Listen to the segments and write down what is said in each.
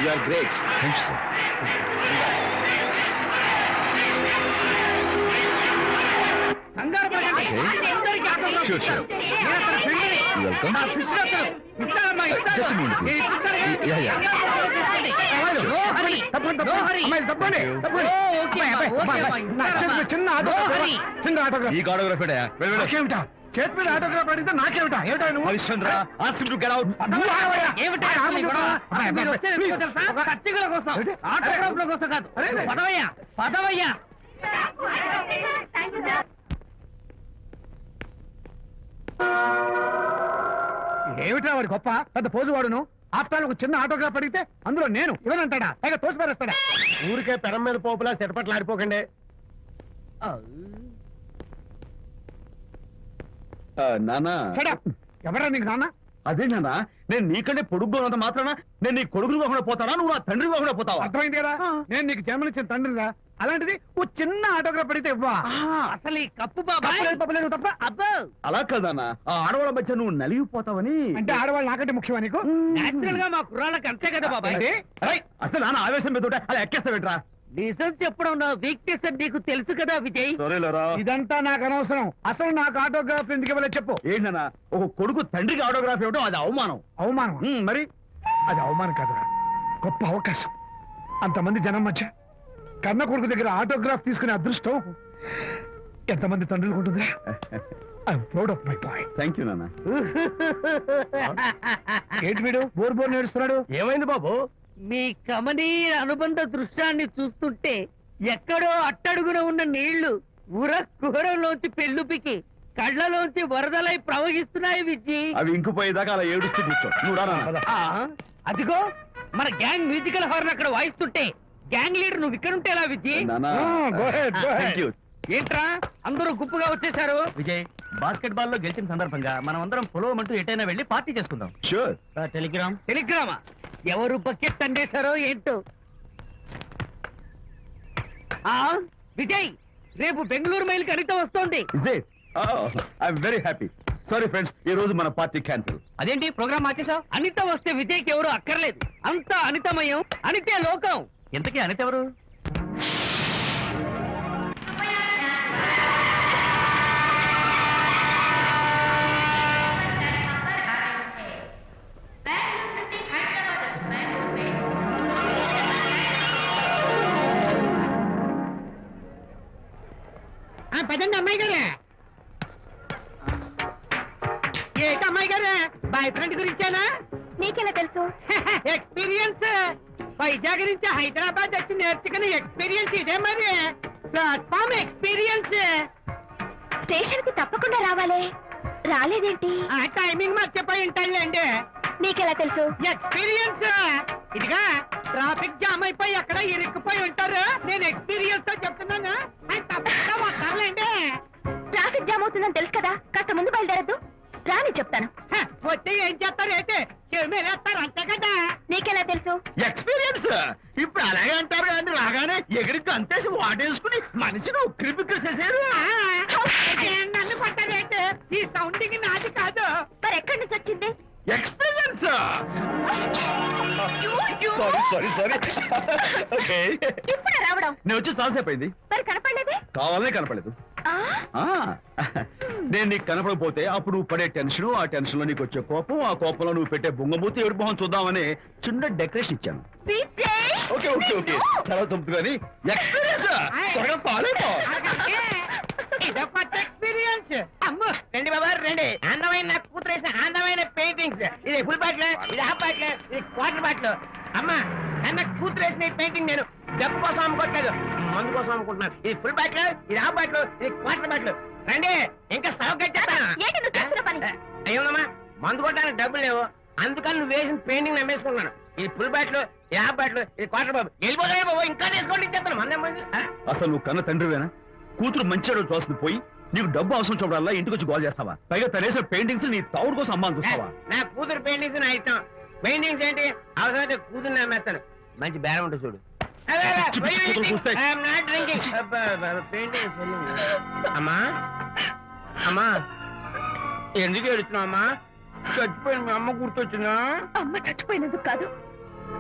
You are great. Thank you, sir. Okay. Sure, sure. You're welcome. Just a moment, please. Yeah. ఈ autograph చేతి మీద autograph అడిగితే నాకేమిటా ఏమిటా నువ్వు Harishchandra ask him to get out ఏమిటా వాడి గొప్ప పెద్ద పోజు వాడును ఆఫ్టర్ ఒక చిన్న ఆటోగ్రాఫ్ అడిగితే అందులో నేను ఇవ్వనంటాడా పైగా తోసి పారేస్తాడా ఊరికే పెరం మీద పోపులా చెట్పట్లు ఆడిపోకండి నానా ఎవరా నీకు నాన్న అదే నాన్న నేను నీకంటే పొడుగ్గా ఉన్నంత మాత్రాన నేను నీ కొడుకులు కాకుండా పోతానా నువ్వు నా తండ్రి కాకుండా పోతావా అర్థమైంది కదా నేను నీకు జన్మనిచ్చిన తండ్రిరా అలాంటిది ఓ చిన్న ఆటోగ్రాఫ్ అడిగితే ఇవ్వా అసలు ఈ కప్పు బాబు తప్ప అబ్బా అలా కదన్నా ఆ ఆడవాళ్ళ మధ్య నువ్వు నలిగిపోతావని అంటే ఆడవాళ్ళు నాకంటే ముఖ్యమా నీకు నేచురల్ గా మా కుర్రాళ్ళకి అంతే కదా బాబాయ్ అసలు నాన్న ఆవేశం మీద అలా ఎక్కేస్తావేట్రా నిజం చెప్పడం నా వీక్నెస్ అని నీకు తెలుసు కదా విజయ్ ఇదంతా నాకు అనవసరం అసలు నాకు ఆటోగ్రాఫ్ ఎందుకు ఇవ్వలేదు చెప్పు ఏంటన్నా ఒక కొడుకు తండ్రికి ఆటోగ్రాఫ్ ఇవ్వడం అది అవమానం మరి అది అవమానం కాదురా గొప్ప అవకాశం అంతమంది జనం మధ్య కన్న కొడుకు దగ్గర ఆటోగ్రాఫ్ తీసుకునే అదృష్టం ఎంతమంది తండ్రులకు ఉంటుంది I'm proud of my boy thank you నాన్న ఏంటి వీడు బోర్ నేడుస్తున్నాడు ఏమైంది బాబు మీ కమనీయ అనుబంధ దృశ్యాన్ని చూస్తుంటే ఎక్కడో అట్టడుగున ఉన్న నీళ్లు ఉర కుహరంలోంచి పెళ్ళుపికి కళ్ళలోంచి వరదలై ప్రవహిస్తున్నాయి విజ్జి అవి ఇంకుపోయేదాకా అలా ఏడుస్తూ కూర్చో అదిగో మన గ్యాంగ్ మ్యూజికల్ హార్న్ అక్కడ వాయిస్తుంటే గ్యాంగ్ లీడర్ నువ్వు ఇక్కడ ఉంటే ఎలా విజ్జి ఏంట్రా అందరూ గుంపుగా వచ్చేసారు విజయ్ బాస్కెట్ బాల్ లో గెలిచిన సందర్భంగా మనం అందరం పొలవమంటూ ఎటైనా వెళ్ళి పార్టీ చేసుకుందాం షూర్ టెలిగ్రామా ఎవరు బకెట్ అండేశారో ఏంటో విజయ్ రేపు బెంగళూరు మైల్ అనిత వస్తోంది వెరీ హ్యాపీ సారీ ఫ్రెండ్స్ ఈ రోజు మన పార్టీ క్యాన్సిల్ అదేంటి ప్రోగ్రామ్ మార్చేసావు అనిత వస్తే విజయ్కి ఎవరు అక్కర్లేదు అంతా అనితమయం అనితే లోకం ఇంతకీ అనిత ఎవరు పదండి అమ్మాయి గారే ఏంటి అమ్మాయి గారే బాయ్ ఫ్రెండ్ గురించేనా నీకెలా తెలుసు ఎక్స్పీరియన్స్ వైజాగ్ నుంచి హైదరాబాద్ వచ్చి నేర్చుకునే ఎక్స్పీరియన్స్ ఇదే మరి ప్లాట్ఫామ్ ఎక్స్పీరియన్స్ స్టేషన్ కి తప్పకుండా రావాలే రాలేదేంటి ఆ టైమింగ్ మర్చిపోయి ఉంటాడులేండి నీకెలా తెలుసు ఎక్స్పీరియన్స్ ఇదిగా ట్రాఫిక్ జామ్ అయిపోయి ఎక్కడ ఇరుక్కుపోయి ఉంటారు నేను ఎక్స్పీరియన్స్ తో చెప్తున్నాను తప్పకుండా వస్తారులేండి ట్రాఫిక్ జామ్ అవుతుందని తెలుసు కదా కాస్త ముందు బయలుదేరద్దు రాని చెప్తాను వస్తే ఏం చేస్తారు ఏంటి చెమేలేస్తారు అంతే కదా నీకెలా తెలుసు ఎక్స్పీరియన్స్ ఇప్పుడు అలాగే అంటారు కానీ రాగానే ఎగిరికి అంతేసి వాటేసుకుని మనిషిని ఉక్కిరి బిక్కిరి చేశారు నన్ను కొట్టారేంటి ఈ సౌండింగ్ నాది కాదు మరి ఎక్కడి నుంచి వచ్చింది ఎక్స్పీరియన్స్ సారీ ఓకే ఇప్పుడే రావడం నేను వచ్చి చాలాసేపు అయింది మరి కనపడలేదే కావాలనే కనపడలేదు నేను నీకు కనపడకపోతే అప్పుడు నువ్వు పడే టెన్షన్ ఆ టెన్షన్ లో నీకు వచ్చే కోపం ఆ కోపంలో నువ్వు పెట్టే బొంగమూతి ఏడు మొహం చూద్దామని చిన్న డెకరేషన్ ఇచ్చాను ఓకే ఓకే ఓకే చాలా తప్పు కానీ ఎక్స్పీరియన్స్ త్వరగా ఫాలో ఇదో కొత్త ఎక్స్పీరియన్స్ అమ్మ రండి బాబా రండి అందమైన నాకు కూతురు వేసిన అందమైన పెయింటింగ్స్ ఇది ఫుల్ బాటిల్ ఇది హాఫ్ బాటిల్ ఇది క్వార్టర్ బాటిల్ అమ్మా అన్న కూతురు వేసిన పెయింటింగ్ నేను డబ్బు కోసం అమ్ముకోవట్లేదు మందు కోసం అమ్ముకుంటున్నాను ఇది ఫుల్ బాటిల్ ఇది హాఫ్ బాటిల్ ఇది క్వార్టర్ బాటిల్ రండి ఇంకా స్టాక్ అయ్యోమ్మా మందు కొట్టడానికి డబ్బులు లేవు అందుకని నువ్వు వేసిన పెయింటింగ్ నమ్మేసుకుంటున్నాను ఇది ఫుల్ బాటిల్ ఇది హాఫ్ బాటిల్ ఇది క్వార్టర్ బాబు వెళ్ళిపోతాయి బాబు ఇంకా తీసుకోండి చెప్తాను మంది అసలు నువ్వు కన్న తండ్రివేనా కూతురు మంచి రోజు చూస్తుంది పోయి నీకు డబ్బు అవసరం చూడాలా ఇంటికి వచ్చి గోల్ చేస్తావా పైగా తనేసిన పెయింటింగ్స్ నీ తౌడు కోసం అమ్మాని చూస్తావా నా కూతురు పెయింటింగ్స్ నా ఇష్టం పెయింటింగ్స్ ఏంటి అవసరమైతే కూతురు నమ్మేస్తాను మంచి బేరం ఉంటుంది చూడు అమ్మా అమ్మా ఎందుకు ఏడుస్తున్నావు అమ్మా చచ్చిపోయిన మీ అమ్మ గుర్తొచ్చిందా అమ్మ చచ్చిపోయినందుకు కాదు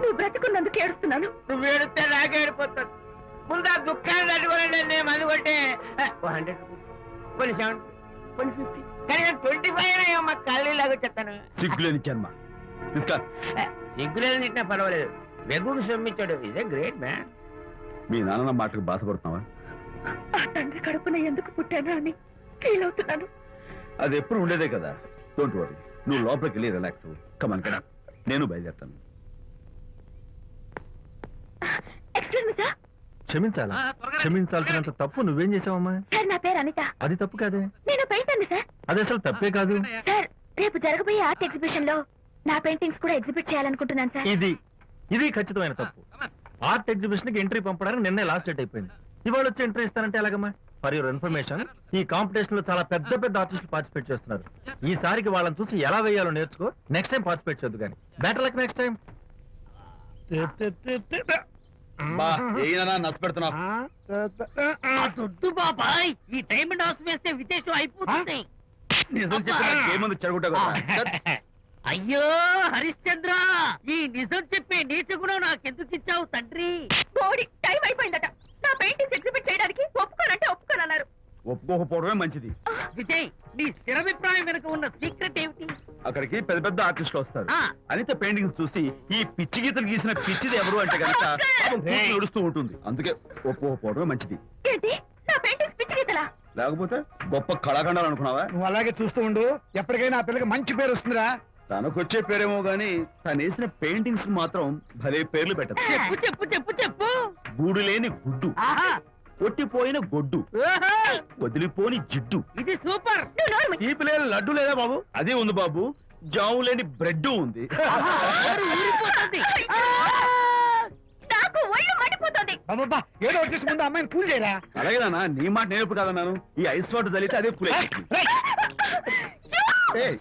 నువ్వు బ్రతుకున్నందుకు ఏడుస్తున్నాను. నువ్వు ఏడితే నాకే ఏడిపోతాను. ముందు ఆ దుఃఖాన్ని తట్టుకోలేండి. నేను మందు కొట్టే 100 రూపీస్, కొన్ని 70, కొన్ని 50, కానీ 25 అమ్మ కళ్ళీలాగా చెప్తాను. సిగ్గులేని జన్మ. తీసుకో. సిగ్గులేదు తిట్టినా పర్వాలేదు. వెగుకు సొమ్మిచ్చాడు. Is a great man. మీ నాన్న మాటకు బాధపడుతున్నావా? ఆ తండ్రి కడుపున ఎందుకు పుట్టానా అని ఫీల్ అవుతున్నాను. అది ఎప్పుడు ఉండేదే కదా. డోంట్ వరీ, నువ్వు లోపలికి వెళ్ళి రిలాక్స్ అవ్వు. కమాన్ కదా, నేను బయలుదేరుతాను. Excuse me sir. క్షమించాలా? క్షమించాల్సినంత తప్పు నువ్వేం చేసావమ్మా? సార్ నా పేరు అనిత. అది తప్పు కాదే. నేను పెయింటర్ని సార్. అది అసలు తప్పే కాదు. సార్ రేపు జరగబోయే ఆర్ట్ ఎగ్జిబిషన్ లో నా పెయింటింగ్స్ కూడా ఎగ్జిబిట్ చేయాలనుకుంటున్నాను సార్. ఇది ఖచ్చితమైన తప్పు. ఆర్ట్ ఎగ్జిబిషన్ కి ఎంట్రీ పంపడానికి నిన్నే లాస్ట్ డేట్ అయిపోయింది. ఇవాళ వచ్చి ఎంట్రీ ఇస్తానంటే ఎలాగమ్మా? ఫర్ యువర్ ఇన్ఫర్మేషన్, ఈ కాంపిటీషన్ లో చాలా పెద్ద పెద్ద ఆర్టిస్టులు పార్టిసిపేట్ చేస్తున్నారు. ఈసారికి వాళ్ళని చూసి ఎలా వేయాలో నేర్చుకో. నెక్స్ట్ టైం పార్టిసిపేట్ చేయొద్దు కానీ. Better luck next time. నష్టపెడుతున్నావు. దొడ్డు బాబాయ్, ఈ డైమండ్ హౌస్ వేస్తే విశేషం అయిపోతుంది. నిజం చెప్పిన ఏముంది చెడగొట్టా కదా. అయ్యో హరిశ్చంద్ర, ఈ నిజం చెప్పే నీచ గుణం నాకెందుకు ఇచ్చావు తండ్రి? బోడి టైం అయిపోయిందట. నా పెయింటింగ్స్ ఎగ్జిబిట్ చేయడానికి ఒప్పుకోనంటే ఒప్పుకోనన్నారు. ఒప్పుకోకపోవడమే మంచిది. విజయ్, నీ స్థిరాభిప్రాయం వెనుక ఉన్న సీక్రెట్ ఏమిటి? అక్కడికి పెద్ద పెద్ద ఆర్టిస్టులు వస్తారు. ఆ. అనిత పెయింటింగ్స్ చూసి ఈ పిచ్చి గీతలు గీసిన పిచ్చిది ఎవరు అంటే కనుక నడుస్తూ ఉంటుంది. అందుకే ఒప్పుకోకపోవడమే మంచిది. ఏంటి నా పెయింటింగ్స్ పిచ్చి గీతలా? లేకపోతే గొప్ప కళాఖండాలు అనుకున్నావా? నువ్వు అలాగే చూస్తూ ఉండు. ఎప్పటికైనా ఆ పిల్లకి మంచి పేరు వస్తుందిరా. తనకొచ్చే పేరేమో గాని తను వేసిన పెయింటింగ్స్ కు మాత్రం భలే పేర్లు పెట్టదు. చెప్పు చెప్పు చెప్పు చెప్పు. గూడు లేని గుడ్డు, ఆహా, కొట్టిపోయిన గొడ్డు, ఓహో, వదిలిపోని జిడ్డు, ఇది సూపర్. నువ్వు నోరు మూయి. తీపి లేని లడ్డు లేదా బాబు? అదే ఉంది బాబు. జాము లేని బ్రెడ్ ఉంది. ఆహా, నోరు ఊరిపోతుంది. నాకు ఒళ్ళు మండిపోతుంది. అబ్బబ్బా, ఏదో వచ్చేసి ముందు అమ్మాయిని కూల్ చేయరా. అలాగే నాన్న, నీ మాట నేర్పు కదన్నాను. ఈ ఐస్ వాటర్ చల్లితే అదే కూల్ అయిపోతుంది. ఏయ్,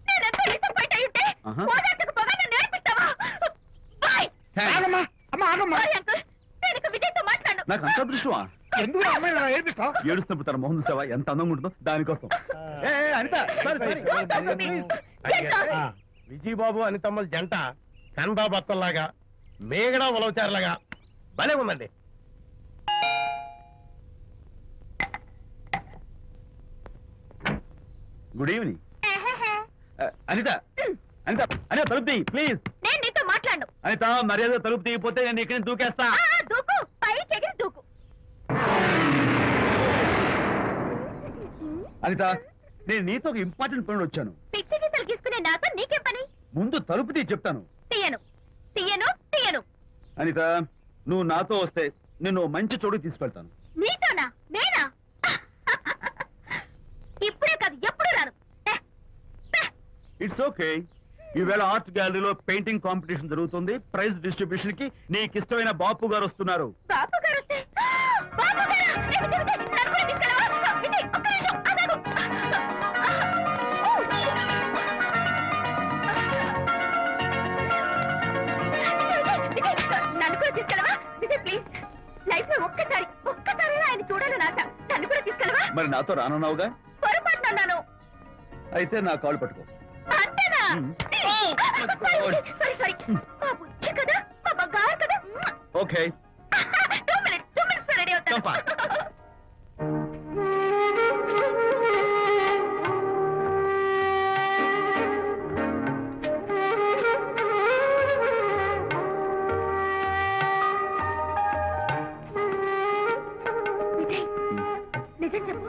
నేనెంత disappoint అయి ఉంటే ఆహా. ఓదార్చకు పోగా నన్ను నేర్పిస్తావా? బాయ్. థాంక్స్. ఆగమ్మా, అమ్మా ఆగమ్మా. సారీ అంకుల్, నేను ఇక విజయ్తో మాట్లాడను. నాకు అంత అదృష్టమా? ఎందుకు ఆ అమ్మాయిని అలా ఏడిపిస్తావు? ఏడుస్తున్నప్పుడు తన మొహం చూసావా ఎంత అందంగా ఉంటుందో దానికోసం. Anitha, sorry, sorry. Don't talk to me. Get lost. Vijaya Babu అనితమ్మల జంట కన్బా బత్తల్లాగా మేగడా ఉలవచారులాగా భలే ఉందండి. Good evening. అనిత, అనిత, అనిత తలుపు తీయి ప్లీజ్. నేను నీతో మాట్లాడను. అనిత, మర్యాద తలుపు తీయకపోతే నేను ఇక్కడి నుంచి దూకేస్తా. దూకు, పైకి ఎగిరి దూకు. అనిత, నేను నీతో ఒక ఇంపార్టెంట్ పని వచ్చాను. పిచ్చి గీతలు గీసుకునే నాతో నీకేం పని? ముందు తలుపు తీయి చెప్తాను. తీయను, తీయను, తీయను. అనిత, నువ్వు నాతో వస్తే నిన్ను ఓ మంచి చోటు తీసుకెళ్తాను. నీతోనా? నేనా? ఇప్పుడే కాదు, ఎప్పుడు రాను. It's okay. ఈవేళ ఆర్ట్ గ్యాలరీలో పెయింటింగ్ కాంపిటీషన్ జరుగుతుంది. ప్రైజ్ డిస్ట్రిబ్యూషన్ కి నీకు ఇష్టమైన బాపు గారు వస్తున్నారు. బాపు గారు వస్తే, బాపు గారు! విజయ్, విజయ్, నన్ను కూడా తీసుకెళ్ళవా? విజయ్, ఒక్క నిమిషం, ఆగాగు. విజయ్, విజయ్, నన్ను కూడా తీసుకెళ్ళవా? విజయ్, ప్లీజ్. లైఫ్ లో ఒక్కసారి ఆయన చూడాలని ఆశ. నన్ను కూడా తీసుకెళ్ళవా? మరి నాతో రానున్నావుగా? పొరపాటున అన్నాను. అయితే నా కాలు పట్టుకో. అంతేనా? సారీ. మా బుజ్జి కదా, మా బంగారు కదా. ఓకే. 2 minutes రెడీ అవుతాను. Come on. విజయ్, నిజం చెప్పు,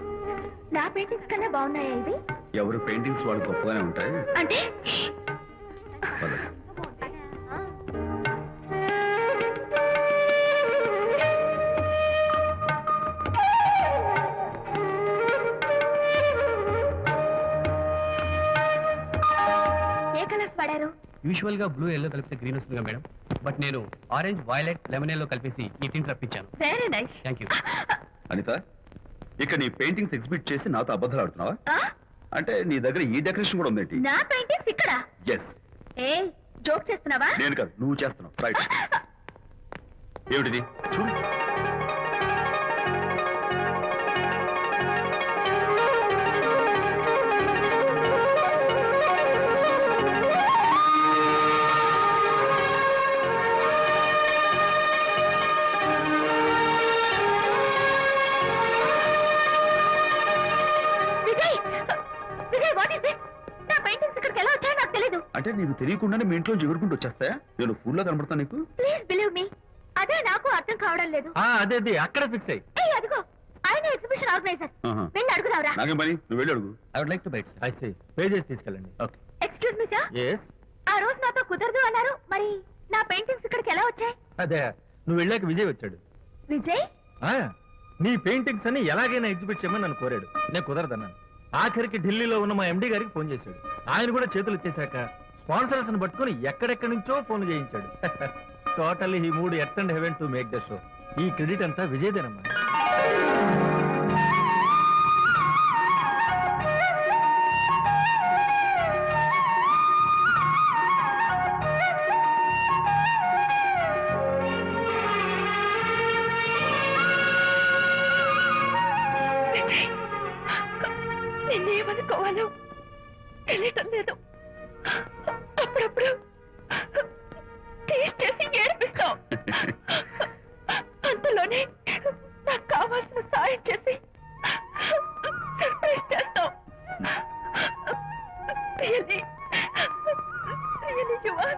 నా పెయింటింగ్స్ కన్నా బాగున్నాయా ఇవి? ఎవరు పెయింటింగ్స్ వాళ్ళు గొప్పగానే ఉంటాయి. అంటే పద. ఏ కలర్స్ వాడారు? యూజువల్ గా బ్లూ ఎల్లో కలిపితే గ్రీన్ వస్తుందిగా మేడం, బట్ నేను ఆరెంజ్ వైలెట్ లెమన్ ఎల్లో కలిపేసి ఈ టింట్ రప్పించాను. Very nice. Thank you. Anitha, ఇక నీ పెయింటింగ్స్ ఎగ్జిబిట్ చేసి నాతో అబద్ధాలు ఆడుతున్నావా? అంటే నీ దగ్గర ఈ డెకరేషన్ కూడా ఉందేంటి? నా పెయింటింగ్స్ ఇక్కడ? ఎస్. ఏ జోక్ చేస్తున్నావా? నేను కాదు, నువ్వు చేస్తున్నావు. రైట్. ఏమిటిది? చూడు. అంటే నీకు తెలియకుండానే మీ ఇంట్లో ఎగురుకుంటూ వచ్చేస్తాయా? నేను ఫుల్ లో కనబడతా నీకు? ప్లీజ్ బిలీవ్ మీ, అదే నాకు అర్థం కావడం లేదు. అదే అక్కడ ఫిక్స్ అయ్యి. ఏయ్ అదిగో, ఆయన ఎగ్జిబిషన్ ఆర్గనైజర్. వెళ్ళి అడుగుదావరా? నాకేం పని, నువ్వు వెళ్ళి అడుగు. I would like to bite I see, pay చేసి తీసుకెళ్ళండి. Okay. Excuse me sir, yes. ఆ రోజు నాతో కుదరదు అన్నారు, మరి నా పెయింటింగ్స్ ఇక్కడికి ఎలా వచ్చాయి? అదే నువ్వు వెళ్ళాక విజయ్ వచ్చాడు. విజయ్? నీ పెయింటింగ్స్ అని ఎలాగైనా ఎగ్జిబిట్ చేయమని నన్ను కోరాడు. నేను కుదరదన్నాను. ఆఖరికి ఢిల్లీలో ఉన్న మా ఎండి గారికి ఫోన్ చేశాడు. ఆయన కూడా చేతులు ఎత్తేశాక స్పాన్సర్స్ ని పట్టుకుని ఎక్కడెక్కడి నుంచో ఫోన్ చేయించాడు. Totally he mood earth and heaven to make the show. ఈ క్రెడిట్ అంతా విజయ్దేనమ్మా. విజయ్, నిన్నేమనుకోవాలో తెలియటం లేదు. అప్పుడప్పుడు టేస్ట్ చేసి ఏడిపిస్తావు. అంతలోనే నాకు కావాల్సిన సాయం చేసి సర్ప్రైజ్ చేస్తావు. Really, really you are.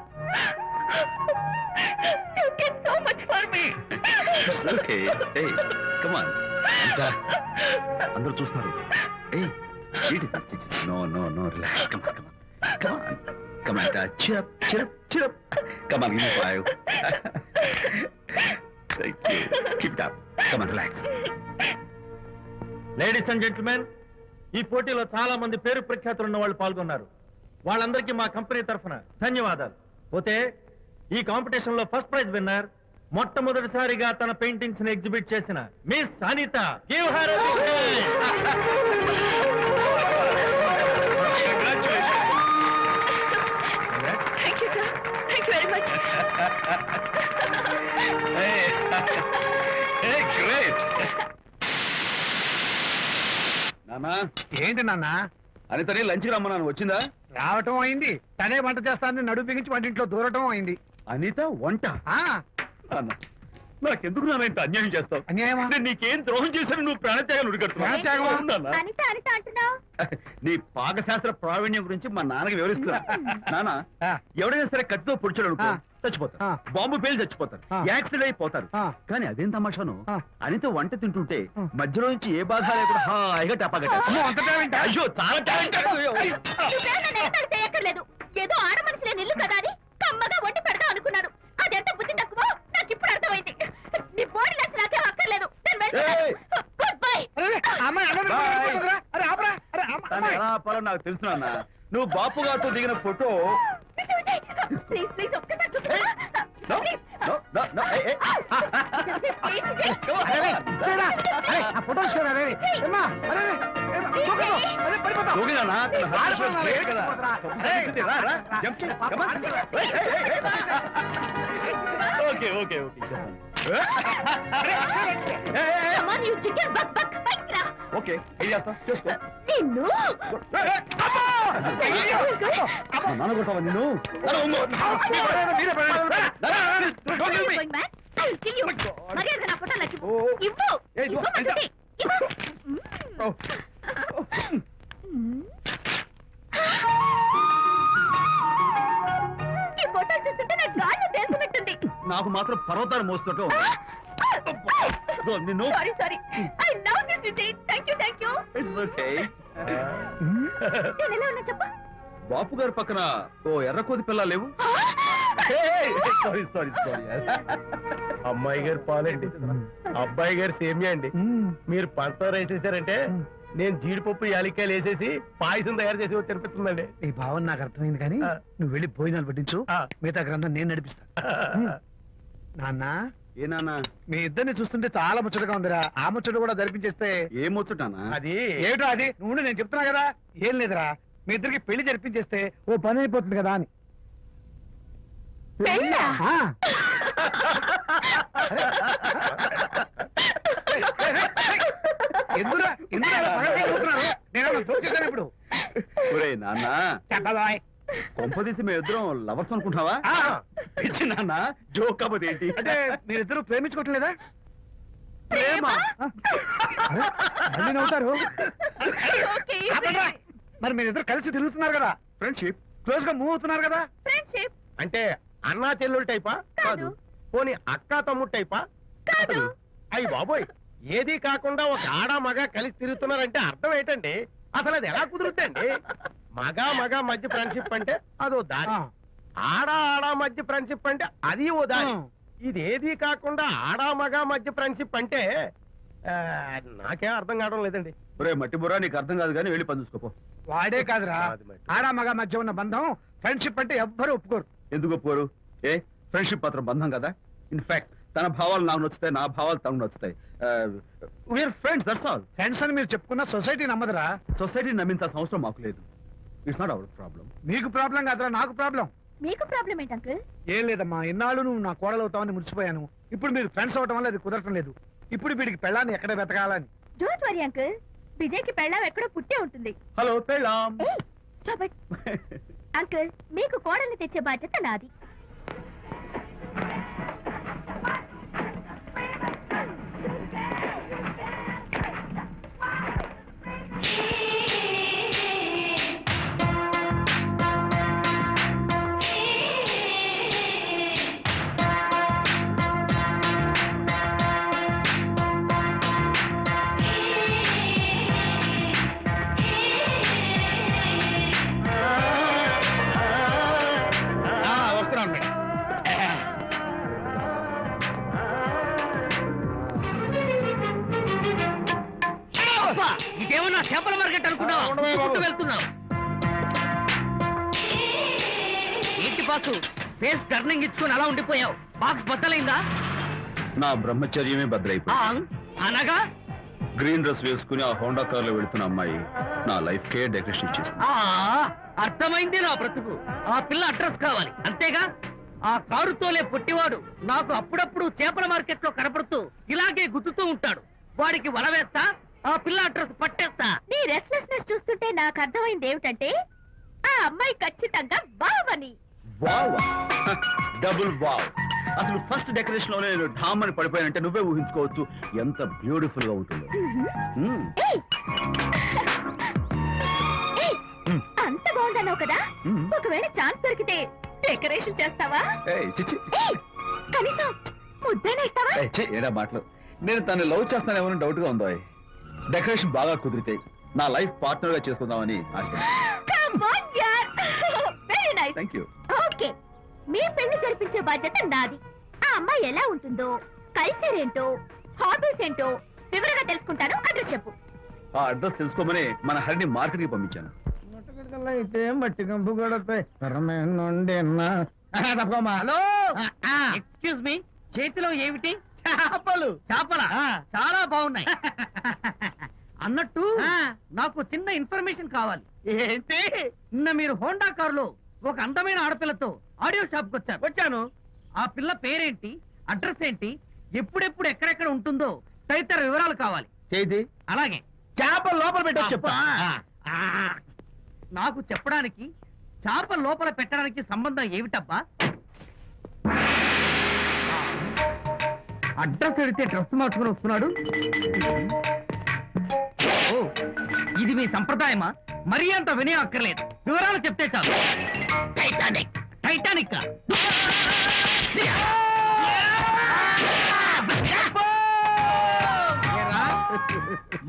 You did so much for me. Okay, ఏయ్ కమ్ ఆన్. అందరూ చూస్తున్నారు. ఏయ్ no no no, relax. Come on, come on, come on. Cheer up cheer up cheer up. Come on, give me 5. Thank you. Keep it up. Come on, relax. Ladies and gentlemen, ఈ పోటీలో చాలా మంది పేరు ప్రఖ్యాతులు ఉన్న వాళ్ళు పాల్గొన్నారు. వాళ్ళందరికీ మా కంపెనీ తరఫున ధన్యవాదాలు. పోతే ఈ కాంపిటీషన్ లో ఫస్ట్ ప్రైజ్ విన్నర్, మొట్టమొదటిసారిగా తన పెయింటింగ్స్ ని ఎగ్జిబిట్ చేసిన miss Anita. Give her a big hand. Thank you, sir. Thank you very much. Great. నానా, ఏంటి నాన్న? అనితని లంచ్కి రమ్మన్నాను, వచ్చిందా? రావటం అయింది, తనే వంట చేస్తానని నడుపు బిగించి వంటింట్లో దూరటం అయింది. అనిత వంట? ఆ నాన్న, నాకెందుకు నాన్న ఇంత అన్యాయం చేస్తావు? అన్యాయమా? నేను నీకేం ద్రోహం చేశాను నువ్వు ప్రాణత్యాగం ప్రాణత్యాగమా? ఉడికడుతున్నావు? అనిత అనిత అంటున్నావు? నీ పాకశాస్త్ర ప్రావీణ్యం గురించి మా నాన్నకి వివరిస్తున్నా. నాన్న, ఆ. ఎవడైనా సరే కత్తితో పొడిచాడు అనుకో, ఆ. చచ్చిపోతారు. ఆ. బాంబు పేలు చచ్చిపోతారు, ఆ. యాక్సిడెంట్ అయిపోతారు. ఆ. కానీ అదేం తమాషాను, ఆ. అనిత వంట తింటుంటే ఆ. మధ్యలో నుంచి ఏ బాధ లేకుండా హాయిగా టపాగట్ట. అమ్మో, అంత టాలెంటా? అయ్యో, చాలా టాలెంట్. నువ్వేం నన్ను ఎగతాళి చేయక్కర్లేదు. ఏదో ఆడ మనుషులే నిల్లు కదా అని కమ్మగా వండి పెడదాం అనుకున్నాను. అదెంత బుద్ధి తక్కువ నాకు ఇప్పుడు అర్థమైంది. నీ బాడీ నచ్చి నాకేం అక్కర్లేదు. ఏయ్. Good bye. అరే, అమ్మాయి అలా Bye. వెళ్ళిపోతుందిరా? అరే, ఆపరా. అరే, తను అమ్మాయి. ఎలా ఆపాలో నాకు తెలుసు నాన్న. నువ్వు బాపు గారితో దిగిన ఫోటో. ప్లీజ్ ప్లీజ్ ఒక్కసారి No, no, no, no, hey, hey. Come on, అరే, come on. చూడరా. అరే, ఆ ఫోటో చూడరా, అరే. ఏమ్మా, అరే, అరే, ఏమ్మా, దూకదు. అరే, పడిపోతావు. దూకి నాన్న, తన heart ఆడపిల్ల rate great కదా. ఏయ్, తప్పు రా, రా. Jump చేయి. Come on. Hey, hey, hey, hey. Okay, okay, okay. Hey, hey, hey. Come on, you chicken buck buck. బయటికి రా. Okay, ఏం చేస్తావు? చేసుకో. నిన్ను మా నాన్న కొట్టావా నిన్ను? అరే, ఉంగో. మీరే పడండి. Don't leave me. Going back. I will kill you. మర్యాదగా నా ఫోటో నాకు ఇవ్వు. ఓ. ఇవ్వు. ఏయ్, ఇవ్వు. ఇవ్వమంటుంది. ఇవ్వు. Oh. ఈ ఫోటో చూస్తుంటే నాకు గాల్లో తేలుతున్నట్టుంది. నాకు మాత్రం పర్వతాలు మోస్తుంటావు. నిన్ను. Sorry sorry. I love this Vijay. Thank you thank you. It's okay. నేను ఎలా ఉన్నా చెప్పు. బాపు గారి పక్కన ఓ ఎర్ర కోతి పిల్ల లేవు? Sorry sorry sorry. అమ్మాయి గారు పాలండి, అబ్బాయి గారు సేమియా అండి. మీరు పంచదార వేసేసారంటే నేను జీడిపప్పు యాలిక్కాయలు వేసేసి పాయసం తయారు చేసి వచ్చి అనిపిస్తుందండి. ఈ భావన నాకు అర్థమైంది, కానీ ఆ. నువ్వు వెళ్ళి భోజనాలు పట్టించు. ఆ. మిగతా గ్రంథం నేను నడిపిస్తా. నాన్న, ఏ నాన్న? మీ ఇద్దరిని చూస్తుంటే చాలా ముచ్చటగా ఉందిరా. ఆ ముచ్చట కూడా జరిపించేస్తే. ఏం ముచ్చటానా? అది ఏమిటో అది? నువ్వు నేను చెప్తున్నా కదా. ఏం లేదురా, మీ ఇద్దరికి పెళ్లి జరిపించేస్తే ఓ పని అయిపోతుంది కదా అని. పెళ్ళా? ఆ. ఎందురా ఎందురా అలా పగలబడిపోతున్నారు? నేనేమన్నా జోక్ చేశాను ఇప్పుడు? ఒరేయ్ నాన్న, చెప్పబాయ్. కొంపదీసి మేము ఇద్దరం లవర్స్ అనుకుంటున్నావా? ఆ. పిచ్చి నాన్న, జోక్ కాకపోతే ఏంటి? అంటే మీరిద్దరు ప్రేమించుకోవట్లేదా? ప్రేమ? అరే, మళ్ళీ నవ్వుతారు. ఓకే. ఆపండ్రా. మరి మీరిద్దరు కలిసి తిరుగుతున్నారు కదా. ఫ్రెండ్షిప్. క్లోజ్ గా మూవ్ అవుతున్నారు కదా. ఫ్రెండ్షిప్ అంటే అన్నా చెల్లెలు టైపా? కాదు. పోనీ అక్క తమ్ముడు టైపా? కాదు. అయ్యి బాబోయ్, ఏది కాకుండా ఒక ఆడ మగ కలిసి తిరుగుతున్నారంటే అర్థం ఏంటండి? అసలు అది ఎలా కుదురుద్దండి? మగ మధ్య ఫ్రెండ్షిప్ అంటే అదో దారి, ఆడ మధ్య ఫ్రెండ్షిప్ అంటే అది ఓ దారి. ఇదేది కాకుండా ఆడ మగ మధ్య ఫ్రెండ్షిప్ అంటే నాకేం అర్థం కావడం లేదండి. ఒరే మట్టి బుర్రా, నీకు అర్థం కాదు కానీ వెళ్ళి పని చూసుకోపో. వాడే కాదురా, అది మరి. ఆడ మగ మధ్య ఉన్న బంధం ఫ్రెండ్షిప్ అంటే ఎవ్వరు ఒప్పుకోరు. ఎందుకు ఒప్పుకోరు? ఫ్రెండ్షిప్ మాత్రం బంధం కదా. ఇన్ఫాక్ట్ తన భావాలు నాకు నచ్చుతాయి, నా భావాలు తనకు నచ్చుతాయి. We are friends, that's all. Friends అని మీరు చెప్పుకున్న సొసైటీ నమ్మదురా. సొసైటీని నమ్మించాల్సిన అవసరం మాకు లేదు. It's not our problem. నీకు ప్రాబ్లం కాదురా, నాకు ప్రాబ్లం. మీకు ప్రాబ్లం ఏంటి అంకుల్? ఏం లేదమ్మా, ఇన్నాళ్ళు నువ్వు నా కోడలు అవుతావని మురిసిపోయాను. ఇప్పుడు మీరు ఫ్రెండ్స్ అవటం వల్ల అది కుదరటం లేదు. ఇప్పుడు వీడికి పెళ్ళాన్ని ఎక్కడ వెతకాలని. డోంట్ వరీ అంకుల్, విజయ్కి పెళ్ళాం ఎక్కడో పుట్టే ఉంటుంది. హలో పెళ్ళాం. ఏయ్, stop it. అంకుల్, మీకు కోడల్ని తెచ్చే బాధ్యత నాది. వస్తున్నాను మేడం. ఇదేమన్నా చేపల మార్కెట్ అనుకున్నావా? ఉండవే బాబు. ఉరుక్కుంటూ వెళ్తున్నావు ఏంటి బాసు? ఫేస్ టర్నింగ్ ఇచ్చుకొని అలా ఉండిపోయావు. బాక్స్ బద్దలైందా? నా బ్రహ్మచర్యమే బద్దలైపోయింది. అనగా గ్రీన్ డ్రెస్ వేసుకుని ఆ హోండా కార్ లో వెళుతున్న అమ్మాయి నా లైఫ్ కే డెకరేషన్ ఇచ్చేసింది. అర్థమైంది నా బ్రతుకు. ఆ పిల్ల అడ్రస్ కావాలి అంతేగా? ఆ కారుతోలే పుట్టివాడు నాకు అప్పుడప్పుడు చేపల మార్కెట్ లో కనపడుతూ ఇలాగే గుద్దుతూ ఉంటాడు. వాడికి వల వేస్తా, ఆ పిల్ల అడ్రస్ పట్టేస్తా. నీ రెస్ట్లెస్నెస్ చూస్తుంటే నాకు అర్థమైంది ఏమిటంటే ఆ అమ్మాయి ఖచ్చితంగా బావని. Wow, double wow. అసలు ఫస్ట్ డెకరేషన్ లోనే నేను ఢామ్ అని పడిపోయానంటే నువ్వే ఊహించుకోవచ్చు ఎంత బ్యూటిఫుల్ గా ఉంటుందో. మ్మ్. ఏయ్! ఏయ్! అంత బాగుందన్నావు కదా, మ్మ్. ఒకవేళ ఛాన్స్ దొరికితే డెకరేషన్ చేస్తావా? ఏయ్, చిచ్చి. ఏయ్! కనీసం ముద్దైనా ఇస్తావా? ఏయ్, ఛీ, ఏరా మాటలు. నేను తను లవ్ చేస్తానేమో డౌట్ గా ఉందో. డెకరేషన్ బాగా కుదిరితే నా లైఫ్ పార్ట్నర్ గా చేసుకుందామని ఆశ. Come on, yaar. Very nice. Thank you. Okay, మీ పెళ్లి జరిపించే బాధ్యత నాది. ఆ అమ్మాయి ఎలా ఉంటుందో, కల్చర్ ఏంటో, హాబీస్ ఏంటో వివరంగా తెలుసుకుంటాను. అడ్రస్ చెప్పు. ఆ అడ్రస్ తెలుసుకోమని మన హరిని మార్కెట్ కి పంపించాను. అయితే మట్టి కంపు గడపై హలో, ఎక్స్క్యూజ్ మీ, చేతిలో ఏమిటి? చేపలు. చేపల చాలా బాగున్నాయి. అన్నట్టు నాకు చిన్న ఇన్ఫర్మేషన్ కావాలి. ఏంటి? నిన్న మీరు హోండా కారులో ఒక అందమైన ఆడపిల్లతో ఆడియో షాప్ కు వచ్చాను. ఆ పిల్ల పేరేంటి, అడ్రస్ ఏంటి, ఎప్పుడెప్పుడు ఎక్కడెక్కడ ఉంటుందో తదితర వివరాలు కావాలి. చేతి అలాగే చేపలు లోపల పెట్టొచ్చు చెప్తా. ఆ, నాకు చెప్పడానికి చేప లోపల పెట్టడానికి సంబంధం ఏమిటబ్బా? అడ్రస్ అడిగితే డ్రెస్ మార్చుకుని వస్తున్నాడు. ఓ, ఇది మీ సంప్రదాయమా? మరీ అంత వినయం అక్కర్లేదు, వివరాలు చెప్తే చాలు. టైటానిక్. టైటానిక్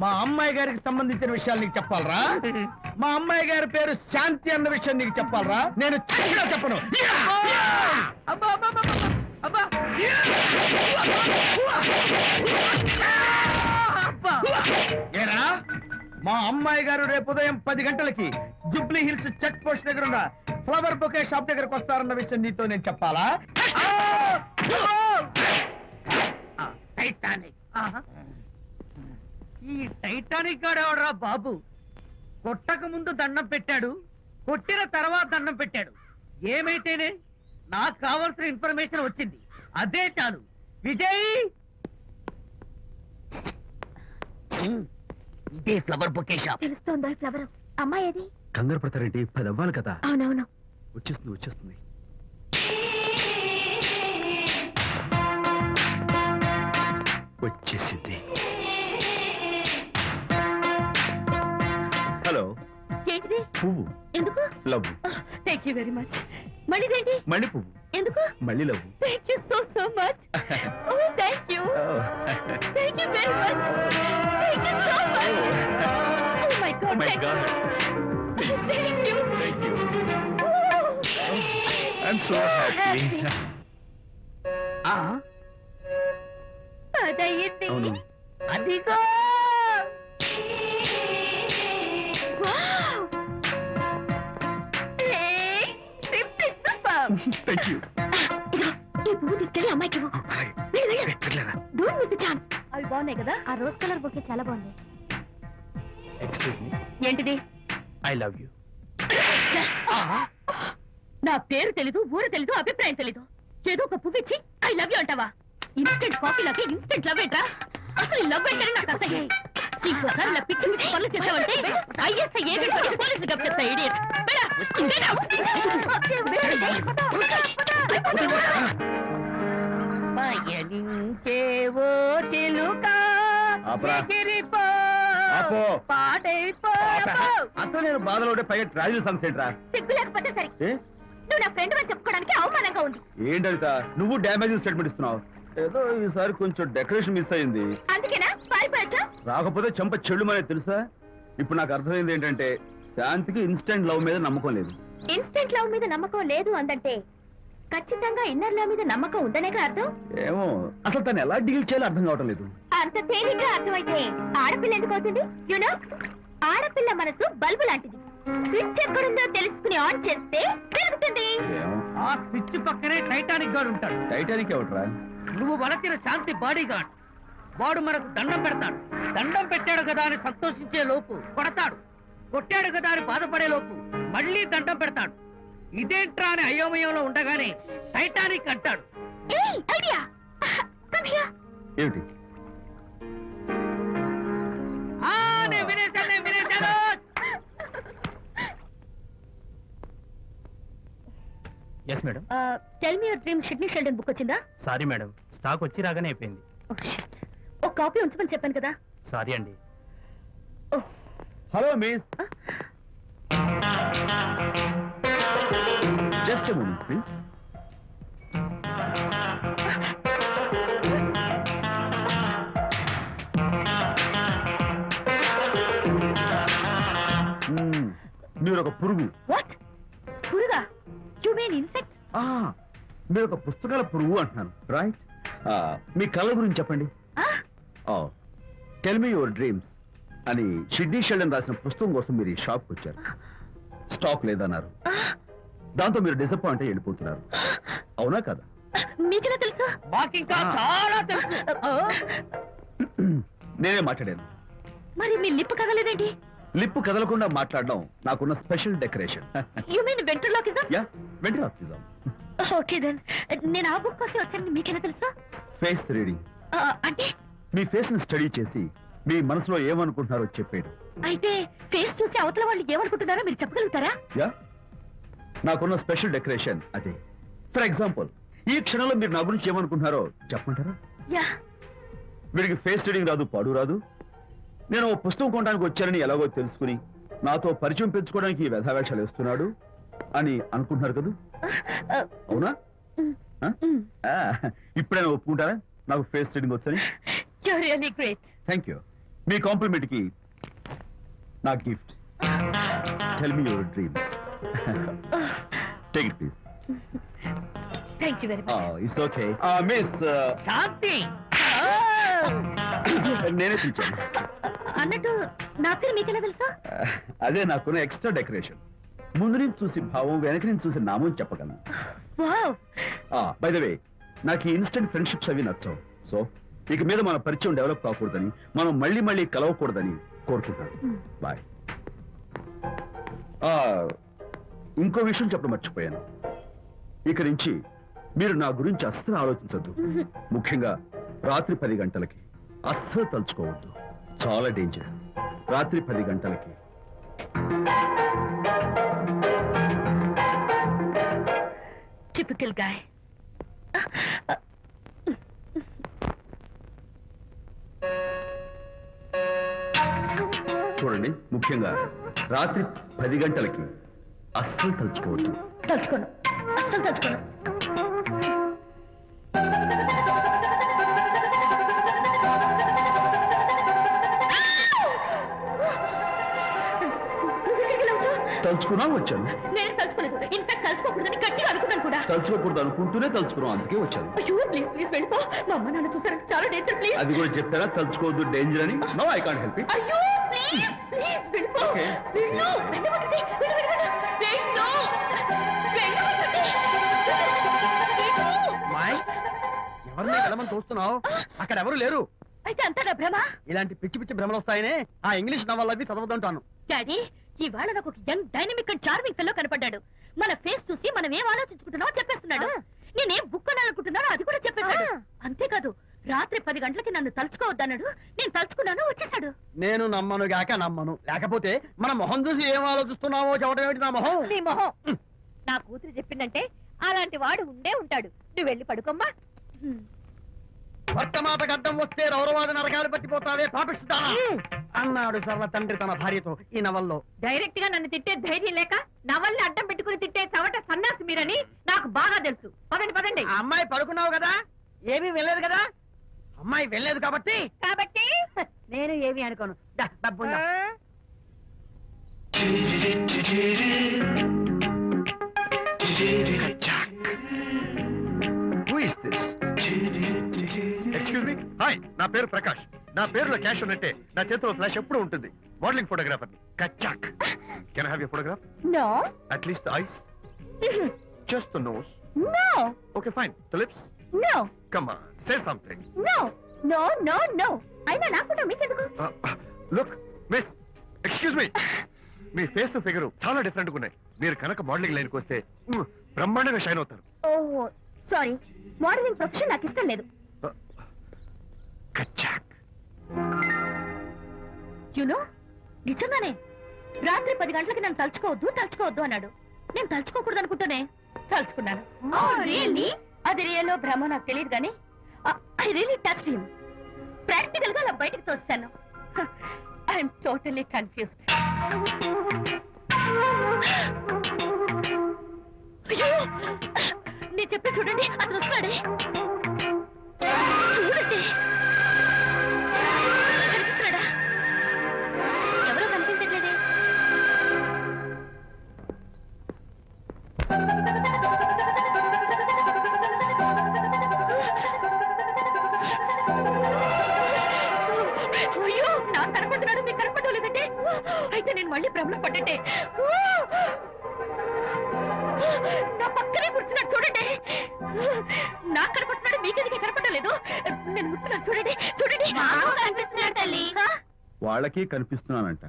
మా అమ్మాయి గారికి సంబంధించిన విషయాలు నీకు చెప్పాలరా? మా అమ్మాయి గారి పేరు శాంతి అన్న విషయం నీకు చెప్పాలరా? నేను చచ్చినా చెప్పను. అబ్బా అబ్బా అబ్బా, అబ్బా అబ్బా. ఏరా, మా అమ్మాయి గారు రేపు ఉదయం 10 గంటలకి జుబ్లీ హిల్స్ చెక్ పోస్ట్ దగ్గర ఉన్న ఫ్లవర్ బొకే షాప్ దగ్గరకు వస్తారన్న విషయం నీతో నేను చెప్పాలా? టైటానిక్. ఆహా. ఈ టైటానిక్ గాడెవడరా బాబు? కొట్టక ముందు దండం పెట్టాడు, కొట్టిన తర్వాత దండం పెట్టాడు. ఏమైతేనే నాకు కావాల్సిన ఇన్ఫర్మేషన్ వచ్చింది, అదే చాలు. విజయ్, ఇదే ఫ్లవర్ బొకే షాప్. తెలుస్తోందా ఫ్లవర్? అమ్మాయి ఏది? కంగారు పడతారేంటి? 10 అవ్వాలి కదా. అవునవును. వచ్చేస్తుంది వచ్చేస్తుంది. వచ్చేసింది. హలో. ఏంటిది? పువ్వు. ఎందుకు? Love. Thank you very much. మళ్ళీదేంటి? మళ్ళీ పువ్వు. ఎందుకు? మళ్ళీ love. Thank you so much. Oh thank you. Thank you very much. Thank you so much. Oh my God. My God. Thank you. Thank you. I'm so happy. అదయ్యింది. అవును. అదిగో. Wow. Hey, simply super. Thank you. ఇదిగో, ఈ పువ్వు తీసుకెళ్ళి అమ్మాయికి ఇవ్వు. వెళ్ళు, వెళ్ళు. Don't miss the chance. అవి బాగున్నాయి కదా? ఆ రోజ్ కలర్ బొకే చాలా బాగుంది. ఎక్స్క్యూజ్ మీ, ఏంటిది? I love you. నా పేరు తెలీదు, ఊరు తెలీదు, అభిప్రాయం తెలీదు. ఏదో ఒక పువ్వు ఇచ్చి ఐ లవ్ యూ అంటావా? ఇన్స్టెంట్ కాఫీ లాగే ఇన్స్టెంట్ లవ్ ఏంట్రా? అసలు లవ్ ఏంటని నాకు అసహ్యం. ఇంకోసారి ఇలా పిచ్చి పిచ్చి పనులు చేసావంటే ఐఎస్ఐ ఏజెంట్ పోలీసు గప్పిస్తా. ఇడియట్. పయనించేవో చిలుక ఆపరా. ఎగిరిపో, ఆపో. పాడైపో. అసలు నేను బాధలో ఉంటే పైగా ట్రాజెడీ సాంగ్స్ ఏంట్రా? సిగ్గు లేకపోతే సరే. ఏ? నువ్వు నా ఫ్రెండ్ అని చెప్పుకోవడానికి అవమానంగా ఉంది. ఏంటంట నువ్వు డ్యామేజింగ్ స్టేట్మెంట్ ఇస్తున్నావు? ఏదో ఈసారి కొంచెం డెకరేషన్ మిస్ అయింది. అందుకేనా పారిపోయొచ్చా? రాకపోతే చెంప చెడుమనే తెలుసా? ఇప్పుడు నాకు అర్థమైంది ఏంటంటే శాంతికి ఇన్స్టెంట్ లవ్ మీద నమ్మకం లేదు. ఇన్స్టెంట్ లవ్ మీద నమ్మకం లేదు అందంటే ఖచ్చితంగా ఇన్నర్ లవ్ మీద నమ్మకం ఉందనేగా అర్థం. ఏమో అసలు తను ఎలా డీల్ చేయాలో అర్థం కావటం లేదు. అంత తేలిగ్గా అర్థమైతే ఆడపిల్ల ఎందుకు అవుతుంది? యునో, ఆడపిల్ల మనసు బల్బు లాంటిది. స్విచ్ ఎక్కడుందో తెలుసుకుని ఆన్ చేస్తే వెలుగుతుంది. ఏమో ఆ స్విచ్ పక్కనే టైటానిక్ గాడు ఉంటాడు. టైటానిక్ ఎవట్రా? నువ్వు వలచిన శాంతి బాడీ గార్డ్. వాడు మనకు దండం పెడతాడు. దండం పెట్టాడు కదా అని సంతోషించే లోపు కొడతాడు. కొట్టాడు కదా అని బాధపడే లోపు మళ్ళీ దండం పెడతాడు. ఇదేంట్రా అని అయోమయంలో ఉండగానే టైటానిక్ అంటాడు. ఏయ్, ఐడియా. Come here. ఏమిటి? నేను వినేశాను. Yes madam. Tell me your dream Sidney Sheldon book వచ్చిందా? సారీ మేడం, స్టాక్ వచ్చి రాగానే అయిపోయింది. Oh shit. ఒక కాపీ ఉంచమని చెప్పాను కదా. సారీ అండి. Oh. Hello miss. Just a moment please. మీరు ఒక పురుగు. వాట్? పురుగా? You mean insect? మీరు ఒక పుస్తకాల పురుగు అంటున్నాను, రైట్? మీ కళ్ళ గురించి చెప్పండి. టెల్ మీ యువర్ డ్రీమ్స్ అని షిడ్నీ షెల్డన్ రాసిన పుస్తకం కోసం మీరు ఈ షాప్కి వచ్చారు. స్టాక్ లేదన్నారు. దాంతో మీరు డిసప్పాయింట్ అయ్యి వెళ్ళిపోతున్నారు. అవునా కదా? మీకెలా తెలుసు? మాకింకా చాలా తెలుసు. నేనే మాట్లాడాను. మరి మీ లిప్ కదలేదేంటి? లిప్పు కదలకుండా మాట్లాడడం నాకున్న special decoration. You mean ventriloquism? Yeah, ventriloquism. Okay then. నేను ఆ బుక్ కోసం వచ్చానని మీకెలా తెలుసు? Face reading. అంటే మీ ఫేస్ ని స్టడీ చేసి మీ మనసులో ఏమనుకుంటున్నారో చెప్పేయడం. అయితే ఫేస్ చూసి అవతల వాళ్ళు ఏమనుకుంటున్నారో మీరు చెప్పగలుగుతారా? యా, నాకున్న స్పెషల్ డెకరేషన్ అదే. ఫర్ ఎగ్జాంపుల్, ఈ క్షణంలో మీరు నా గురించి ఏమనుకుంటున్నారో చెప్పమంటారా? యా. వీడికి ఫేస్ రీడింగ్ రాదు, పాడు రాదు. నేను ఓ పుస్తకం కొనడానికి వచ్చానని ఎలాగో తెలుసుకుని నాతో పరిచయం పెంచుకోవడానికి ఈ వ్యధావేషాలు వేస్తున్నాడు అని అనుకుంటున్నారు కదా? అవునా? ఇప్పుడైనా ఒప్పుకుంటారా నాకు ఫేస్ రీడింగ్ వచ్చని? You're really great. Thank you. మీ కాంప్లిమెంట్ కి నా గిఫ్ట్. Tell me your dreams. Take it please. Thank you very much. It's okay. Miss Shanti. నేనే పిలిచాను. అన్నట్టు నా పేరు మీకెలా తెలుసా? అదే నాకున్న ఎక్స్ట్రా డెకరేషన్. ముందు నుంచి చూసి భావం, వెనక నుంచి చూసి నామం చెప్పగలను. వావ్. బై ద వే, నాకు ఈ ఇన్స్టెంట్ ఫ్రెండ్షిప్స్ అవి నచ్చవు. సో ఇక మీద మన పరిచయం డెవలప్ కాకూడదని, మనం మళ్ళీ మళ్ళీ కలవకూడదని కోరుకుంటాను. బాయ్. ఇంకో విషయం చెప్పడం మర్చిపోయాను. ఇక నుంచి మీరు నా గురించి అస్సలు ఆలోచించద్దు. ముఖ్యంగా రాత్రి 10 గంటలకి అస్సలు తలుచుకోవద్దు. చాలా డేంజర్. రాత్రి 10 గంటలకి. Typical guy. చూడండి, ముఖ్యంగా రాత్రి 10 గంటలకి అస్సలు తలుచుకోవద్దు. తలుచుకోను, అస్సలు తలుచుకోను. నువ్వెక్కడికి వెళ్ళవచ్చు? తలుచుకున్నా వచ్చాను. నేను తలుచుకోలేదు. ఇన్ఫాక్ట్ తలుచుకోకూడదని గట్టిగా అనుకున్నాను కూడా. తలుచుకోకూడదు అనుకుంటూనే తలుచుకున్నాం, అందుకే వచ్చాను. అయ్యో ప్లీజ్ ప్లీజ్ వెళ్ళిపో. మా అమ్మ నాన్న చూసారు, చాలా డేంజర్. ప్లీజ్. అది కూడా చెప్పారా తలుచుకోవద్దు డేంజర్ అని? No, I can't help it. అయ్యో ప్లీజ్ ప్లీజ్ వెళ్ళిపో. Okay. వెళ్ళు, వెళ్ళమంటుంది. వెళ్ళు, వెళ్ళు, వెళ్ళు. వెళ్ళు. వెళ్ళమంటుంది. వెళ్ళు. మాయ్, ఎవరిని వెళ్ళమని చూస్తున్నావు? అక్కడ ఎవరు లేరు. అయితే అంతా నా భ్రమ. ఇలాంటి పిచ్చి పిచ్చి భ్రమలు వస్తాయనే ఆ ఇంగ్లీష్ నవల్ అవి చదవదంటాను. డాడీ, ఇవాళ నాకు ఒక young dynamic and charming pillow కనపడ్డాడు. మన ఫేస్ చూసి మనం ఏం ఆలోచించుకుంటున్నామో చెప్పేస్తున్నాడు. నేనేం బుక్ అనాలనుకుంటున్నానో అది కూడా చెప్పేశాడు. అంతేకాదు, రాత్రి 10 గంటలకి నన్ను తలుచుకోవద్దన్నాడు. నేను తలుచుకున్నాను, వచ్చేసాడు. నేను నమ్మను గాక నమ్మను. లేకపోతే మన మొహం చూసి ఏం ఆలోచిస్తున్నావో చెప్పడం ఏమిటి నా మొహం? నీ మొహం. నా కూతురు చెప్పిందంటే అలాంటి వాడు ఉండే ఉంటాడు. నువ్వు వెళ్ళి పడుకోమ్మా. భర్తమాట గడ్డం వస్తే రౌరవాద నరకాలు పట్టిపోతావే పాపిస్తానా అన్నాడు సరళ తండ్రి తన భార్యతో ఈ నవల్లో. డైరెక్ట్ గా నన్ను తిట్టే ధైర్యం లేక నవల్ని అడ్డం పెట్టుకుని తిట్టే చవట సన్నాసి మీరని నాకు బాగా తెలుసు. పదండి పదండి. ఆ అమ్మాయి పడుకున్నావు కదా, ఏమీ వెళ్ళలేదు కదా. అమ్మాయి వెళ్ళలేదు కాబట్టి నేను ఏమి అనుకోను. దా, డబ్బు ఉందా? ఎక్స్క్యూజ్ మీ, హాయ్, నా పేరు ప్రకాష్. నా పేరులో క్యాష్ ఉన్నట్టే నా చేతిలో ఫ్లాష్ ఎప్పుడు ఉంటుంది. మోడలింగ్ ఫోటోగ్రాఫర్ కచ్చాక్. Can I have your photograph? No at least the eyes, just the nose. No okay fine, the lips. No come on, say something. No no no no. అయినా నా ఫోటో మీకెందుకు? Look miss, excuse me, మీ face figure చాలా different గా ఉన్నాయి. మీరు కనుక modelling లైన్కి వస్తే బ్రహ్మాండంగా షైన్ అవుతారు. ఓహో సారీ, మోడలింగ్ ప్రొఫెషన్ నాకు ఇష్టం లేదు. కచ్చాక్. యునో, నిజంగానే రాత్రి 10 గంటలకి నన్ను తలుచుకోవద్దు అన్నాడు. నేను తలుచుకోకూడదు అనుకుంటూనే తలుచుకున్నాను. అది రియల్లో భ్రమ నాకు తెలియదు కానీ I really touch him. Practical గా అలా బయటకు తోస్తాను. I'm totally confused. అయ్యో, నేను చెప్పి చూడండి, అతను వస్తున్నాడే. చూడండి, కనిపిస్తున్నాడా? ఎవరో కనిపించట్లేదే. అయ్యో, నాకు కనపడుతున్నాడు, మీకు కనపడటం లేదంటే అయితే నేను మళ్ళీ భ్రమలో పడ్డంటే. నా పక్కనే కూర్చున్నాడు చూడండి. నాకు కనపడుతున్నాడు, మీకెందుకు కనపడటం లేదు? నేను ముట్టున్నాను చూడండి, చూడండి. కనిపిస్తున్నాడు తల్లి. వాళ్ళకి కనిపిస్తున్నానంట.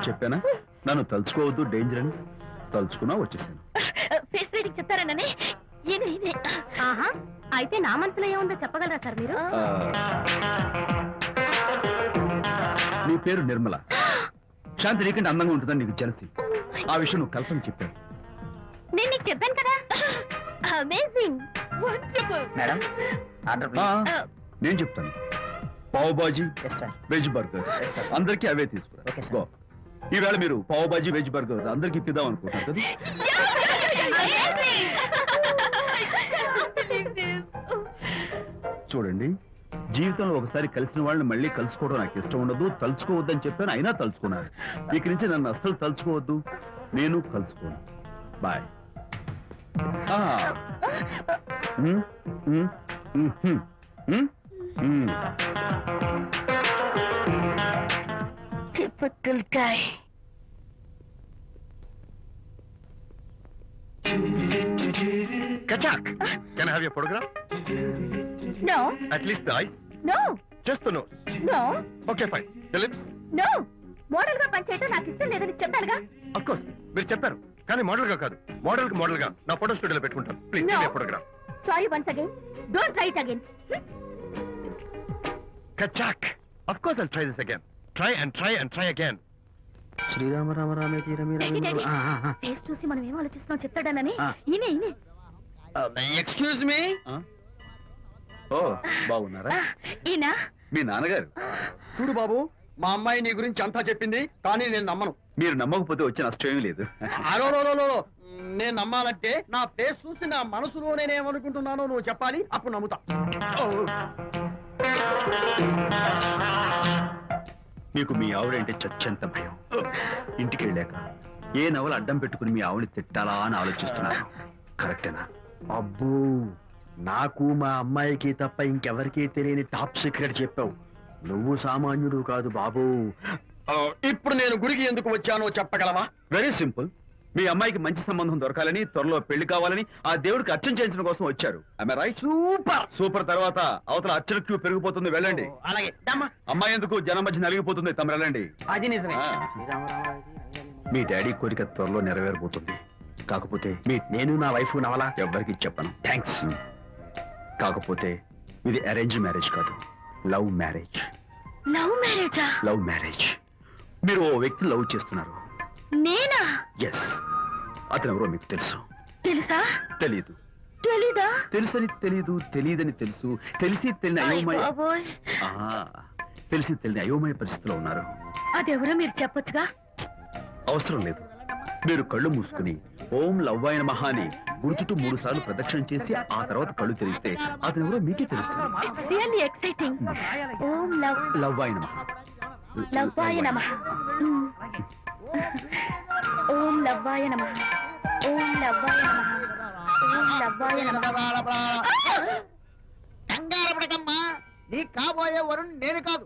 చెప్పానా నన్ను తలుచుకోవద్దు డేంజర్ అని? తలుచుకున్నా వచ్చేసాను. ఫేస్ రీడింగ్ చెప్తారననే. ఆహా, అయితే నా మనసులో ఏముందో చెప్పగలరా సార్ మీరు? నీ పేరు నిర్మల. శాంతి నీకంటే అందంగా ఉంటుందని నీకు తెలిసి ఆ విషయం నువ్వు కల్పన చెప్పావు. నేను నీకు చెప్పాను కదా. Amazing, wonderful. మేడం, ఆర్డర్ నేను చెప్తాను. పావ్ బాజీ, వెజ్ బర్గర్, అందరికీ అవే తీసుకురా. గో. ఈవేళ మీరు పావ్ బాజీ వెజ్ బర్గర్ అందరికీ ఇప్పిద్దాం అనుకుంటారు కదా. చూడండి, జీవితంలో ఒకసారి కలిసిన వాళ్ళని మళ్ళీ కలుసుకోవడం నాకు ఇష్టం ఉండదు. తలుచుకోవద్దని చెప్పాను, అయినా తలుచుకున్నాను. ఇక నుంచి నన్ను అస్సలు తలుచుకోవద్దు, నేను కలుసుకోను. Bye. Typical guy. Kachak, can I have your photograph? No, At least the eyes, no, just the nose. no, Okay, fine. The lips? no. Model గా పనిచేయటం నాకు ఇష్టం లేదని చెప్పానుగా. Of course, మీరు చెప్పారు. కానీ మోడల్ గా కాదు, మోడల్ కి మోడల్ గా నా ఫోటో స్టూడియోలో పెట్టుకుంటాను. Please No. Photograph. Sorry once again. Don't try it again. Kachak. Of course I'll try this again. Try and try and try again. Shri Rama Rama రామే తీరమి ఫేస్ చూసి మనం ఏం ఆలోచిస్తున్నాం చెప్తాడనని. ఆ. ఈయనే. Excuse me. ఓ, బాగున్నారా? ఈయన మీ నాన్నగారు. చూడు బాబు, మా అమ్మాయి నీ గురించి అంతా చెప్పింది, కానీ నేను నమ్మను. మీరు నమ్మకపోతే వచ్చే నష్టం ఏమీ లేదు. నేను నమ్మాలంటే నా ఫేస్ చూసి నా మనసులో నేనేమనుకుంటున్నానో నువ్వు చెప్పాలి, అప్పుడు నమ్ముతా. మీకు మీ ఆవిడంటే చచ్చంత భయం. ఇంటికి వెళ్ళాక ఏ నవల అడ్డం పెట్టుకుని మీ ఆవిడని తిట్టాలా అని ఆలోచిస్తున్నాను. కరెక్టేనా? అబ్బో, నాకు మా అమ్మాయికి తప్ప ఇంకెవరికీ తెలియని టాప్ సీక్రెట్ చెప్పావు. నువ్వు సామాన్యుడు కాదు బాబు. ఇప్పుడు నేను గుడికి ఎందుకు వచ్చానో చెప్పగలవా? Very simple. మీ అమ్మాయికి మంచి సంబంధం దొరకాలని, త్వరలో పెళ్లి కావాలని ఆ దేవుడికి అర్చన చేయించడం కోసం వచ్చారు. రైట్? Super super. తర్వాత అవతల అర్చన క్యూ పెరిగిపోతుంది, వెళ్ళండి. అలాగే అమ్మాయి ఎందుకు జనం మధ్య నలిగిపోతుంది, తమ వెళ్ళండి. అది నిజమే. మీ డాడీ కోరిక త్వరలో నెరవేరబోతుంది. కాకపోతే నేను నా వైఫ్ నవలా ఎవ్వరికి చెప్పను. థ్యాంక్స్. కాకపోతే ఇది అరేంజ్ మ్యారేజ్ కాదు, లవ్ మ్యారేజ్. లవ్ మ్యారేజా? Love marriage. మీరు ఓ వ్యక్తి లవ్ చేస్తున్నారు. నేనా? ఎస్. అతను ఎవరో మీకు తెలుసు. తెలుసా? తెలీదు. తెలీదా? తెలుసని తెలీదు, తెలియదని తెలుసు, తెలిసి తెలియని అయోమయ బాబోయ్, తెలిసి తెలియని అయోమయ పరిస్థితిలో ఉన్నారు. అదెవరో మీరు చెప్పొచ్చుగా. అవసరం లేదు. మీరు కళ్ళు మూసుకుని ఓం లవ్వాయ నమః అని గుడి చుట్టూ 3 సార్లు ప్రదక్షిణ చేసి ఆ తర్వాత కళ్ళు తెరిస్తే అతను ఎవరో మీకే తెలుస్తుంది. It's really exciting. ఓం లవ్వాయ నమః. లవ్వాయ నమః. ఓం లవ్వాయ నమః. ఓం లవ్వాయ నమః. ఓం లవ్వాయ నమః. కంగారు పడకమ్మా, నీ కాబోయే వరుణ్ నేను కాదు.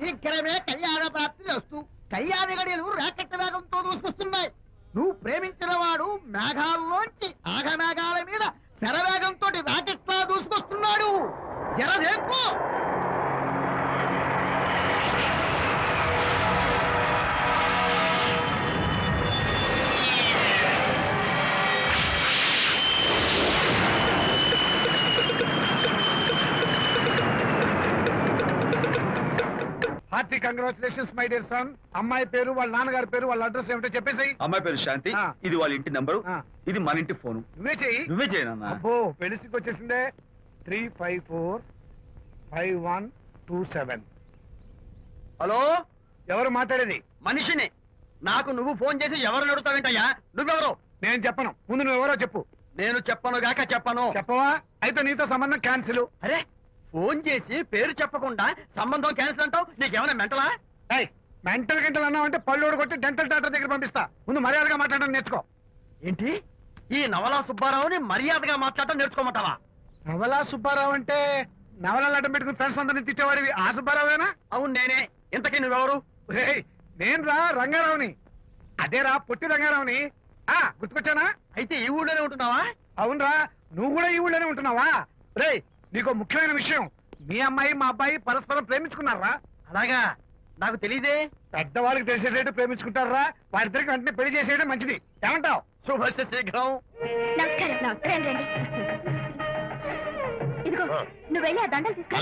శీఘ్రమే కళ్యాణ ప్రాప్తి వస్తూ కళ్యాణ గడియలు రాకెట్ వేగంతో దూసుకొస్తున్నాయి. నువ్వు ప్రేమించిన వాడు మేఘాల్లోంచి ఆగమేఘాల మీద శరవేగంతో రాకెట్లా దూసుకొస్తున్నాడు. జరదేపు. Hearty congratulations my dear son. అమ్మాయి పేరు, వాళ్ళ నాన్నగారి పేరు, వాళ్ళ అడ్రస్ ఏమిటో చెప్పేసి. అమ్మాయి పేరు శాంతి. ఇది వాళ్ళ ఇంటి నంబరు. ఇది మన ఇంటి ఫోను. నువ్వే చెయ్యి. నువ్వే చేయనన్నా. అబ్బో, పెళ్లికి వచ్చేసిందే. 3545127. హలో, ఎవరు మాట్లాడేది? మనిషిని. నాకు నువ్వు ఫోన్ చేసి ఎవరు అడుగుతావేంటయ్యా? నువ్వెవరు? నేను చెప్పను. ముందు నువ్వెవరో చెప్పు. నేను చెప్పను గాక చెప్పను. చెప్పవా? అయితే నీతో సంబంధం క్యాన్సిల్. అరే, ఫోన్ చేసి పేరు చెప్పకుండా సంబంధం క్యాన్సిల్ అంటావు? నీకేమైనా మెంటలా? మెంటల్ గంటలు అన్నావు అంటే పళ్ళు కొట్టి డెంటల్ డాక్టర్ దగ్గర పంపిస్తా. ముందు మర్యాదగా మాట్లాడడం నేర్చుకో. ఏంటి? ఈ నవలా సుబ్బారావుని మర్యాదగా మాట్లాడటం నేర్చుకోమంటావా? నవలా సుబ్బారావు అంటే నవలాలు అడ్డం పెట్టుకుని ఫ్రెండ్స్ అందరినీ తిట్టేవాడివి ఆ సుబ్బారావేనా? అవును నేనే. ఇంతకీ నువ్వెవరు? నేను రా రంగారావుని. అదేరా పొట్టి రంగారావుని. గుర్తుకొచ్చానా? అయితే ఈ ఊళ్ళోనే ఉంటున్నావా? అవునరా, నువ్వు కూడా ఈ ఊళ్ళోనే ఉంటున్నావా? రేయ్, నీకు ముఖ్యమైన విషయం. మీ అమ్మాయి మా అబ్బాయి పరస్పరం ప్రేమించుకున్నారా? అలాగా? నాకు తెలీదే. పెద్దవాళ్ళకి తెలిసేటట్టు ప్రేమించుకుంటారా? వారిద్దరికి వెంటనే పెళ్లి చేసేయడం మంచిది. ఏమంటావు? శుభస్య శీఘ్రం. నమస్కారం. నమస్కారం. రండి. ఇదిగో, నువ్వు వెళ్ళి ఆ దండలు తీసుకో.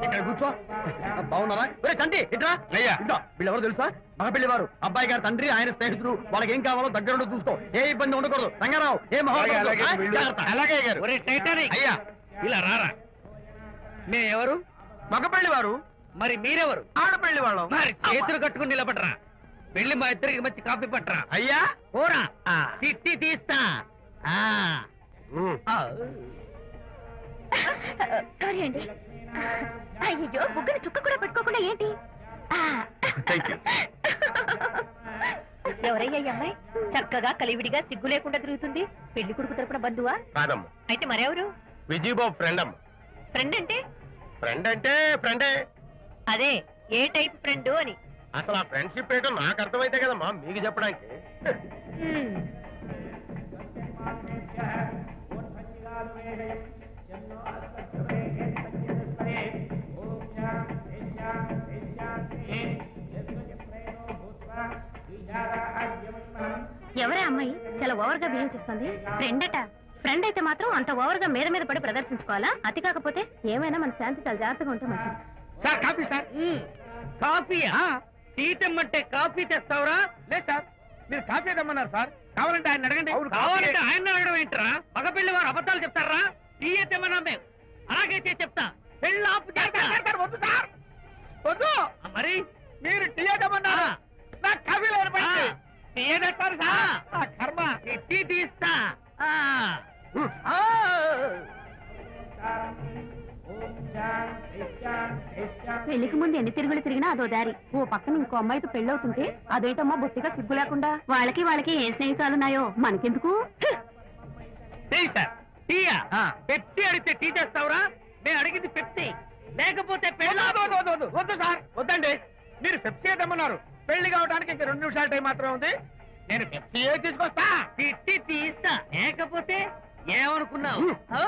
ఇక్కడ కూర్చో. బాగున్నారా? చంటి ఇట్రా. వీళ్ళెవరు తెలుసా? మగ పెళ్లివారు. అబ్బాయి గారి తండ్రి, ఆయన స్నేహితుడు. వాళ్ళకి ఏం కావాలో దగ్గరుండి చూసుకో. ఏ ఇబ్బంది ఉండకూడదు. రంగారావు ఏ అలాగే గారు. అయ్యా ఇలా రారా. మే ఎవరు? మగ పెళ్లివారు. మరి మీరెవరు? ఆడపెళ్లి వాళ్ళం. మరి చేతులు కట్టుకుని నిలబడరా. వెళ్ళి మా ఇద్దరికి మంచి కాఫీ పట్టరా. అయ్యా ఓరా, తిట్టి తీస్తా. సారీ అండి. అయ్యో, బుగ్గన చుక్క కూడా పెట్టుకోకుండా ఏంటి? ఎవరయ్యా ఈ అమ్మాయి? చక్కగా కలివిడిగా సిగ్గు లేకుండా తిరుగుతుంది. పెళ్లి కొడుకు తరపున బంధువా? కాదమ్మా. అయితే మరెవరు? విజయబాబు ఫ్రెండ్ అమ్మ. ఫ్రెండ్ అంటే? ఫ్రెండ్ అంటే ఫ్రెండే. అదే, ఏ టైప్ ఫ్రెండ్ అని. అసలు ఆ ఫ్రెండ్షిప్ ఏంటో నాకు అర్థమైతే కదమ్మా మీకు చెప్పడానికి. ఎవరే అమ్మాయి చాలా ఓవర్ గా బిహేవ్ చేస్తుంది? ఫ్రెండ్ అట. ఫ్రెండ్ అయితే మాత్రం అంత ఓవర్ గా మీద పడి ప్రదర్శించుకోవాలా? అతి కాకపోతే ఏమైనా మన శాంతి చాలా జాగ్రత్తగా ఉంటే మంచిది. Sir coffee sir. కాఫీయా? టీ తెమ్మంటే కాఫీ తెస్తావురా? లేదు సార్, మీరు కాఫీ తెమ్మన్నారు సార్. కావాలంటే ఆయన అడగండి. కావాలంటే ఆయన అడగడం ఏంట్రా? మగ పెళ్లి వారు అబద్ధాలు చెప్తారా? టీ తెమ్మన్నా మేము అలాగే చెప్తా. పెళ్ళి ఆపు చేస్తా. వద్దు సార్, వద్దు. మరి మీరు టీ ఏదమన్నారు నా కాఫీ లేనపడింది టీ ఏదేస్తారు సార్ నా కర్మ టీ తీస్తా ఆ. ఆ. పెళ్లికి ముందు ఎన్ని తిరుగులు తిరిగినా అదో దారి. ఓ పక్కన ఇంకో అమ్మాయితో పెళ్ళవుతుంటే అదేటమ్మా బొత్తిగా సిగ్గు లేకుండా. వాళ్ళకి ఏ స్నేహితాలున్నాయో మనకెందుకు? టీ సార్ టీయా పెప్సీ అడిగితే టీ చేస్తావురా? మేము అడిగింది పెప్సీ లేకపోతే పెళ్ళి వద్దు సార్ వద్దండి. మీరు పెప్సీ ఏదమ్మన్నారు. పెళ్లి కావడానికి ఇంక 2 నిమిషాల టైం మాత్రమే ఉంది. నేను పెప్సీ తీసుకొస్తా. తిట్టి తీస్తా లేకపోతే ఏమనుకున్నావు? ఓ!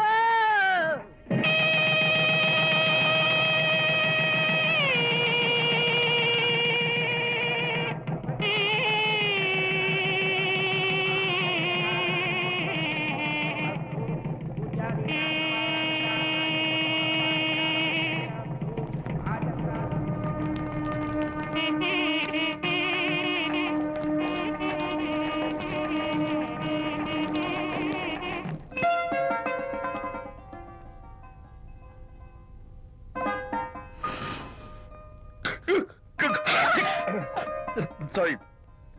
సారీ,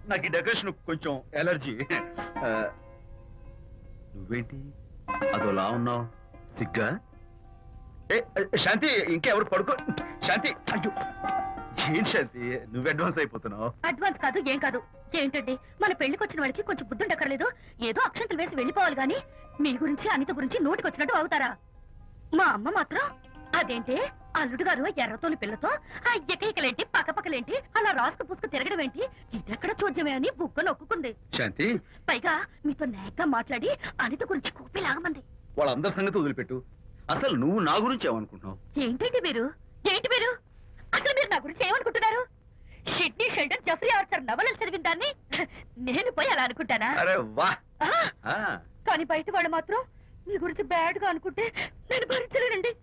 నాకు ఈ డెకరేషన్ కొంచెం ఎలర్జీ. నువ్వేంటి అదోలా ఉన్నావు? సిగ్గా? శాంతి, ఇంకెవరు పడుకో. శాంతి, అయ్యో ఏం శాంతి, నువ్వు అడ్వాన్స్ అయిపోతున్నావు. అడ్వాన్స్ కాదు ఏం కాదు. ఏంటండి మన పెళ్లికి వచ్చిన వాళ్ళకి కొంచెం బుద్ధుండక్కర్లేదు? ఏదో అక్షంతలు వేసి వెళ్ళిపోవాలి గాని మీ గురించి అనిత గురించి నోటికొచ్చినట్టు అవుతారా? మా అమ్మ మాత్రం అదేంటి అల్లుడు గారు ఎర్రతోని పిల్లతో ఆ ఎకలేంటి పక్కపక్కలేంటి అలా రాసుకు పుసుకు తిరగడం ఏంటి? ఇదెక్కడ చూద్యమే అని బుక్క నొక్కుంది. శాంతి, పైగా మీతో నేగ్గా మాట్లాడి అనిత గురించి కూపిలాగమంది. వాళ్ళందరి సంగతి వదిలిపెట్టు. అసలు నువ్వు నా గురించి ఏమనుకుంటున్నావు? ఏంటండి మీరు అసలు మీరు నా గురించి ఏమనుకుంటున్నారు? షిడ్నీ షెల్డన్ జెఫ్రీ ఆర్చర్ నవలలు చదివిన దాన్ని నేను పోయి అలా అనుకుంటానా? అరే వా. ఆ, కానీ బయట వాళ్ళు మాత్రం మీ గురించి బ్యాడ్ గా అనుకుంటే నేను భరించలేనండి.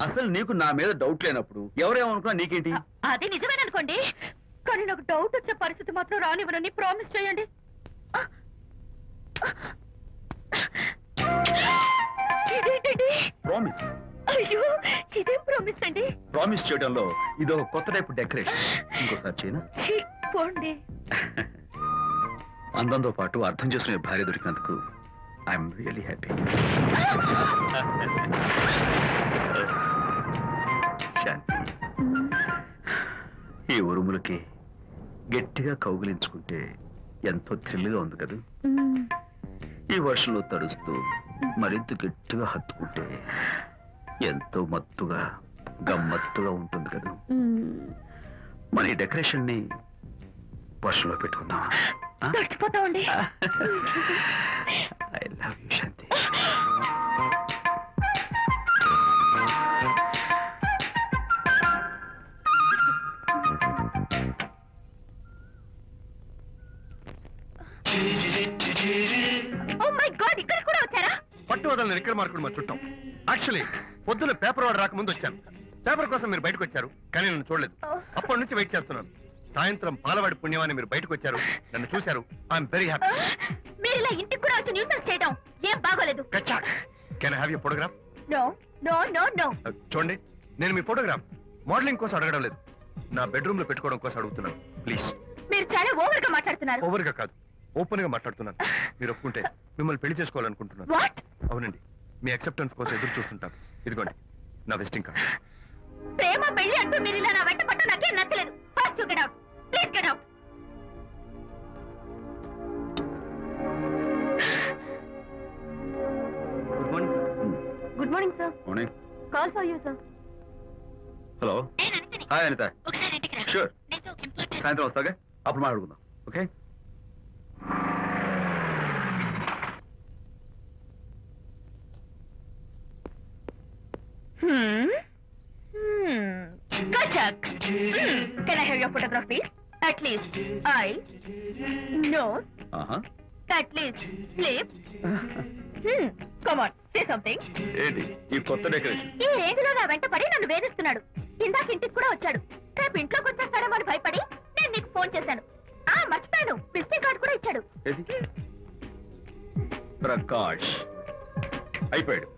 అసలు నీకు నా మీద డౌట్ లేనప్పుడు ఎవరేమనుకున్నా నీకేంటి? అది నిజమేననుకోండి, కానీ నాకు డౌట్ వచ్చే పరిస్థితి మాత్రం రానివ్వనని ప్రామిస్ చేయండి. ఇదేంటండి? ప్రామిస్. అయ్యో ఇదేం ప్రామిస్ అండి? ప్రామిస్ చేయడంలో ఇదో కొత్త టైపు డెకరేషన్. ఇంకోసారి చేయనా? ఛీ, పోండి. అందంతో పాటు అర్థం చేసుకునే భార్య దొరికినందుకు ఐఎమ్ రియలీ హ్యాపీ. శాంతి, ఈ ఉరుములకి గట్టిగా కౌగిలించుకుంటే ఎంతో థ్రిల్గా ఉంది కదా. ఈ వర్షంలో తడుస్తూ మరింత గట్టిగా హత్తుకుంటే ఎంతో మత్తుగా గమ్మత్తుగా ఉంటుంది కదా. మన ఈ డెకరేషన్ ని వర్షంలో పెట్టుకుందాం. తడిచిపోతామండి. I love you Shanti. Oh my God, ఇక్కడ కూడా వచ్చారా? పట్టు వదలని ఎక్కడ మార్కుడు మా చుట్టాం. యాక్చువల్లీ పొద్దున్న పేపర్ వాడు రాకముందు వచ్చాను. పేపర్ కోసం మీరు బయటకు వచ్చారు, కానీ నన్ను చూడలేదు. అప్పటి నుంచి వెయిట్ చేస్తున్నాను. సాయంత్రం పాలవాడి పుణ్యమాన్ని మీరు బయటకు వచ్చారు, నన్ను చూశారు. I'm very happy. మీరు ఇలా ఇంటికి కూడా వచ్చి న్యూసెన్స్ చేయడం ఏం బాగోలేదు. Can I have your photograph? No no no no. చూడండి, నేను మీ ఫోటోగ్రాఫ్ మోడలింగ్ కోసం అడగడం లేదు, నా బెడ్రూమ్ లో పెట్టుకోవడం కోసం అడుగుతున్నాను. ప్లీజ్. మీరు చాలా ఓవర్ గా మాట్లాడుతున్నారు. ఓవర్ గా కాదు, ఓపెన్ గా మాట్లాడుతున్నాను. మీరు ఒప్పుకుంటే మిమ్మల్ని పెళ్లి చేసుకోవాలనుకుంటున్నాను. వాట్? అవునండి, మీ అక్సెప్టెన్స్ కోసం ఎదురు చూస్తుంటాను. ఇదిగోండి నా విజిటింగ్ కార్డ్. ప్రేమ పెళ్లి అంటూ మీరు ఇలా నా వెంట పట్టు నాకేం నచ్చలేదు. First you get out, please get out. Good morning. Good morning sir. Morning. Call for you sir. Hello. Hi Anita. ఒకసారి ఇంటికి రా. షూర్. నీతో ఒక ఇంపార్టెంట్. సాయంత్రం వస్తాగా, అప్పుడు మాట్లాడుకుందాం. Okay. Kachak. Can I have your photograph, please? At least eyes, nose, at least lips. Come on, say something. ఏంటి ఈ కొత్త డెకరేషన్? ఈ రేంజ్ లో నా వెంట పడి నన్ను వేధిస్తున్నాడు. ఇందాక ఇంటికి కూడా వచ్చాడు. రేపు ఇంట్లోకి వచ్చేస్తాడేమో అని భయపడి నేను నీకు ఫోన్ చేశాను. మర్చిపోయాను, విజిటింగ్ కార్డు కూడా ఇచ్చాడు. ఏది? ప్రకాష్ అయిపోయాడు.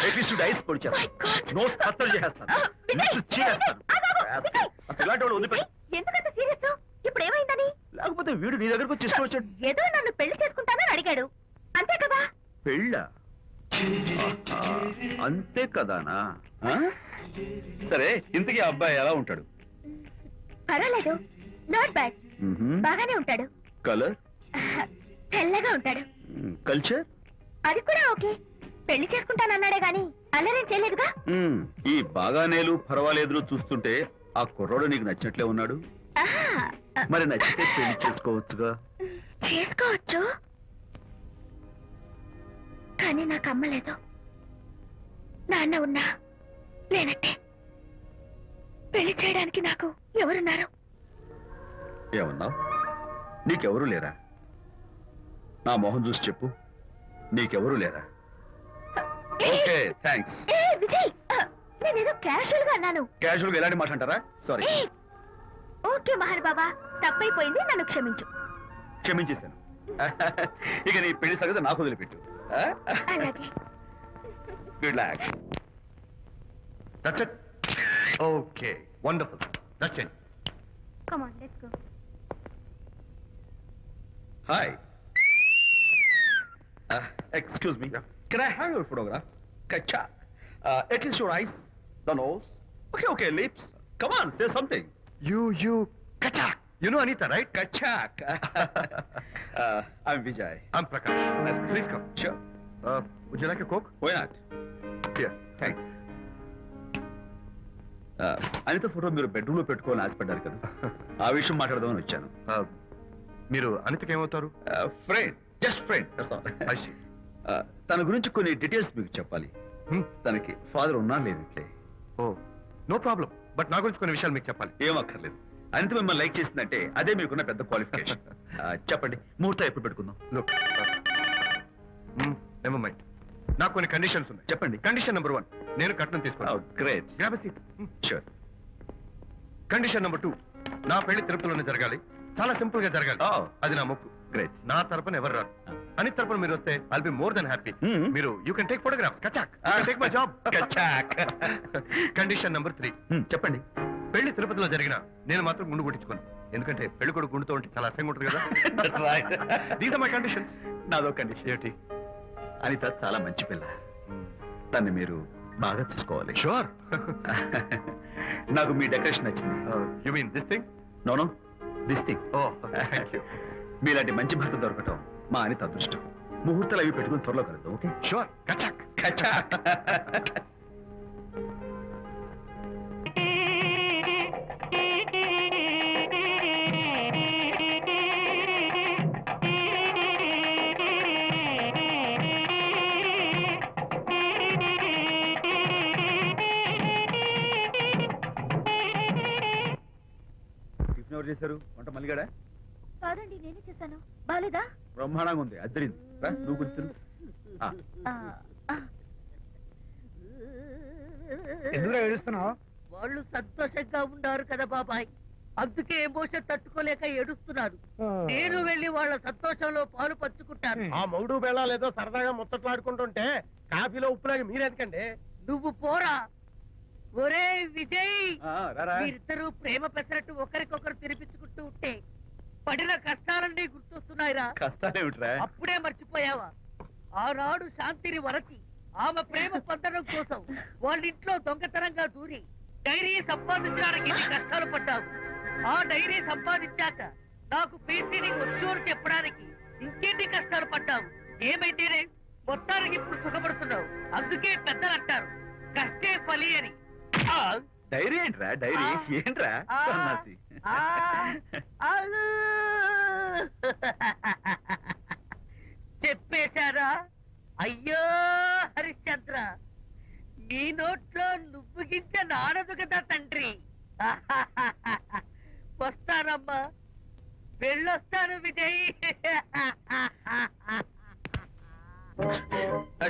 అట్లీస్ట్ డైస్ పొడి My God. చేస్తాను, నోస్ కత్తలు చేసేస్తాను, విజయ్, చేస్తాను. ఆగు, ఆగు, విజయ్. అసలు ఇలాంటి వాళ్ళు వదిలిపెట్టు. ఎందుకంత లేకపోతే వీడు నీ దగ్గరకు వచ్చి ఇష్టం వచ్చాడు. ఏదో నన్ను పెళ్లి చేసుకుంటానని అడిగాడు అంతే కదా. పెళ్ళ అంతే కదానా? ఆ? సరే, ఇంతకీ ఆ అబ్బాయి ఎలా ఉంటాడు? పర్వాలేదు, నాట్ బ్యాడ్, బాగానే ఉంటాడు. కలర్? తెల్లగా ఉంటాడు. కల్చర్? అది కూడా ఓకే. పెళ్లి చేసుకుంటానన్నాడే గాని అల్లరేం చేయలేదుగా. ఈ బాగానేలు పర్వాలేదు చూస్తుంటే ఆ కుర్రోడు నీకు నచ్చినట్లే ఉన్నాడు. ఆహా, మరి నచ్చితే పెళ్లి చేసుకోవచ్చుగా. చేసుకోవచ్చు, కానీ నాకు అమ్మ లేదు, నాన్న ఉన్నా లేనట్టే. పెళ్లి చేయడానికి నాకు ఎవరున్నారు? ఏమన్నావు? నీకెవరూ లేరా? నా మొహం చూసి చెప్పు, నీకెవరూ లేరా? Okay, thanks. విజయ్, నేనేదో క్యాషువల్ గా అన్నాను. క్యాజువల్ గా ఎలాంటి మాట అంటారా? సారీ. ఓకే మహర్ బాబా, తప్పైపోయింది, నన్ను క్షమించు. క్షమించేశాను. ఇక నీ పెళ్లి సంగతి నాకు వదిలిపెట్టు. అలాగే. Good luck. That's it. Okay, wonderful. That's it. Come on, let's go. Hi. Excuse me. Can I have your photograph? Kacha. At least your eyes, the nose. Okay, lips. Come on, say something. You, Kachak. You know Anita, right? Kachak. I'm Vijay. I'm Prakash. Nice. Please come. Sure. Would you like a Coke? Why not? Here. Thanks. Anita photo మీరు bedroom లో పెట్టుకోవాలని ఆశపడ్డారు కదా, ఆ విషయం మాట్లాడదామని వచ్చాను. మీరు అనితకి ఏమవుతారు? Friend, just friend. తన గురించి కొన్ని డీటెయిల్స్ మీకు చెప్పాలి. తనకి ఫాదర్ ఉన్నా లేదంటే. ఓ, నో ప్రాబ్లం. బట్ నా గురించి కొన్ని విషయాలు మీకు చెప్పాలి. ఏం అక్కర్లేదు. అనిత మిమ్మల్ని లైక్ చేసిందంటే అదే మీకున్న పెద్ద క్వాలిఫికేషన్. చెప్పండి, ముహూర్తం ఎప్పుడు పెట్టుకుందాం? Look, never mind. నాకు కొన్ని కండిషన్స్ ఉన్నాయి. చెప్పండి. కండిషన్ నెంబర్ 1, నేను కట్నం తీసుకున్నాను. Great. Grab a seat. Sure. Condition number 2, నా పెళ్లి తిరుపతిలోనే జరగాలి. చాలా సింపుల్ గా జరగాలి. అది నా మొక్కు. గ్రేట్. నా తరపున ఎవరు రాదు. అని తరపున మీరు వస్తే I'll be more than happy. మీరు యూ కెన్ టేక్ ఫోటోగ్రాఫ్స్. కచాక్. Take my job. కచాక్. కండిషన్ నెంబర్ 3, చెప్పండి. పెళ్లి తిరుపతిలో జరిగిన నేను మాత్రం గుండు కొట్టించుకోను. ఎందుకంటే పెళ్లి కొడుకు గుండుతో ఉంటే చాలా అసహ్యంగా ఉంటుంది కదా. These are my conditions. నాదో కండిషన్. ఏంటి? అనిత చాలా మంచి పిల్ల, తన్ని మీరు బాగా చూసుకోవాలి. షూర్. నాకు మీ డెకరేషన్ నచ్చింది. You mean this thing? No, this thing. Oh, thank you. మీలాంటి మంచి భర్త దొరకటం మా అనిత అదృష్టం. ముహూర్తాలు అవి పెట్టుకుని త్వరలో కలుద్దాం. ఓకే? షూర్. కచాక్. కచాక్. టిఫిన్ ఎవరు చేశారు? వంట మల్లిగాడా? కాదండి, నేనే చేశాను. బాలేదా? బ్రహ్మాండంగా ఉంది. అద్దరింది. నువ్వు గుర్తు. ఎందుకు ఏడుస్తున్నావు? వాళ్ళు సంతోషంగా ఉన్నారు కదా బాబాయ్, అందుకే ఎమోషన్ తట్టుకోలేక ఏడుస్తున్నారు. నేను వెళ్ళి వాళ్ళ సంతోషంలో పాలు పంచుకుంటాను. ఆ మౌడు బేళాలు ఏదో సరదాగా ముచ్చట్లాడుకుంటుంటే కాఫీలో ఉప్పులాగా మీరెందుకండి? నువ్వు పోరా. ఒరే విజయ్, రారా. మీరిద్దరూ ప్రేమ పెసరట్టు ఒకరికొకరు తినిపించుకుంటూ ఉంటే పడిన కష్టాలన్నీ గుర్తొస్తున్నాయిరా. కష్టాలేమిట్రా? అప్పుడే మర్చిపోయావా? ఆనాడు శాంతిని వరచి ఆమె ప్రేమ పొందడం కోసం వాళ్ళ ఇంట్లో దొంగతనంగా దూరి డైరీ సంపాదించడానికి ఎన్ని కష్టాలు పడ్డావు. ఆ డైరీ సంపాదించాక నాకు పెయింటింగ్ వచ్చు అని చెప్పడానికి ఇంకెన్ని కష్టాలు పడ్డావు. ఏమైతేనే మొత్తానికి ఇప్పుడు సుఖపడుతున్నావు. అందుకే పెద్దలు అంటారు కష్టే ఫలి అని. డైరీ ఏంట్రా? డైరీ ఏంట్రా? సన్నాసి. చెప్పేశారా? అయ్యో హరిశ్చంద్ర, నీ నోట్లో నువ్వు గింజ నానదు కదా తండ్రి. వస్తానమ్మా, వెళ్ళొస్తాను విజయ్.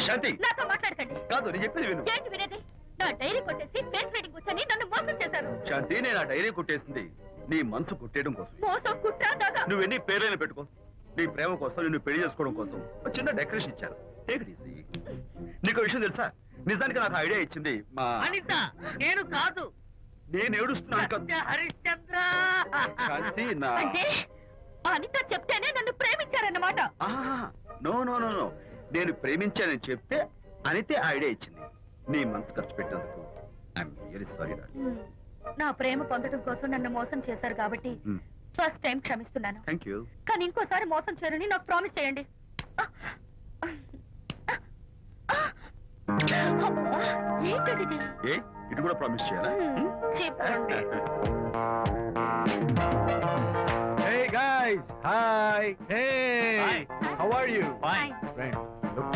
శాంతి, నాతో మాట్లాడకండి. కాదు, నేను చెప్పేది విను. ఏంటి వినేది? నా డైరీ కొట్టేసి ఫేస్ రీడింగ్ కూర్చొని నన్ను మోసం చేశారు. శాంతి, నేను ఆ డైరీ కొట్టేసింది నీ మనసు కొట్టేయడం కోసం. మోసం, కుట్ర, దగ. నువ్వు ఎన్ని పేర్లైనా పెట్టుకో, నీ ప్రేమ కోసం, నిన్ను పెళ్లి చేసుకోవడం కోసం ఒక చిన్న డెకరేషన్ ఇచ్చాను. Take it easy. నీకు విషయం తెలుసా? నిజానికి నాకు ఐడియా ఇచ్చింది మా అనిత, నేను కాదు. నేను ఏడుస్తున్నాను కదా. హరిశ్చంద్ర. శాంతి, నా అంటే అనిత చెప్తేనే నన్ను ప్రేమించారన్నమాట. నో నో నో నో, నేను ప్రేమించానని చెప్తే అనితే ఐడియా ఇచ్చింది. నీ మనసు ఖర్చు పెట్టినందుకు ఐఎమ్ రియల్లీ సారీ. నా ప్రేమ పొందడం కోసం నన్ను మోసం చేశారు కాబట్టి ఫస్ట్ టైం క్షమిస్తున్నాను. Thank you. కానీ ఇంకోసారి మోసం చేయరని నాకు ప్రామిస్ చేయండి. అబ్బా, ఏంటది? ఏ ఇటు కూడా ప్రామిస్ చేయాలా? చెప్పండి. Hey guys, hi. Hey, Hi. how are you? Fine. Friends, look.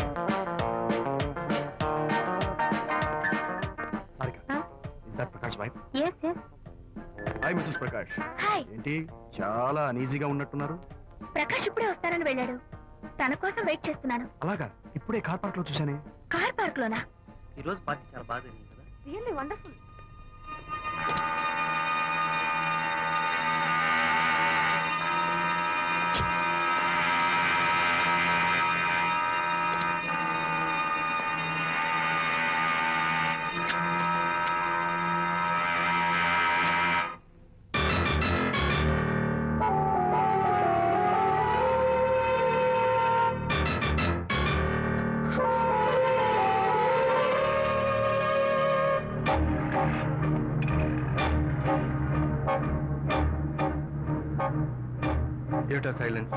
Sarika, Huh? is that Prakash wife? Yes, yes. Hi, Mrs. Prakash. Hi. ఏంటి చాలా అనీజీగా ఉన్నట్టున్నారు? ప్రకాష్ ఇప్పుడే వస్తానని వెళ్ళాడు. తన కోసం వెయిట్ చేస్తున్నాను. అలాగా, ఇప్పుడే కార్ పార్క్ లో చూశానే. కార్ పార్క్ లోనా? ఈ రోజు పార్టీ చాలా బాగా జరిగింది కదా. Really wonderful. ఏమిటా సైలెన్స్?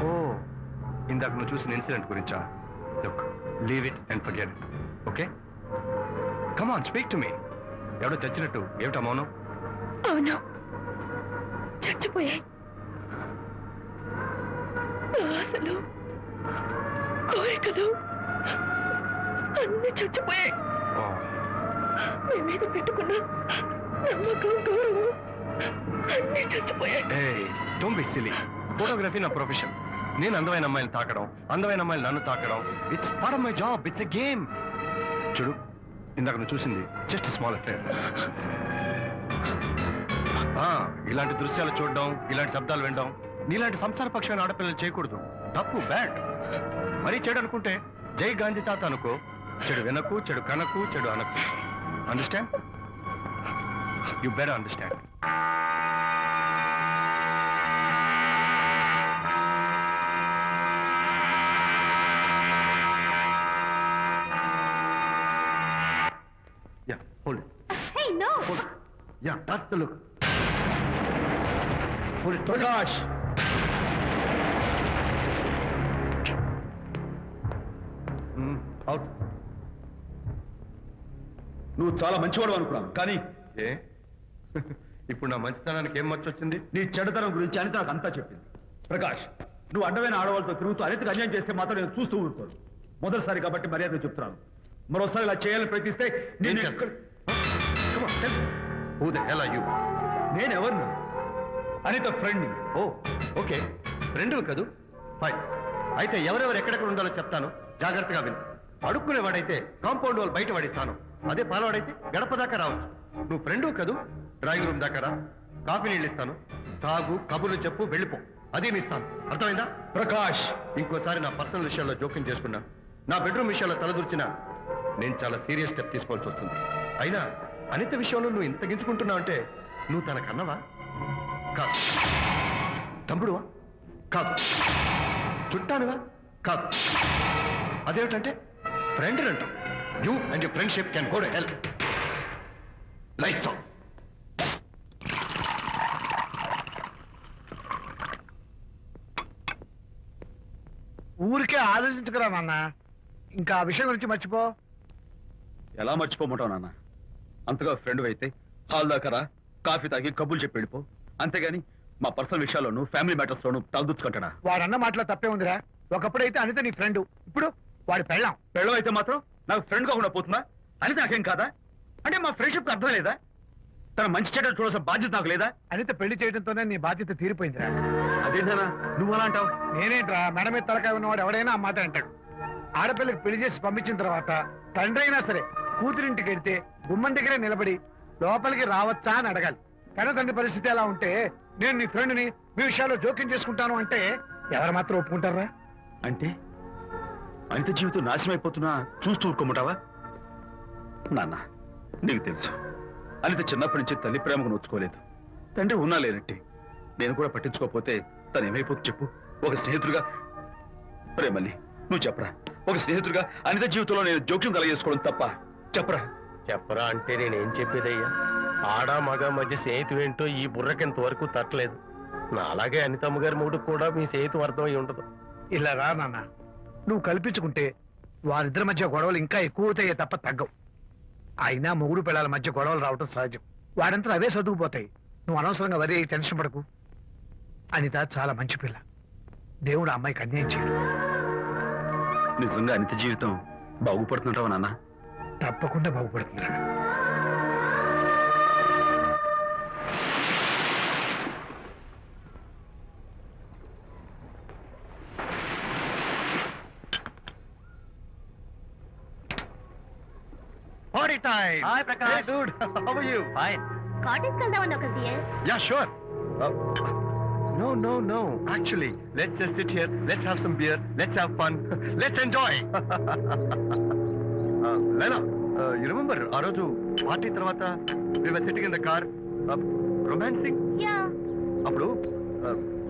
ఓ, ఇందాక నువ్వు చూసిన ఇన్సిడెంట్ గురించా? Look, leave it and forget it, okay? Come on, speak to me. ఎవడో చచ్చినట్టు ఏమిటా మౌనం? అవును, చచ్చిపోయాయి. ఆశలు, కోరికలు అన్ని చచ్చిపోయాయి. ఓ, మీ మీద పెట్టుకున్న నమ్మకం, గౌరవం అన్ని చచ్చిపోయాయి. ఏయ్, డోంట్ బి సిలీ. ఫోటోగ్రఫీ నా ప్రొఫెషన్. నేను అందమైన అమ్మాయిని తాకడం, అందమైన అమ్మాయిలు నన్ను తాకడం, it's part of my job, it's a game. చూడు, ఇందాక నువ్వు చూసింది జస్ట్ స్మాల్ అఫేర్. ఇలాంటి దృశ్యాలు చూడడం, ఇలాంటి శబ్దాలు వినడం నీలాంటి సంసారపక్షమైన ఆడపిల్లలు చేయకూడదు. తప్పు, బ్యాడ్. మరీ చెడు అనుకుంటే జై గాంధీ తాత అనుకో. చెడు వినకు, చెడు కనకు, చెడు అనకు. Understand? You better understand. Yeah, hold it. Hey, no. Hold it. Yeah, that's the look. Hold it. Prakash, Out. నువ్వు చాలా మంచివాడు అనుకున్నాను, కానీ ఏ ఇప్పుడు నా మంచితనానికి ఏం మర్చొచ్చింది? నీ చెడుతనం గురించి అనిత నాకు అంతా చెప్పింది. ప్రకాష్, నువ్వు అడ్డమైన ఆడవాళ్ళతో తిరుగుతూ అనితకు అన్యాయం చేస్తే మాత్రం నేను చూస్తూ ఉంటాను. మొదటిసారి కాబట్టి మర్యాద చెప్తున్నాను. మరోసారి ఇలా చేయాలని ప్రయత్నిస్తే ఏం చేస్తావు? Come on, tell me. Who the hell are you? నేనెవరిని? అనిత ఫ్రెండ్. ఓ, ఓకే, ఫ్రెండ్వి కదూ? ఫైన్. అయితే ఎవరెవరు ఎక్కడెక్కడ ఉండాలో చెప్తాను, జాగ్రత్తగా విను. అడుక్కునేవాడైతే కాంపౌండ్ వాళ్ళు బయట వాడిస్తాను. అదే పాలవాడైతే గడప దాకా రావచ్చు. నువ్వు ఫ్రెండ్ కదూ, డ్రాయింగ్ రూమ్ దాకా రా, కాఫీ నీళ్ళు ఇస్తాను, తాగు, కబుర్లు చెప్పు, వెళ్ళిపో. అదేమి ఇస్తాను, అర్థమైందా? ప్రకాష్, ఇంకోసారి నా పర్సనల్ విషయాల్లో జోక్యం చేసుకున్నా, నా బెడ్రూమ్ విషయాల్లో తలదూర్చినా నేను చాలా సీరియస్ స్టెప్ తీసుకోవాల్సి వస్తుంది. అయినా అనిత విషయంలో నువ్వు ఇంత గించుకుంటున్నావు అంటే నువ్వు తనకన్నవా? కాదు. తమ్ముడువా? కాదు. చుట్టానువా? కాదు. అదేమిటంటే ఫ్రెండ్ అంటావు. You and your friendship can go to hell. Lights on. ఊరికే ఆలోచించుకురా నాన్న. ఇంకా ఆ విషయం గురించి మర్చిపో. ఎలా మర్చిపోమంటావు నాన్న? అంతగా ఫ్రెండ్ అయితే హాల్ దాకా రా, కాఫీ తాగి కబుర్లు చెప్పి వెళ్ళిపో. అంతేగాని మా పర్సనల్ విషయాల్లోనూ ఫ్యామిలీ మ్యాటర్స్ లోనూ తలదూర్చుకుంటాడా? వాడన్న మాటలో తప్పే ఉందిరా. ఒకప్పుడైతే అనిత నీ ఫ్రెండ్, ఇప్పుడు వాడి పెళ్ళాం. పెళ్ళం అయితే మాత్రం నాకు ఫ్రెండ్ కాకుండా పోతుందా? అనిత నాకేం కాదా? అంటే మా ఫ్రెండ్షిప్ అర్థం లేదా? తన మంచి చెడ్డ చూడాల్సిన బాధ్యత నాకు లేదా? అనిత పెళ్లి చేయడంతోనే నీ బాధ్యత తీరిపోయిందిరా. అదేంటనా నువ్వు అలా అంటావు? నేనేంట్రా, మెడ మీద తలకాయ ఉన్నవాడు ఎవడైనా ఆ మాట అంటాడు. ఆడపిల్లకి పెళ్లి చేసి పంపించిన తర్వాత తండ్రి అయినా సరే కూతురింటికి వెడితే గుమ్మం దగ్గరే నిలబడి లోపలికి రావచ్చా అని అడగాలి. కన్న తండ్రి పరిస్థితి ఎలా ఉంటే నేను నీ ఫ్రెండ్ని మీ విషయాల్లో జోక్యం చేసుకుంటాను అంటే ఎవరు మాత్రం ఒప్పుకుంటారా? అంటే అనిత జీవితం నాశనం అయిపోతున్నా చూస్తూ ఊరుకోమంటావా? నాన్న, నీకు తెలుసు అనిత చిన్నప్పటి నుంచి తల్లి ప్రేమకు నోచుకోలేదు. తండ్రి ఉన్నా లేనట్టే. నేను కూడా పట్టించుకోకపోతే తను ఏమైపోతుంది చెప్పు. ఒక స్నేహితుడిగా మళ్ళీ నువ్వు చెప్పరా. ఒక స్నేహితుడిగా అనిత జీవితంలో నేను జోక్యం కలగేసుకోవడం తప్ప. చెప్పరా. చెప్పరా అంటే నేనేం చెప్పేదయ్యా? ఆడా మగ మధ్య స్నేహితు ఏంటో ఈ బుర్రకి ఇంతవరకు తట్టలేదు. నా అలాగే అనితమ్మ గారి మూడు కూడా మీ స్నేహితు అర్థమై ఉండదు. ఇలా రా నాన్న, నువ్వు కల్పించుకుంటే వారిద్దరి మధ్య గొడవలు ఇంకా ఎక్కువ అవుతాయే తప్ప తగ్గవు. అయినా మొగుడు పిల్లల మధ్య గొడవలు రావటం సహజం. వాడంతా అవే సర్దుకుపోతాయి. నువ్వు అనవసరంగా వరి టెన్షన్ పడకు. అనిత చాలా మంచి పిల్ల. దేవుడు ఆ అమ్మాయికి అన్యాయం చేయడు. నిజంగా అనిత జీవితం బాగుపడుతుంటావా నాన్న? తప్పకుండా బాగుపడుతుందిరా. Party time! Hi, Prakash. Hey, dude. How are you? Fine. Cottage వెళ్దామని ఒక Yeah, sure. No. Actually, let's just sit here. Let's have some beer. Let's have fun. Let's enjoy. Lena, you remember ఆ రోజు party తర్వాత we were sitting in the car, romancing? Yeah అప్పుడు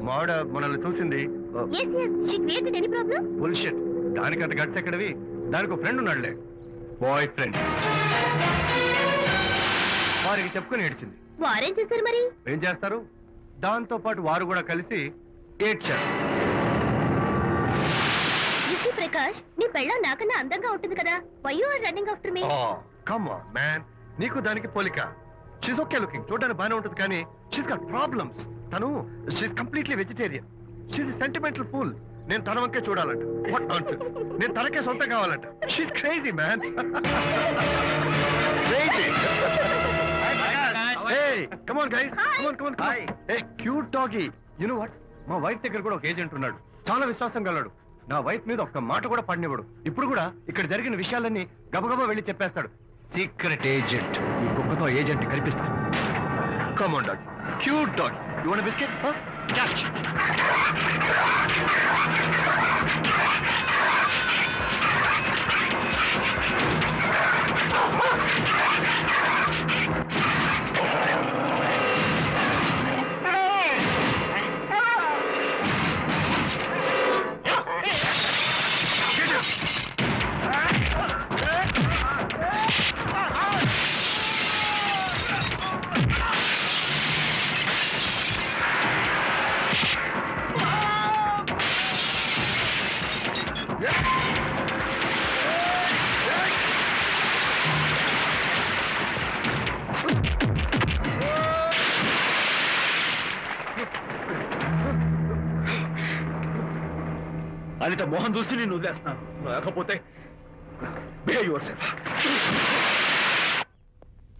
మావిడ మనల్ని చూసింది. yes she created any problem bullshit. దానికి అంత guts ఎక్కడవి? దానికి ఒక ఫ్రెండ్ ఉన్నాడులే, బాయ్ ఫ్రెండ్. వారికి చెప్పుకొని ఏడ్చింది. వారేం చేశారు మరి? ఏం చేస్తారు? దాంతో పాటు వారు కూడా కలిసి ఏడ్చారు. ఇసి ప్రకాష్, నీ పెళ్ళం నాకన్నా అందంగా ఉంటుంది కదా. Why you are running after me? Come on man, నీకు దానికి పోలిక. షీస్ ఓకే లుకింగ్, చూడడానికి బాగానే ఉంటుంది, కానీ షీస్ గాట్ ప్రాబ్లమ్స్. తను she's completely vegetarian. She's sentimental pool. నేను తన వంకే చూడాలంట. What nonsense. నేను తనకే సొంతం కావాలంట. She's crazy man. Crazy. Hey, come on guys. Come on. Hey, cute doggy. You know what? మా వైఫ్ దగ్గర కూడా ఒక ఏజెంట్ ఉన్నాడు. చాలా విశ్వాసం గలడు. నా వైఫ్ మీద ఒక్క మాట కూడా పడినివ్వడు. ఇప్పుడు కూడా ఇక్కడ జరిగిన విషయాలన్నీ గబగబా వెళ్ళి చెప్పేస్తాడు. Secret agent. ఈ కుక్కతో ఏజెంట్ కనిపిస్తా. Come on dog. Cute dog. You want a biscuit? Huh? Catch. Anitha Mohan చూసి నేను వదిలేస్తున్నాను. లేకపోతే behave yourself.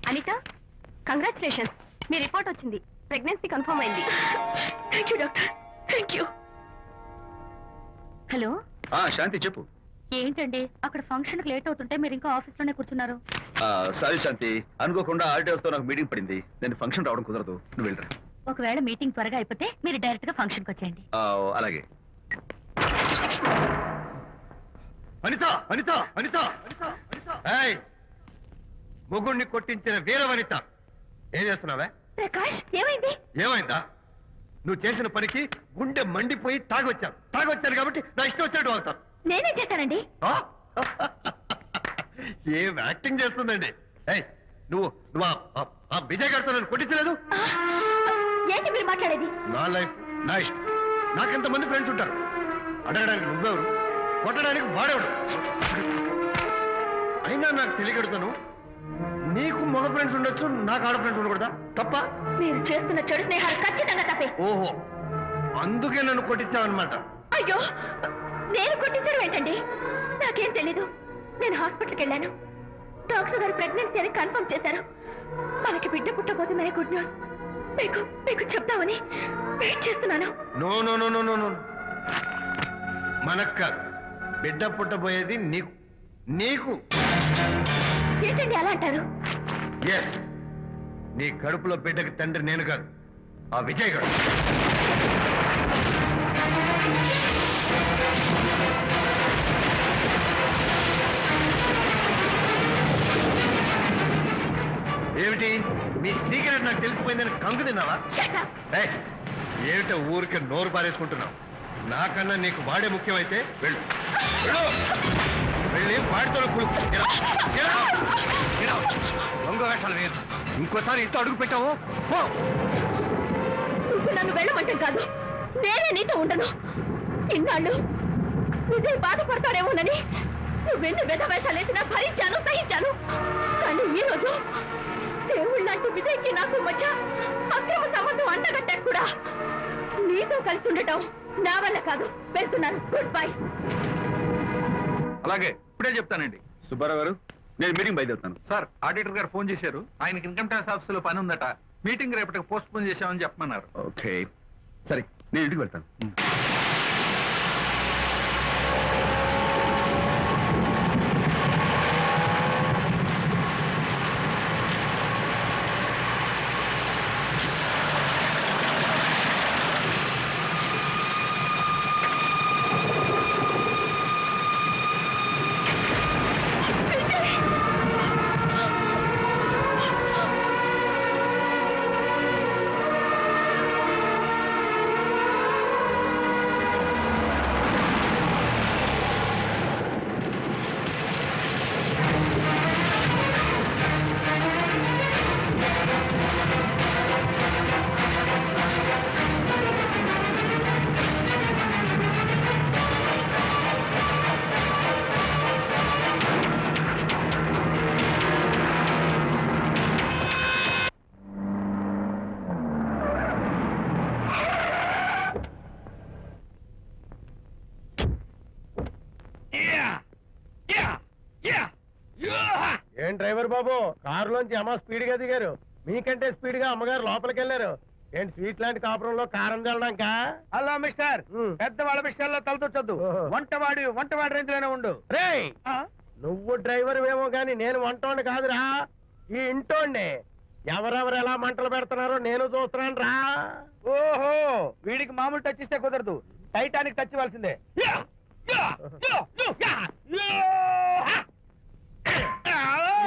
Anitha, congratulations. మీ రిపోర్ట్ వచ్చింది. ప్రెగ్నెన్సీ కన్ఫర్మ్ అయింది. Thank you doctor. Thank you. Hello. Shanti చెప్పు. ఏంటండి అక్కడ ఫంక్షన్ లేట్ అవుతుంటే మీరు ఇంకా ఆఫీస్ లోనే కూర్చున్నారు? సారీ శాంతి, అనుకోకుండా ఆర్టీఎస్ తో నాకు మీటింగ్ పడింది. నేను ఫంక్షన్ రావడం కుదరదు. నువ్వు వెళ్ళరా. ఒకవేళ మీటింగ్ త్వరగా అయిపోతే మీరు డైరెక్ట్ గా ఫంక్షన్ కి వచ్చేయండి. అలాగే. అనిత. ఏయ్, మొగుణ్ణి కొట్టించిన వీరవనిత, ఏం చేస్తున్నావే? ప్రకాష్, ఏమైంది? ఏమైందా? నువ్వు చేసిన పనికి గుండె మండిపోయి తాగొచ్చాను కాబట్టి నా ఇష్టం వచ్చినట్టు వాగుతాను. నేనేం చేశానండి? ఏం యాక్టింగ్ చేస్తుందండి. ఏయ్, నువ్వు ఆ విజయ్ గారితో నన్ను కొట్టించలేదు. ఏంటి మీరు మాట్లాడేది? నా లైఫ్ నా ఇష్టం. నాకెంతమంది ఫ్రెండ్స్ ఉంటారు. అడగడానికి నువ్వెవరు, కొట్టడానికి వాడేవాడు. అయినా నాకు తెలియగడుతాను, నీకు మగ ఫ్రెండ్స్ ఉండొచ్చు, నాకు ఆడ ఫ్రెండ్స్ ఉండకూడదా? తప్ప? మీరు చేస్తున్న చెడు స్నేహాలు ఖచ్చితంగా తప్పే. ఓహో, అందుకే నన్ను కొట్టించావన్నమాట. అయ్యో, నేను కొట్టించడం ఏంటండి? నాకేం తెలీదు. నేను హాస్పిటల్కి వెళ్ళాను. డాక్టర్ గారు ప్రెగ్నెన్సీ అని కన్ఫర్మ్ చేశారు. మనకి బిడ్డ పుట్టబోతుందనే గుడ్ న్యూస్ మీకు చెప్తామని వెయిట్ చేస్తున్నాను. నో, మనక్క బిడ్డ పుట్టబోయేది నీకు. ఏంటండి అలా అంటారు? ఎస్, నీ కడుపులో బిడ్డకి తండ్రి నేను కాదు, ఆ విజయ్ గారు. ఏమిటి మీ సీక్రెట్ నాకు తెలిసిపోయిందని కంగు తిన్నావా? ఏమిట ఊరికే నోరు పారేసుకుంటున్నావు? నాకన్నా నీకు వాడే ముఖ్యమైతే వెళ్ళు వెళ్ళు. వెళ్ళి వాడితో దొంగ వేషాలు వేయదు. ఇంకోసారి ఇంట్లో అడుగు పెట్టావు పో. నువ్వు నన్ను వెళ్ళమంటే కాదు, నేనే నీతో ఉండను. ఇన్నాళ్ళు విజయ్ బాధపడతాడేమోనని నువ్వెన్ని వేషాలు వేసినా భరించాను, సహించాను. కానీ ఈ రోజు దేవుళ్ళంటే విజయ్కి నాకు మధ్య అక్రమ సంబంధం అంటగట్టా కూడా నీతో కలిసి ఉండటం నా వల్ల కాదు. వెళ్తున్నాను. Good bye. అలాగే ఇప్పుడే చెప్తానండి. సుబ్బారావు గారు, నేను మీటింగ్ బయలుదేరుతాను. సార్, ఆడిటర్ గారు ఫోన్ చేశారు. ఆయనకి ఇన్కమ్ ట్యాక్స్ ఆఫీసులో పని ఉందట. మీటింగ్ రేపటికి పోస్ట్ పోన్ చేశామని చెప్పమన్నారు. ఓకే, సరే నేను ఇంటికి వెళ్తాను. ఏం డ్రైవర్ బాబు, కారులోంచి అమ్మ స్పీడ్ గా దిగారు. మీకంటే స్పీడ్ గా అమ్మగారు లోపలికి వెళ్ళారు. ఏంటి స్వీట్ లాంటి కాపురంలో కారం చల్లడానికా? హలో మిస్టర్, పెద్దవాళ్ళ విషయాల్లో తలదొచ్చొద్దు. వంటవాడి రేంజ్ లోనే ఉండు. రేయ్, నువ్వు డ్రైవర్ ఏమో గాని నేను వంటోండి కాదురా, ఈ ఇంటోండి. ఎవరెవరు ఎలా మంటలు పెడుతున్నారో నేను చూస్తున్నాను రా. ఓహో, వీడికి మామూలు టచ్ ఇస్తే కుదరదు, టైటానిక్ టచ్ ఇవ్వాల్సిందే.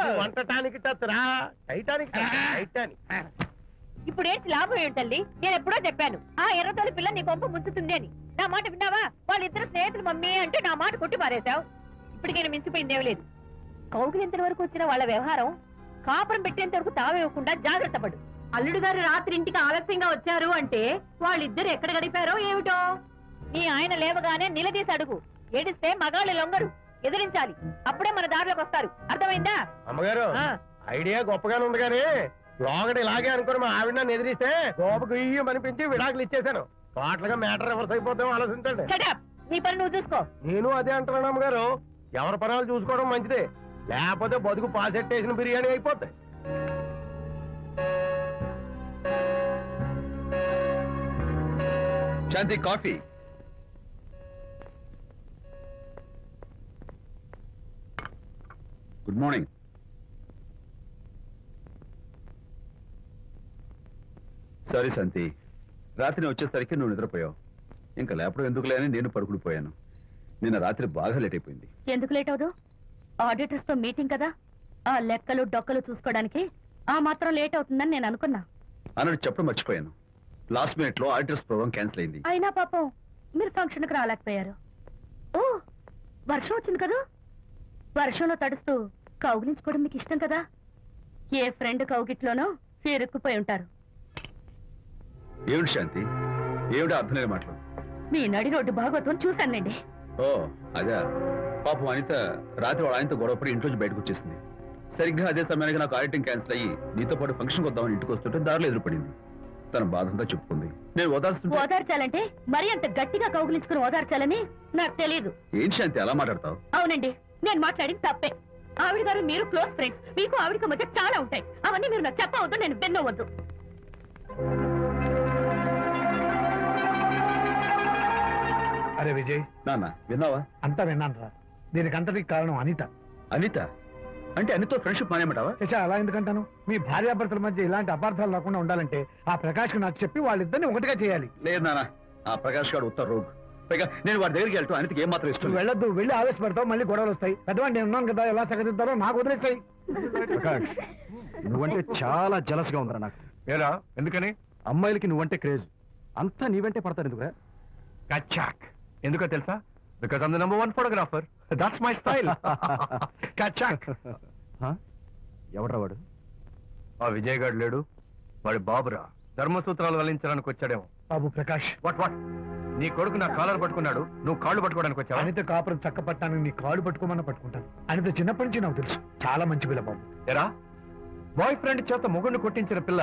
ఇది వంటటానికి టచ్ రా, టైటానిక్ టచ్, టైటానిక్. ఇప్పుడు ఏంటి లాభం ఏంటల్లి? నేను ఎప్పుడో చెప్పాను ఆ ఎర్రతోలి పిల్ల నీ కొంప ముంచుతుంది అని. నా మాట విన్నావా? వాళ్ళిద్దరు స్నేహితులు మమ్మీ అంటే నా మాట కొట్టి పారేశావు. ఇప్పటికైనా మించిపోయిందేం లేదు. కౌగిలింత వరకు వచ్చిన వాళ్ళ వ్యవహారం కాపురం పెట్టేంత వరకు తావేవ్వకుండా జాగ్రత్త పడు. అల్లుడు గారు రాత్రి ఇంటికి ఆలస్యంగా వచ్చారు అంటే వాళ్ళిద్దరు ఎక్కడ గడిపారో ఏమిటో. నీ ఆయన లేవగానే నిలదీసి అడుగు. ఏడిస్తే మగాళ్ళు లొంగరు, ఎదిరించాలి. అప్పుడే మన దారిలోకి వస్తారు. అర్థమైందా? అమ్మగారు, ఐడియా గొప్పగానే ఉంది కానీ లోగడ ఇలాగే అనుకుని మా ఆవిడ నన్ను ఎదిరిస్తే గోపకు ఇయ్యం అనిపించి విడాకులు ఇచ్చేశాను. టోటల్గా మ్యాటర్ రివర్స్ అయిపోతాం, ఆలోచించండి. Shut up. నీ పని నువ్వు చూసుకో. నేను అదే అంటున్నాను అమ్మగారు, ఎవరి పనాలు చూసుకోవడం మంచిదే, లేకపోతే బతుకు పాసెట్టేసిన బిర్యానీ అయిపోతాయి. శాంతి, కాఫీ. Good morning. సారీ శాంతి, రాత్రి వచ్చేసరికి నువ్వు నిద్రపోయావు. ఇంకా లేపడం ఎందుకు లేని నేను పడుకుడిపోయాను. నిన్న రాత్రి బాగా లేట్ అయిపోయింది. ఎందుకు లేట్ అవదు? ఆడిటర్స్ తో మీటింగ్ కదా, ఆ లెక్కలు డొక్కలు చూసుకోవడానికి ఆ మాత్రం లేట్ అవుతుందని నేను అనుకున్నా. అన్నట్టు చెప్పడం మర్చిపోయాను. లాస్ట్ మినిట్ లో ఆడిటర్స్ ప్రోగ్రామ్ క్యాన్సిల్ అయింది. అయినా పాపం మీరు ఫంక్షన్ కి రాలేకపోయారు. ఓ, వర్షం వచ్చింది కదా, వర్షంలో తడుస్తూ కౌగిలించుకోవడం మీకు ఇష్టం కదా. ఏ ఫ్రెండ్ కౌగిట్లోనో ఇరుక్కుపోయి ఉంటారు. ఏమిటి శాంతి, ఏమిటి అర్థం లేని మాటలు? మీ నడి రోడ్డు భాగవతం చూశానండి. ఓ అదే, పాపం అనిత రాత్రి వాళ్ళ ఆయనతో గొడవపడి ఇంట్లోంచి బయటకు వచ్చేసింది. సరిగ్గా అదే సమయానికి నాకు ఆడిటింగ్ క్యాన్సిల్ అయ్యి నీతో పాటు ఫంక్షన్కి వద్దామని ఇంటికి వస్తుంటే దారిలో ఎదురుపడింది. తన బాధంతా చెప్పుకుంది. నేను ఓదార్చాలంటే మరి అంత గట్టిగా కౌగిలించుకుని ఓదార్చాలని నాకు తెలియదు. ఏం శాంతి అలా మాట్లాడతావు? అవునండి, నేను మాట్లాడింది తప్పే. ఆవిడ గారు మీరు క్లోజ్ ఫ్రెండ్స్, మీకు ఆవిడకి మధ్య చాలా ఉంటాయి. అవన్నీ మీరు నాకు చెప్పవద్దు, నేను విన్నవద్దు. అరే విజయ్, నాన్న విన్నావా? అంతా విన్నాను రా. దీనికి అంతటికి కారణం అనిత. అనిత అంటే అనితో ఫ్రెండ్షిప్ మానేమంటావా? శశా, అలా ఎందుకంటాను? మీ భార్యాభర్తల మధ్య ఇలాంటి అపార్థాలు రాకుండా ఉండాలంటే ఆ ప్రకాష్ కు నాకు చెప్పి వాళ్ళిద్దరిని ఒకటిగా చేయాలి. లేదు నాన్న, ఆ ప్రకాష్ గారు ఉత్తర రోగ్. పైగా నేను వాడి దగ్గరికి వెళ్తాను, అనితకి ఏం మాత్రం ఇష్టం. వెళ్ళొద్దు, వెళ్ళి ఆవేశపడతావు, మళ్ళీ గొడవలు వస్తాయి. పెద్దవాడు నేను ఉన్నాను కదా, ఎలా సగదిద్దారో నాకు వదిలేస్తాయి. ప్రకాష్, నువ్వంటే చాలా జలస్ గా ఉందిరా నాకు. ఏరా ఎందుకని? అమ్మాయిలకి నువ్వంటే క్రేజ్. అంతా నీ వెంటే పడతారు ఎందుకురా? కచ్చాక్ ఎందుకో తెలుసా? Because I'm the number 1 photographer. That's my style. కచ్చాక్. ఎవడ్రా వాడు? ఆ విజయ్ గారు లేడు, వాడి బాబురా. ధర్మసూత్రాలు వల్లించడానికి వచ్చాడేమో. బాబు ప్రకాష్, వాట్ నీ కొడుకు నా కాలర్ పట్టుకున్నాడు, నువ్వు కాళ్ళు పట్టుకోవడానికి వచ్చావా? అనిత కాపురం చక్క పట్టాను, నీ కాళ్ళు పట్టుకోమన్నా పట్టుకుంటాను. అనిత చిన్నప్పటి నుంచి నాకు తెలుసు, చాలా మంచి పిల్ల బాబు. ఎరా, బాయ్ ఫ్రెండ్ చేత మొగుడిని కొట్టించిన పిల్ల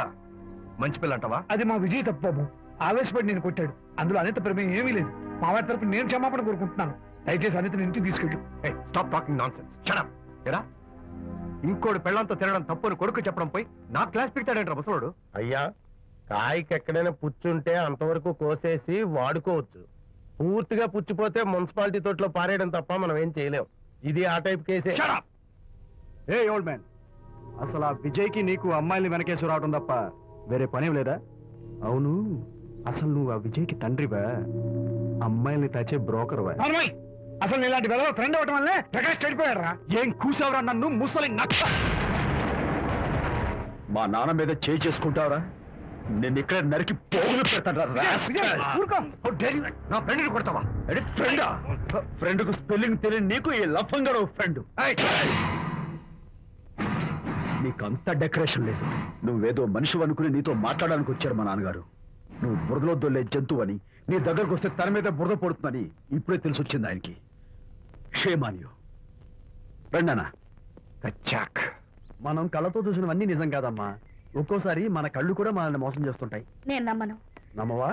మంచి పిల్ల అంటావా? అది మా విజయ్ తప్పు బాబు. ఆవేశపడి నేను కొట్టాడు. అందులో అనిత ప్రమేయం ఏమీ లేదు. మా వారి తరపు నేను క్షమాపణ కోరుకుంటున్నాను. దయచేసి అనితని ఇంటికి తీసుకెళ్ళి. Stop talking nonsense. Shut up. ఎరా, ఇంకోటి పెళ్ళంతో తినడం తప్పుని కొడుకు చెప్పడం పోయి నా క్లాస్ పెట్టాడంటారా ముసలోడు? అయ్యా, కాయకి ఎక్కడైనా పుచ్చుంటే అంతవరకు కోసేసి వాడుకోవచ్చు. పూర్తిగా పుచ్చిపోతే మున్సిపాలిటీ తోటలో పారేయడం తప్ప మనం ఏం చేయలేం. ఇది ఆ టైప్ కేసే. ఏ ఓల్డ్ మ్యాన్, అసలు ఆ విజయ్కి నీకు అమ్మాయిని వెనకేసి రావడం తప్ప వేరే పనేం లేదా? అవును, అసలు నువ్వు ఆ విజయ్కి తండ్రివా, అమ్మాయిల్ని తెచ్చే బ్రోకర్వా? అసలు ఇలాంటి వెలవ ఫ్రెండ్ అవటం వల్లే ప్రకాష్ చెడిపోయాడు రా. ఏం కూసావురా నన్ను ముసలి నచ్చ? మా నాన్న మీద చేయి చేసుకుంటావరా? నేను ఇక్కడ నరికి పోగులు పెడతాను. నా ఫ్రెండ్ని కొడతావా? ఫ్రెండా? ఫ్రెండ్ కు స్పెల్లింగ్ తెలియని నీకు ఈ లఫంగా ఫ్రెండ్. నీకంత డెకరేషన్ లేదు. నువ్వేదో మనిషి అనుకుని నీతో మాట్లాడడానికి వచ్చారు మా నాన్నగారు. నువ్వు బురదలో దొల్లే జంతువు అని, నీ దగ్గరకు వస్తే తన మీద బురద పడుతుందని ఇప్పుడే తెలిసి వచ్చింది ఆయనకి. షేమాన్యు రండనా. కచ్చాక్. మనం కళ్ళతో చూసినవన్నీ నిజం కాదమ్మా. ఒక్కోసారి మన కళ్ళు కూడా మనల్ని మోసం చేస్తుంటాయి. నేను నమ్మను. నమ్మవా?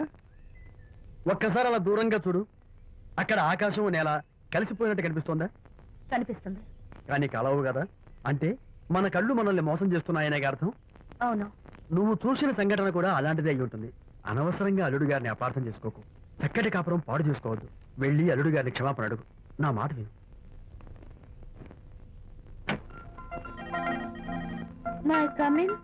ఒక్కసారి అలా దూరంగా చూడు. అక్కడ ఆకాశం నేల కలిసిపోయినట్టు కనిపిస్తోందా? కనిపిస్తుంది. కానీ కలవు కదా. అంటే మన కళ్ళు మనల్ని మోసం చేస్తున్నాయనే అర్థం. అవును. నువ్వు చూసిన సంఘటన కూడా అలాంటిదే అయి ఉంటుంది. అనవసరంగా అల్లుడు గారిని అపార్థం చేసుకోకు. చక్కటి కాపురం పాడు చేసుకోవద్దు. వెళ్ళి అల్లుడు గారిని క్షమాపణ అడుగు. నా మాట విను. My coming.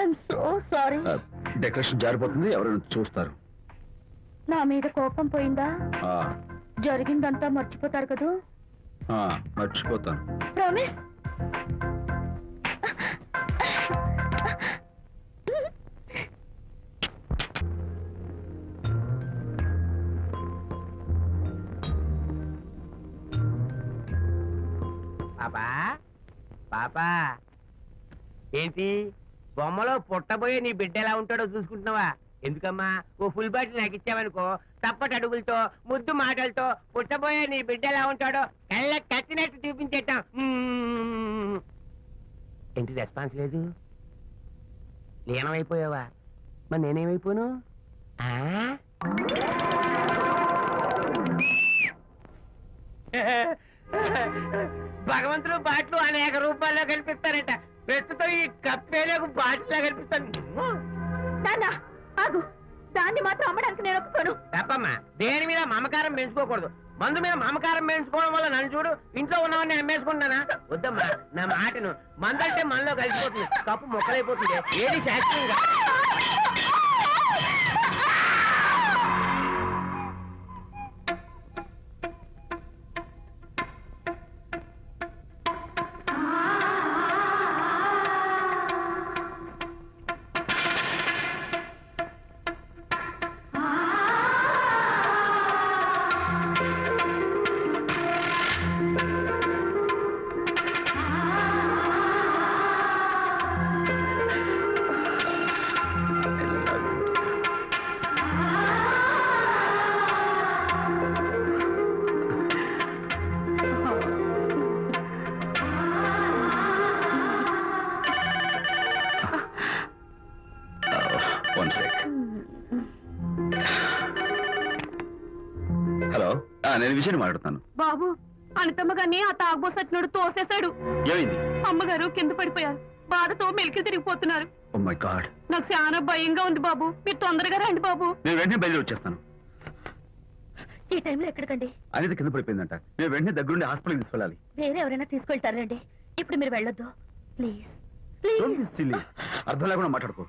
I'm so sorry. Decoration జారిపోతుంది, ఎవరైనా చూస్తారు. నా మీద కోపం పోయిందా? ఆ, జరిగిందంతా మర్చిపోతారు కదూ? ఆ, మర్చిపోతాను. ప్రామిస్. పాపా పాపా, ఏంటి బొమ్మలో పుట్టబోయే నీ బిడ్డ ఎలా ఉంటాడో చూసుకుంటున్నావా? ఎందుకమ్మా, ఓ ఫుల్ బాటిల్ నాకు ఇచ్చావనుకో, తప్పటి అడుగులతో ముద్దు మాటలతో పుట్టబోయే నీ బిడ్డ ఎలా ఉంటాడో కళ్ళ కట్టినట్టు చూపించేటాం. ఏంటి రెస్పాన్స్ లేదు? లీనమైపోయావా? మరి నేనేమైపోను? భగవంతుడు బాట్లు అనేక రూపాల్లో కనిపిస్తారట. ప్రస్తుతం ఈ కప్పే నాకు బాటిలా కనిపిస్తాను. నాన్న ఆగు, దాన్ని మాత్రం అమ్మడానికి నేను ఒప్పుకోను. తప్పమ్మా, దేని మీద మమకారం పెంచుకోకూడదు. మందు మీద మమకారం పెంచుకోవడం వల్ల నన్ను చూడు, ఇంట్లో ఉన్నవన్నీ అమ్మేసుకుంటానా? వద్దమ్మా, నా మాటను. మందంటే మనలో కలిసిపోతుంది, కప్పు మొక్కలైపోతుంది. ఏది శాస్త్రీయంగా హలో, నేను విజయ్ మాట్లాడుతాను. బాబు, అనితమ్మ గారిని ఆ తాగుబోసు వచ్చినోడు తోసేశాడు. ఏమైంది? అమ్మగారు కింద పడిపోయారు. బాధతో మెలికి తిరిగిపోతున్నారు. ఓ మై గాడ్. నాకు చాలా భయంగా ఉంది బాబు. మీరు తొందరగా రండి బాబు. నేను వెంటనే బయలుదేరి వచ్చేస్తాను. ఈ టైంలో ఎక్కడికండి? అనిత కింద పడిపోయిందంట. నేను వెంటనే దగ్గరుండి హాస్పిటల్కి తీసుకెళ్ళాలి. వేరే ఎవరైనా తీసుకెళ్తారండి. ఇప్పుడు మీరు వెళ్ళొద్దు ప్లీజ్. Don't be silly. అర్థం లేకుండా మాట్లాడుకో.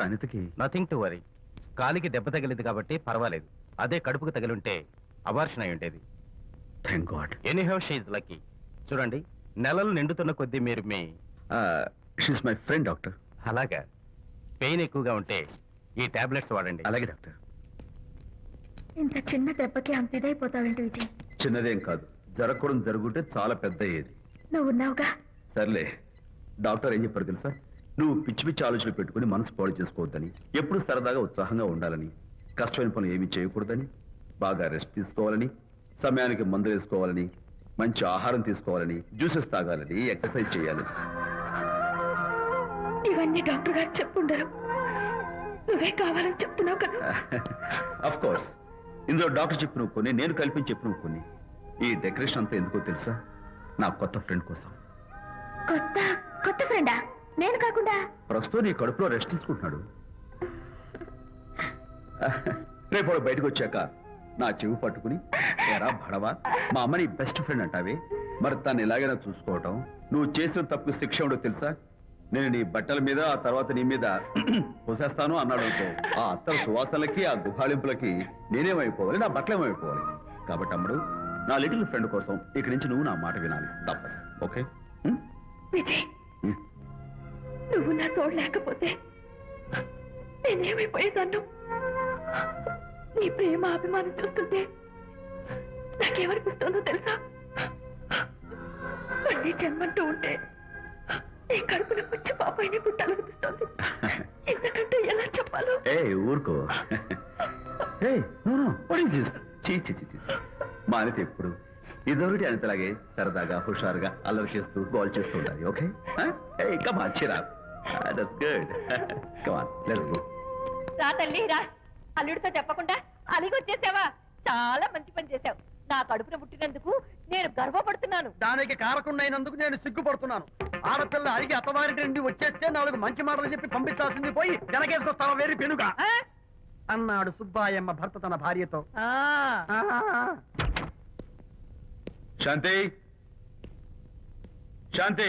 డాక్టర్ అనితకి నథింగ్ టు వరీ. కాలికి దెబ్బ తగిలింది కాబట్టి పర్వాలేదు. అదే కడుపుకు తగిలింటే అబార్షన్ అయి ఉండేది. Thank God. Anyhow she's lucky. చూడండి, నెలలు నిండుతున్న కొద్దీ మీరు మీ షీస్ మై ఫ్రెండ్ డాక్టర్. అలాగా పెయిన్ ఎక్కువగా ఉంటే ఈ టాబ్లెట్స్ వాడండి. అలాగే డాక్టర్. ఇంత చిన్న దెబ్బకి అంత ఇదైపోతావేంటి విజయ్? చిన్నదేం కాదు, జరగకూడదు జరుగుంటే చాలా పెద్ద అయ్యేది. నువ్వు ఉన్నావుగా. సర్లే, డాక్టర్ ఏం చెప్పారు తెలుసా? నువ్వు పిచ్చి పిచ్చి ఆలోచనలు పెట్టుకుని మనసు పాడు చేసుకోవద్దని, ఎప్పుడు సరదాగా ఉత్సాహంగా ఉండాలని, కష్టమైన పనులు ఏమీ చేయకూడదని, బాగా రెస్ట్ తీసుకోవాలని, సమయానికి మందులు వేసుకోవాలని, మంచి ఆహారం తీసుకోవాలని, జ్యూసెస్ తాగాలని, ఎక్సర్సైజ్ చేయాలని. ఇవన్నీ డాక్టర్ గారు చెప్పుండరు, నువ్వే కావాలని చెప్తున్నావు కదా. అఫ్ కోర్స్, ఇందులో డాక్టర్ చెప్పిన కొన్ని, నేను కల్పించి చెప్పిన కొన్ని. ఈ డెకరేషన్ అంతా ఎందుకో తెలుసా? నా కొత్త ఫ్రెండ్ కోసం. కొత్త కొత్త ఫ్రెండా? నేను కాకుండా? ప్రస్తుతం నీ కడుపులో రెస్ట్ తీసుకుంటున్నాడు. రేపు వాడు బయటకు వచ్చాక నా చెవి పట్టుకుని, ఎరా భడవా, మా అమ్మ నీ బెస్ట్ ఫ్రెండ్ అంటావే, మరి తను ఎలాగైనా చూసుకోవటం. నువ్వు చేసిన తప్పు శిక్ష ఉండో తెలుసా? నేను నీ బట్టల మీద, ఆ తర్వాత నీ మీద పోసేస్తాను అన్నాడు అనుకో, ఆ అత్తల సువాసనలకి, ఆ గుహాళింపులకి నేనేమైపోవాలి, నా బట్టలేమైపోవాలి. కాబట్టి అమ్ముడు, నా లిటిల్ ఫ్రెండ్ కోసం ఇక్కడి నుంచి నువ్వు నా మాట వినాలి, తప్పదు. ఓకే? విజయ్, నువ్వు నా తోడు లేకపోతే నేనేమైపోయేదాన్ను. నీ ప్రేమ అభిమానం చూస్తుంటే నాకేమనిపిస్తుందో తెలుసా? మళ్ళీ జన్మంటూ ఉంటే నీ కడుపున వచ్చి పాపాయిని పుట్టాలనిపిస్తోంది. ఎందుకంటే ఎలా చెప్పాలో. ఏ ఊరుకో. మా అనిత ఎప్పుడు ఇదొకటి అనితలాగే సరదాగా, హుషారుగా, అల్లరి చేస్తూ, గోల్ చేస్తూ ఉండాలి. ఓకే? కమాన్, చిరా. That's good. Come on, let's go. రా తల్లి రా. అల్లుడితో చెప్పకుండా అలిగొచ్చేసావా? చాలా మంచి పని చేశావు. నా కడుపున పుట్టినందుకు నేను గర్వపడుతున్నాను. దానికి కారకుండైనందుకు నేను సిగ్గుపడుతున్నాను. ఆడపిల్ల అడిగి అత్తవారింటి నుండి వచ్చేస్తే 4 మంచి మాటలు చెప్పి పంపించాల్సింది పోయి వెనకేసుకొస్తావా వేరు పెనుగా అన్నాడు సుబ్బాయమ్మ భర్త తన భార్యతో. శాంతి, శాంతి.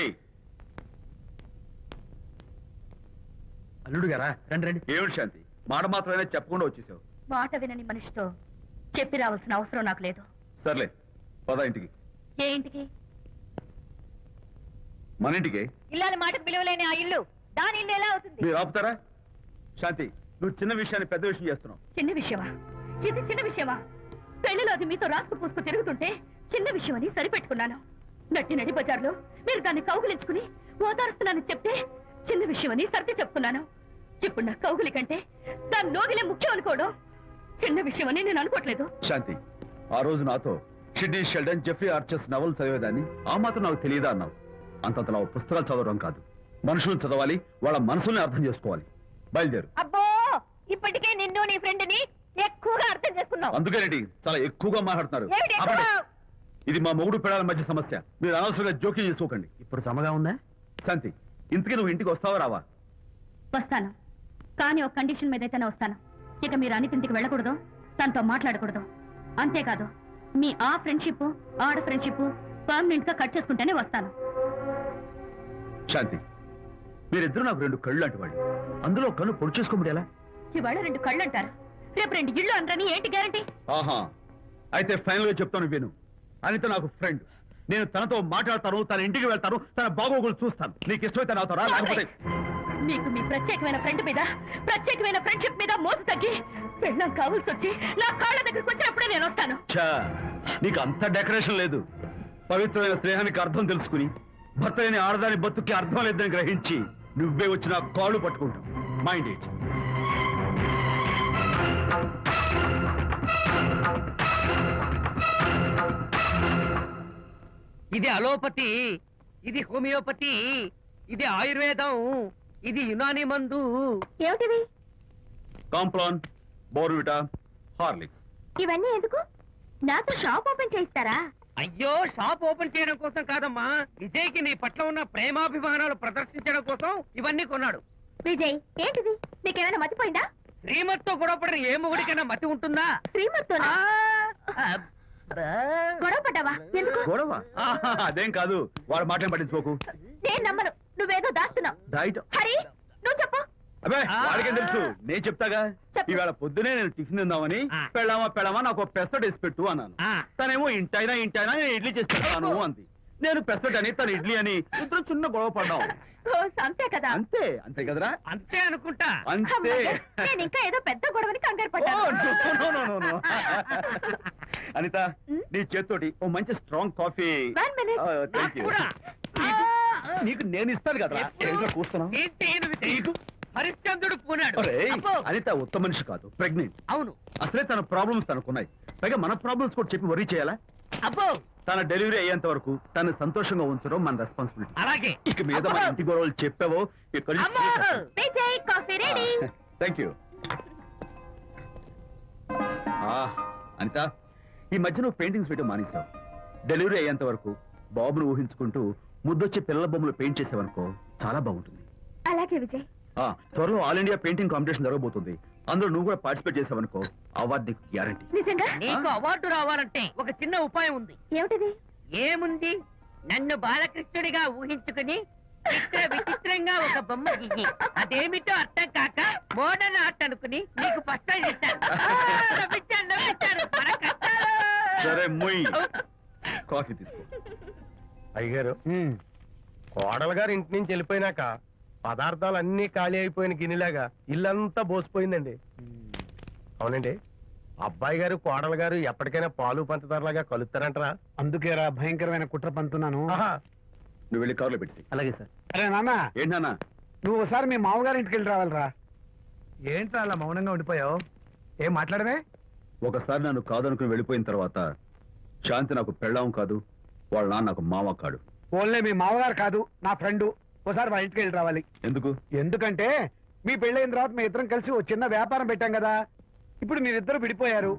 అల్లుడు గారా, రండి రండి. ఏమిటి శాంతి, మాట మాత్రమే చెప్పకుండా వచ్చేసావు? మాట వినని మనిషితో చెప్పి రావాల్సిన అవసరం నాకు లేదు. సర్లే, పద ఇంటికి. ఏ ఇంటికి? మన ఇంటికి. ఇల్లాలి మాటకు విలువలేని ఆ ఇల్లు దాని ఇల్లు ఎలా అవుతుంది? మీరు ఆపుతారా? శాంతి, నువ్వు చిన్న విషయాన్ని పెద్ద విషయం చేస్తున్నావు. చిన్న విషయమా? ఇది చిన్న విషయమా? పెళ్లిలో అది మీతో రాసుకు పూసుకు తిరుగుతుంటే చిన్న విషయమని సరిపెట్టుకున్నాను. నట్టి నడి బజార్లో మీరు దాన్ని కౌగులించుకుని ఓదారుస్తున్నానని చెప్తే చిన్న విషయమని సర్ది చెప్తున్నాను. ఇప్పుడు నా కౌగులి కంటే దాని లోగిలే ముఖ్యం అనుకోవడం చిన్న విషయమని నేను అనుకోవట్లేదు. శాంతి, ఆ రోజు నాతో షిడ్నీ షెల్డన్, జెఫ్రీ ఆర్చర్స్ నవలు చదివేదాన్ని, ఆ మాత్రం నాకు తెలియదా అన్నావు. అంతంతలా పుస్తకాలు చదవడం కాదు, మనుషులను చదవాలి, వాళ్ళ మనసుల్ని అర్థం చేసుకోవాలి. బయలుదేరు. అబ్బో, ఇప్పటికే నిన్ను నీ ఫ్రెండ్ ని ఎక్కువగా అర్థం చేసుకున్నావు. అందుకేనండి చాలా ఎక్కువగా మాట్లాడుతున్నారు. ఆపండి. ఇది మా మొగుడు పిల్లల మధ్య సమస్య, మీరు అనవసరంగా జోక్యం చేసుకోకండి. ఇప్పుడు సమగా ఉందా? శాంతి, ఇంతకీ నువ్వు ఇంటికి వస్తావా రావా? వస్తాను, కానీ ఒక కండిషన్ మీద అయితేనే వస్తాను. ఇక మీరు అనితింటికి వెళ్ళకూడదు, తనతో మాట్లాడకూడదు. అంతేకాదు, మీ ఆ ఫ్రెండ్షిప్, ఆడ ఫ్రెండ్షిప్ పర్మనెంట్ గా కట్ చేసుకుంటేనే వస్తాను. శాంతి, మీరిద్దరు నాకు 2 కళ్ళు లాంటి వాళ్ళు, అందులో కన్ను పొడి చేసుకోబడి ఎలా? ఇవాళ 2 కళ్ళు అంటారు, రేపు 2 ఇళ్ళు అంటారని ఏంటి గ్యారంటీ? ఆహా, అయితే ఫైనల్ గా చెప్తాను విను. అనిత నాకు ఫ్రెండ్, నేను తనతో మాట్లాడతాను, తన ఇంటికి వెళ్తాను, తన బాగోగులు చూస్తాను. నీకు ఇష్టమైతే నాతో రా, లేకపోతే మీకు మీ ప్రత్యేకమైన ఫ్రెండ్ మీద, ప్రత్యేకమైన ఫ్రెండ్షిప్ మీద మోసు తగ్గి పెళ్ళం కావాల్సి వచ్చి నా కాళ్ళ దగ్గరికి వచ్చినప్పుడే నేను వస్తాను. ఛా, నీకు అంత డెకరేషన్ లేదు. పవిత్రమైన స్నేహానికి అర్థం తెలుసుకుని, భర్త లేని ఆడదాని బతుక్కి అర్థం లేదని గ్రహించి నువ్వే వచ్చి నా కాళ్ళు పట్టుకుంటావు. Mind it. ఇది అలోపతి, ఇది హోమియోపతి, ఇది ఆయుర్వేదం, ఇది యునాని మందు. ఏమిటివి? Complan, Bournvita, Horlicks. ఇవన్నీ ఎందుకు? నాతో షాప్ ఓపెన్ చేయిస్తారా? అయ్యో, షాప్ ఓపెన్ చేయడం కోసం కాదమ్మా, విజయ్కి నీ పట్ల ఉన్న ప్రేమాభిమానాలు ప్రదర్శించడం కోసం ఇవన్నీ కొన్నాడు. విజయ్, ఏంటిది? నీకేమైనా మతిపోయిందా? శ్రీమతితో గొడవపడిన ఏ మొగుడికైనా మతి ఉంటుందా? శ్రీమతితో గొడవ పడ్డావా? ఎందుకు? గొడవ? ఆహా, అదేం కాదు, వాడు మాటలు పట్టించుకోకు. నేను నమ్మను, నువ్వేదో దాస్తున్నావు. డైట్. హరి, నువ్వు చెప్పు. అబ్బే ఆ. వాడికేం తెలుసు నేను చెప్తాగా. చెప్పు. ఈవేళ పొద్దునే నేను టిఫిన్ తిందామని ఆ. పెళ్ళామా నాకు ఒక పెసరట్ వేసి పెట్టు అన్నాను. ఆ. తనేమో ఇంటైనా నేను ఇడ్లీ చేసి పెడతాను అంది. నేను పెసరట్ అని తను ఇడ్లీ అని ఇద్దరు చిన్న గొడవ పడ్డాం. ఓ, అంతే కదా అంతే కదరా. అంతే అనుకుంటా. అంతే. అమ్మయ్య, నేను ఇంకా ఏదో పెద్ద గొడవని కంగారు ఓ, పడ్డాను. no. అనిత నీ చేత్తోటి ఓ మంచి strong coffee. 1 minute. Thank you. కూడా. నీకు నేను ఇస్తాను కదరా. ఏంటో కూస్తున్నావు? ఏంటి ఈయన హరిశ్చంద్రుడు పూనాడు. ఒరేయ్, అబ్బో. అనిత ఉత్తమ మనిషి కాదు, ప్రెగ్నెంట్. అవును. అసలే తన ప్రాబ్లమ్స్ తనకున్నాయి, పైగా మన ప్రాబ్లమ్స్ కూడా చెప్పి వరీ చేయాలా? అబ్బో. తన డెలివరీ అయ్యేంత వరకు తను సంతోషంగా ఉంచడం మన రెస్పాన్సిబిలిటీ. అలాగే. ఇక మీద మన ఇంటి గొడవలు చెప్పావో అమ్మో. Vijay, coffee ready. Thank you. Anita, ఈ మధ్య నువ్వు పెయింటింగ్స్ వేయడం మానేశావు. డెలివరీ అయ్యేంత వరకు బాబును ఊహించుకుంటూ ముద్దొచ్చి పిల్లల బొమ్మలు పెయింట్ చేసావనుకో చాలా బాగుంటుంది. అలాగే విజయ్. త్వరలో ఆల్ ఇండియా పెయింటింగ్ కాంపిటీషన్ జరగబోతుంది. అందులో నువ్వు కూడా పార్టిసిపేట్ చేసావనుకో అవార్డు నీకు గ్యారంటీ. నిజంగా? నీకు అవార్డు రావాలంటే ఒక చిన్న ఉపాయం ఉంది. ఏమిటిది? ఏముంది, నన్ను బాలకృష్ణుడిగా ఊహించుకుని విచిత్రంగా ఒక బొమ్మ గీయి. అదేమిటో అర్థం కాక మోడర్న్ ఆర్ట్ అనుకుని నీకు ఫస్ట్ ప్రైజ్ ఇస్తాను. నవ్వించాను. మన కష్టాలు. సరే మొయ్, కాఫీ తీసుకో. అయ్యగారు, కోడలు గారు ఇంటి నుంచి వెళ్ళిపోయినాక పదార్థాలు అన్ని ఖాళీ అయిపోయిన గిన్నెలాగా ఇల్లంతా బోసిపోయిందండి. అవునండి, అబ్బాయి గారు కోడలు గారు ఎప్పటికైనా పాలు పంచదారలాగా కలుస్తారంటరా? అందుకేరా భయంకరమైన కుట్ర పంతున్నాను. నువ్వు వెళ్ళి కారులో పెట్టి. అలాగే సార్. అరే నాన్న, ఏంటి నాన్న? నువ్వు ఒకసారి మీ మామగారి ఇంటికి వెళ్ళి రావాలిరా. ఏంట్రా అలా మౌనంగా ఉండిపోయావు? ఏం మాట్లాడమే? ఒకసారి నన్ను కాదనుకుని వెళ్ళిపోయిన తర్వాత శాంతి నాకు పెళ్ళాం కాదు, వాళ్ళ నాన్న నాకు మామ కాడు. ఓన్లే మీ మామగారు కాదు, నా ఫ్రెండ్. ఒకసారి మా ఇంటికి వెళ్ళి రావాలి. ఎందుకు? ఎందుకంటే మీ పెళ్ళైన తర్వాత మీ ఇద్దరం కలిసి ఓ చిన్న వ్యాపారం పెట్టాం కదా. ఇప్పుడు మీరిద్దరు విడిపోయారు,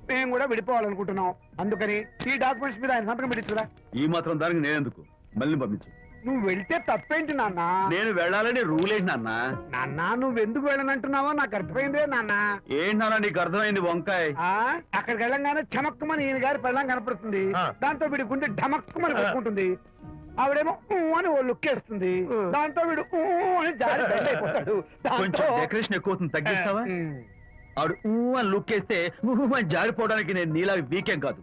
మేము కూడా విడిపోవాలనుకుంటున్నాం. అందుకని ఈ డాక్యుమెంట్స్ మీద ఆయన సంతకం పెట్టించురా. ఈ మాత్రం దానికి నేనెందుకు? మళ్ళీ పంపించు. నువ్వు వెళ్తే తప్పేంటి నాన్న? నేను వెళ్ళాలని రూల్ ఏంటి నాన్న? నాన్న, నువ్వు ఎందుకు వెళ్ళనంటున్నావో నాకు అర్థమైందే నాన్న. ఏంటి నాన్న నీకు అర్థమైంది వంకాయ? అక్కడికి వెళ్ళంగానే చమక్కుమని ఈయన గారి పెళ్ళం కనపడుతుంది. దాంతో వీడి గుండె ఢమక్కుమని కొట్టుకుంటుంది. ఆవిడేమో ఊ అని ఓ లుక్ వేస్తుంది. దాంతో వీడు ఊ అని జారి బెడ్ అయిపోతాడు. కొంచెం డెకరేషన్ ఎక్కువ అవుతుంది, తగ్గిస్తావా? ఆవిడ ఊ అని లుక్ వేస్తే ఊ అని జారిపోవడానికి నేను నీలా వీకేం కాదు,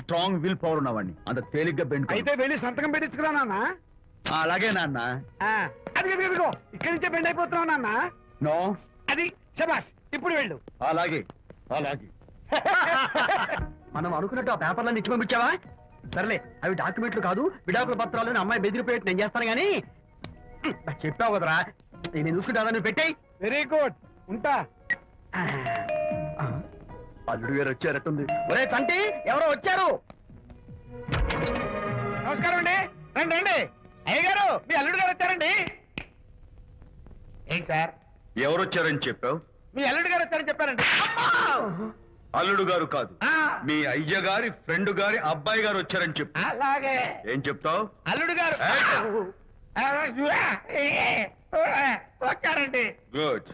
స్ట్రాంగ్ విల్ పవర్ ఉన్నవాడిని. అంత తేలిగ్గా బెండ్ కాదు. అయితే వెళ్ళి సంతకం పెట్టించుకురా నాన్న. అలాగే నాన్న. అది ఇదిగో ఇక్కడి నుంచే బెండ్ అయిపోతున్నావు నాన్న. నో, అది శబాష్, ఇప్పుడు వెళ్ళు. అలాగే. మనం అనుకున్నట్టు ఆ పేపర్లను ఇచ్చి పంపించావా? సర్లే, అవి డాక్యుమెంట్లు కాదు, విడాకుల పత్రాలు. అమ్మాయి బెదిరిపోయేట్టు నేను చేస్తాను గానీ చెప్పావు కదరా, నేను చూసుకుంటా. నువ్వు పెట్టాయి. వెరీ గుడ్, ఉంటా. అల్లుడు గారు వచ్చారట్టుంది. ఒరే తంటి, ఎవరో వచ్చారు. నమస్కారం అండి. రండి రండి. అయ్యగారు, మీ అల్లుడు గారు వచ్చారండి. ఏంటి సార్, ఎవరు వచ్చారని చెప్పావు? మీ అల్లుడు గారు వచ్చారని చెప్పారండి. అల్లుడు గారు కాదు, ఆ, మీ అయ్య గారి ఫ్రెండ్ గారి అబ్బాయి గారు వచ్చారని చెప్పు. అలాగే. ఏం చెప్తావు? అల్లుడు గారు వచ్చారండి. గుడ్.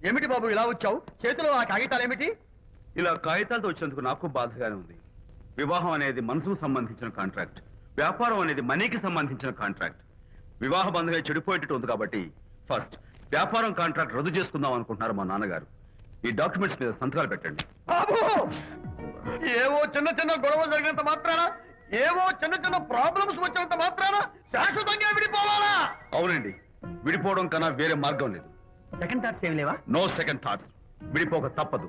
ఏమిటి బాబు ఇలా వచ్చావు? చేతిలో ఆ కాగితాలు ఏమిటి? ఇలా కాగితాలతో వచ్చినందుకు నాకు బాధగానే ఉంది. వివాహం అనేది మనసుకు సంబంధించిన కాంట్రాక్ట్, వ్యాపారం అనేది మనీకి సంబంధించిన కాంట్రాక్ట్. వివాహ బంధంగా చెడిపోయేటట్టు ఉంది కాబట్టి ఫస్ట్ వ్యాపారం కాంట్రాక్ట్ రద్దు చేసుకుందాం అనుకుంటున్నారు మా నాన్నగారు. ఈ డాక్యుమెంట్స్ మీద సంతకాలు పెట్టండి. బాబు, ఏవో చిన్న చిన్న గొడవలు జరిగినంత మాత్రాన, ఏవో చిన్న చిన్న ప్రాబ్లమ్స్ వచ్చినంత మాత్రాన శాశ్వతంగా విడిపోవాలా? అవునండి, విడిపోవడం కన్నా వేరే మార్గం లేదు. సెకండ్ థాట్స్ ఏమి లేవా? No second thoughts. విడిపోక తప్పదు.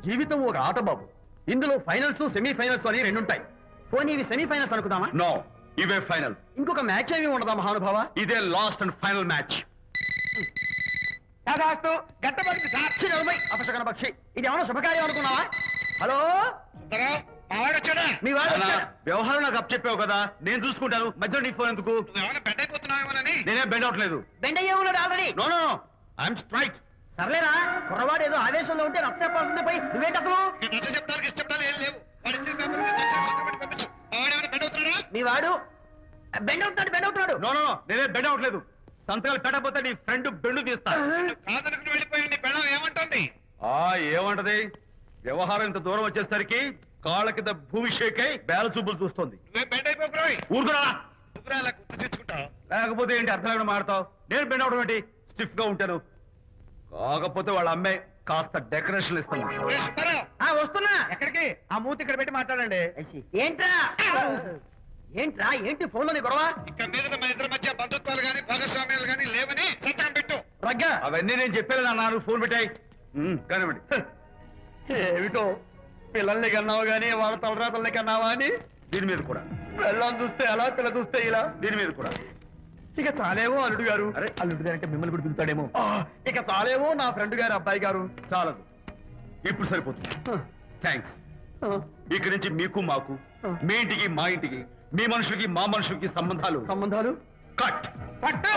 జీవితం ఒక ఆట బాబు, ఇందులో ఫైనల్స్ సెమీఫైనల్స్ అని రెండుంటాయి. పోనీ ఇవి సెమీఫైనల్స్ అనుకుందామా? నో, ఇవే ఫైనల్. ఇంకొక మ్యాచ్ ఏమి ఉండదా మహానుభావ? ఇదే లాస్ట్ అండ్ ఫైనల్ మ్యాచ్. సాక్షి నిలబై అపశకన పక్షి, ఇది ఏమైనా శుభకార్యం అనుకున్నావా? హలో, మీ వాడు అలా వచ్చాడు. వ్యవహారం నాకు అప్ చెప్పావు కదా, నేను చూసుకుంటాను. మధ్యలో నీ ఫోన్ ఎందుకు? నేనే బెండ్ అవట్లేదు. బెండ్ అయ్యే ఉన్నాడు already. No no no, I'm straight. సర్లేరా, కుర్రవాడు ఏదో ఆవేశంలో ఉంటే రక్త చెప్పాల్సింది పోయి నువ్వేంటి అసలు? మీ వాడు బెండ్ అవుతున్నాడు. నో నో నో, నేనే బెండ్ అవట్లేదు. సంతకాలు పెట్టకపోతే నీ ఫ్రెండ్ బెండు తీస్తా. ఏమంటది? వ్యవహారం ఇంత దూరం వచ్చేసరికి కాళ్ళ కింద భూమి షేక్ అయి బేల చూపులు చూస్తుంది. ఊరుకురా, లేకపోతే ఏంటి అర్థం లేకుండా మాడతావు? నేను బెండ్ అవడం ఏంటి? స్టిఫ్ గా ఉంటాను. కాకపోతే వాళ్ళ అమ్మాయి కాస్త డెకరేషన్ ఇస్తాను. వస్తున్నా. ఎక్కడికి? ఆ మూతి ఇక్కడ పెట్టి మాట్లాడండి. ఏంట్రా ఏంట్రా ఏంటి ఫోన్ లోని గొడవ? ఇక మీద మన ఇద్దరి మధ్య బంధుత్వాలు గాని భాగస్వామ్యాలు గాని లేవని చట్టం పెట్టు. రగ్గా అవన్నీ నేను చెప్పాను అన్నారు. ఫోన్ పెట్టాయి కానివ్వండి. ఏమిటో పిల్లల్ని కన్నావు గానీ వాళ్ళ తలరాతల్ని కన్నావా అని. దీని మీద కూడా, పిల్లల్ని చూస్తే అలా పిల్ల చూస్తే ఇలా. దీని మీద కూడా. ఇక చాలేమో అల్లుడు గారు. అరే. అల్లుడు గారు అంటే మిమ్మల్ని కూడా పిలుతాడేమో. ఇక చాలేమో నా ఫ్రెండ్ గారు అబ్బాయి గారు. చాలదు, ఇప్పుడు సరిపోతుంది. థ్యాంక్స్. ఇక్కడి నుంచి మీకు మాకు, మీ ఇంటికి మా ఇంటికి, మీ మనుషులకి మా మనుషులకి సంబంధాలు కట్. పట్టు.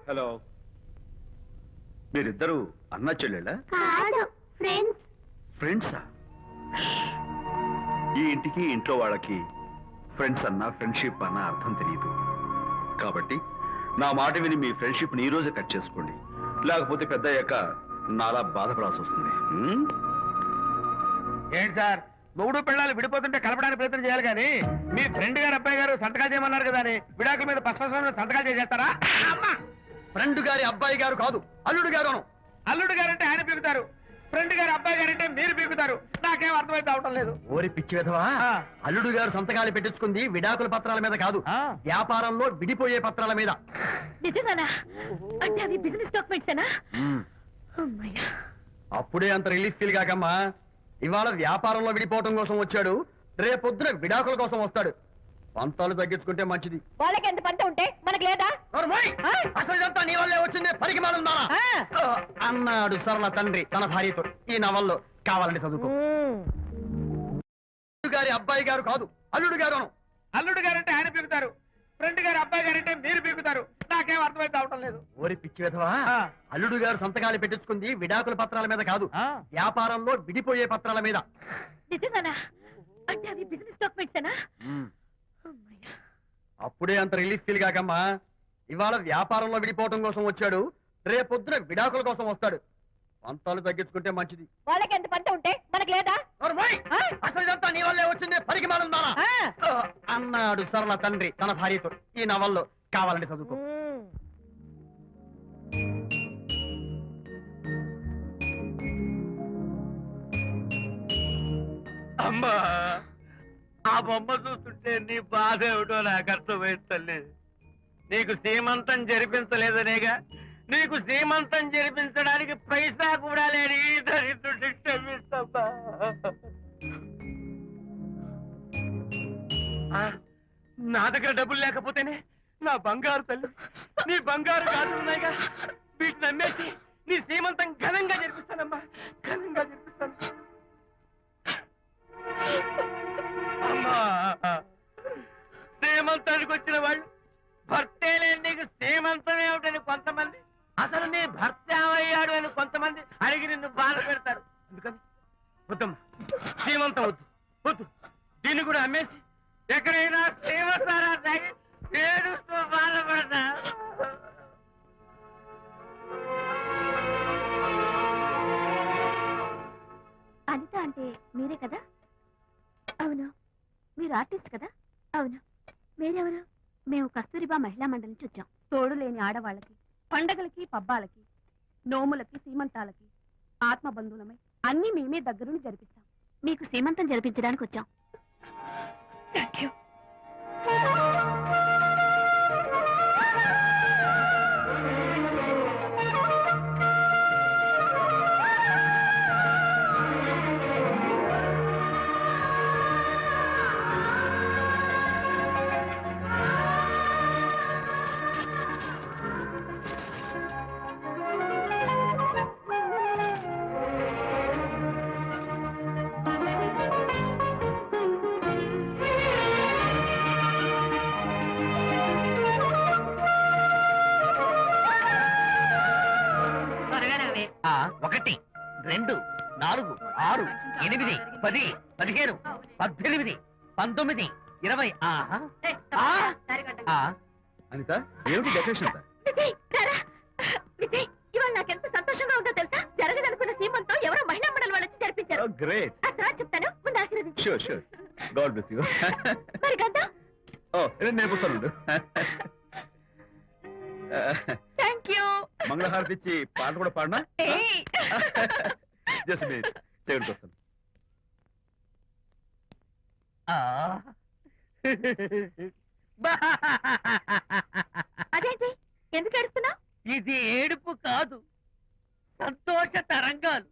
హలో, మీరిద్దరు అన్నా చెల్లెళ్ళా? ఫ్రెండ్సా? ఈ ఇంటికి ఇంట్లో వాళ్ళకి ఫ్రెండ్స్ అన్నా ఫ్రెండ్షిప్ అన్నా అర్థం తెలియదు. కాబట్టి నా మాట విని మీ ఫ్రెండ్షిప్ ని ఈ రోజే కట్ చేసుకోండి. లేకపోతే పెద్ద అయ్యాక నాలా బాధపడాల్సి వస్తుంది. ఏంటి సార్, మొగుడు పిల్లలు విడిపోతుంటే కలపడానికి ప్రయత్నం చేయాలి కానీ మీ ఫ్రెండ్ గారు అబ్బాయి గారు సంతకాలు చేయమన్నారు కదా అని విడాకుల మీద పశ్చిమ సంతకాలు చేసేస్తారా? ఫ్రెండ్ గారి అబ్బాయి గారు కాదు, అల్లుడు గారు. అల్లుడు గారు అంటే ఆయన పీకుతారు, ఫ్రెండ్ గారు అబ్బాయి గారు అంటే మీరు పీకుతారు. నాకేం అర్థమైతే అవటం లేదు. ఓరి పిచ్చి విధవా, అల్లుడు గారు సంతకాలు పెట్టించుకుంది విడాకుల పత్రాల మీద కాదు, వ్యాపారంలో విడిపోయే పత్రాల మీద. నిజంగానా? అంటే అవి బిజినెస్ డాక్యుమెంట్సేనా? అమ్మయ్యా. అప్పుడే అంత రిలీఫ్ ఫీల్ కాకమ్మా. ఇవాళ వ్యాపారంలో విడిపోవటం కోసం వచ్చాడు, రేపొద్దున విడాకుల కోసం వస్తాడు. పంతాలు తగ్గించుకుంటే మంచిది. వాళ్ళకి ఎంత పంట ఉంటే మనకు లేదా? అసలు ఇదంతా నీ వల్లే వచ్చింది, పనికి మాలం అన్నాడు సరళ తండ్రి తన భార్యతో. ఈ నవల్లో కావాలని చదువుకో. అల్లుడు గారి అబ్బాయి గారు కాదు, అల్లుడు గారు. అల్లుడు గారు అంటే ఆయన పీకుతారు, ఫ్రెండ్ గారు అబ్బాయి గారు అంటే మీరు పీకుతారు. నాకేం అర్థమైతే అవటం లేదు. ఓరి పిచ్చి విధవా, అల్లుడు గారు సంతకాలు పెట్టించుకుంది విడాకుల పత్రాల మీద కాదు, వ్యాపారంలో విడిపోయే పత్రాల మీద. నిజంగానా? అంటే అవి బిజినెస్ డాక్యుమెంట్సేనా? అమ్మయ్యా. అప్పుడే అంత రిలీఫ్ ఫీల్ కాకమ్మా. ఇవాళ వ్యాపారంలో విడిపోవటం కోసం వచ్చాడు, రేపొద్దున విడాకుల కోసం వస్తాడు. పంతాలు తగ్గించుకుంటే మంచిది. వాళ్ళకి ఎంత పంట ఉంటే మనకు లేదా? అసలు ఇదంతా నీ వల్లే వచ్చింది, పనికి మాలం అన్నాడు సరళ తండ్రి తన భార్యతో. ఈ నవల్లో కావాలని చదువుకో. అమ్మా, ఆ బొమ్మ చూస్తుంటే నీ బాధ ఏమిటో నాకు అర్థమైంది తల్లి. నీకు సీమంతం జరిపించలేదనేగా, నీకు సీమంతం జరిపించడానికి పైసా కూడా లేని ఈ దరిద్రుడిని క్షమిస్తమ్మా. నా దగ్గర డబ్బులు లేకపోతేనే నా బంగారు తల్లి, నీ బంగారు గాజులు ఉన్నాయిగా, వీటిని అమ్మేసి నీ సీమంతం ఘనంగా జరిపిస్తానమ్మా, ఘనంగా జరిపిస్తాను. అమ్మా, సీమంతానికి వచ్చిన వాళ్ళు భర్తే లేని నీకు సీమంతం ఏమిటని కొంతమంది, అసలు నీ భర్త ఏమయ్యాడు అని కొంతమంది అడిగి నిన్ను బాధ పెడతారు. అందుకని వద్దమ్మా, సీమంతం వద్దు వద్దు. దీన్ని కూడా అమ్మేసి ఎక్కడైనా సీమసారా తాగి ఏడుస్తూ బాధపడతా. అనిత అంటే మీరే కదా? అవును. మీరు ఆర్టిస్ట్ కదా? అవును. మీరెవరు? మేము కస్తూరిబా మహిళా మండలి నుంచి వచ్చాం. తోడు లేని ఆడవాళ్ళకి, పండగలకి, పబ్బాలకి, నోములకి, సీమంతాలకి ఆత్మబంధువులమై అన్ని మేమే దగ్గరుండి జరిపిస్తాం. మీకు సీమంతం జరిపించడానికి వచ్చాం. Thank you. ఆ 1 2 4 6 8 10 15 18 19 20. అనిత, ఏమిటి డెకరేషన్ అంతా? విజయ్, రారా. విజయ్, ఇవాళ నాకెంత సంతోషంగా ఉందో తెలుసా? జరగదనుకున్న సీమంతో ఎవరో మహిళా మండలి వాళ్ళు వచ్చి జరిపించారు. గ్రేట్. ఆ తర్వాత చెప్తాను, ముందు ఆశీర్వదించు. Sure sure. God bless you. మరి గంధం? ఓ, నేను వస్తాను. Thank you. మంగళహారతి ఇచ్చి పాట కూడా పాడినా ఏయ్! జస్ట్ చేయడానికి వస్తాను. అదేంటి ఎందుకు ఏడుస్తున్నావు? ఇది ఏడుపు కాదు, సంతోష తరంగాలు.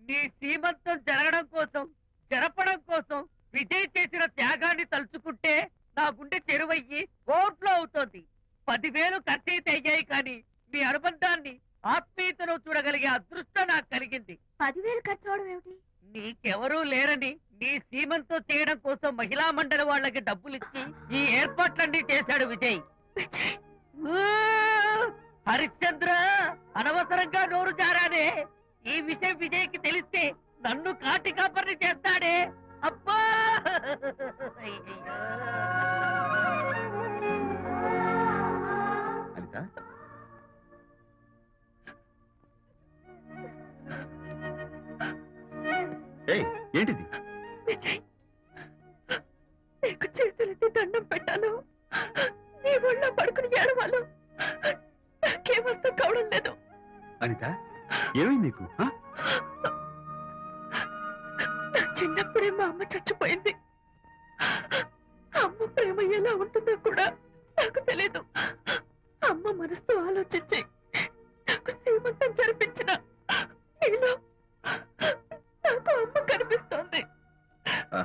నీ సీమంతం జరగడం కోసం, జరపడం కోసం విజయ్ చేసిన త్యాగాన్ని తలుచుకుంటే నా గుండె చెరువయ్యి కోట్లో అవుతోంది. 10,000 ఖర్చయితే అయ్యాయి కానీ మీ అనుబంధాన్ని, ఆత్మీయతను చూడగలిగే అదృష్టం నాకు కలిగింది. 10,000 ఖర్చు అవడం ఏమిటి? నీకెవరూ లేరని నీ సీమంతం చేయడం కోసం మహిళా మండలి వాళ్ళకి డబ్బులిచ్చి ఈ ఏర్పాట్లన్నీ చేశాడు విజయ్. ఊ! హరిశ్చంద్ర, అనవసరంగా నోరు జారానే. ఈ విషయం విజయ్కి తెలిస్తే నన్ను కాటి కాపర్ని చేస్తాడే. అబ్బా! అనిత, ఏయ్, ఏంటిది? విజయ్, నీకు చేతులెత్తి దండం పెట్టాను. నీ ఒళ్ళో పడుకుని ఏడవాలు నాకేమర్థం కావడం లేదు. అనిత, ఏమైంది నీకు? ఆ? నా చిన్నప్పుడే మా అమ్మ చచ్చిపోయింది. అమ్మ ప్రేమ ఎలా ఉంటుందో కూడా నాకు తెలీదు. అమ్మ మనసుతో ఆలోచించి నాకు సీమంతం జరిపించిన నీలో నాకు అమ్మ కనిపిస్తోంది. ఆ.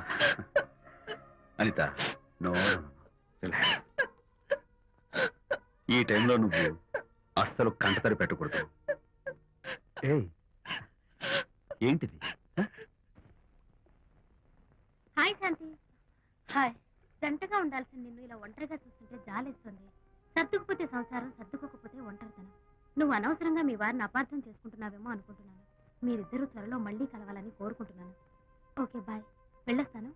Anita, no, relax. ఈ టైంలో నువ్వు అస్సలు కంటతడి పెట్టకూడదు. ఏయ్, ఏంటిది? హాయ్ శాంతి. హాయ్. జంటగా ఉండాల్సిన నిన్ను ఇలా ఒంటరిగా చూస్తుంటే జాలేస్తుంది. సర్దుకుపోతే సంసారం, సర్దుకోకపోతే ఒంటరితనం. నువ్వు అనవసరంగా మీ వారిని అపార్థం చేసుకుంటున్నావేమో అనుకుంటున్నాను. మీరిద్దరూ త్వరలో మళ్ళీ కలవాలని కోరుకుంటున్నాను. Okay, bye. వెళ్ళొస్తాను.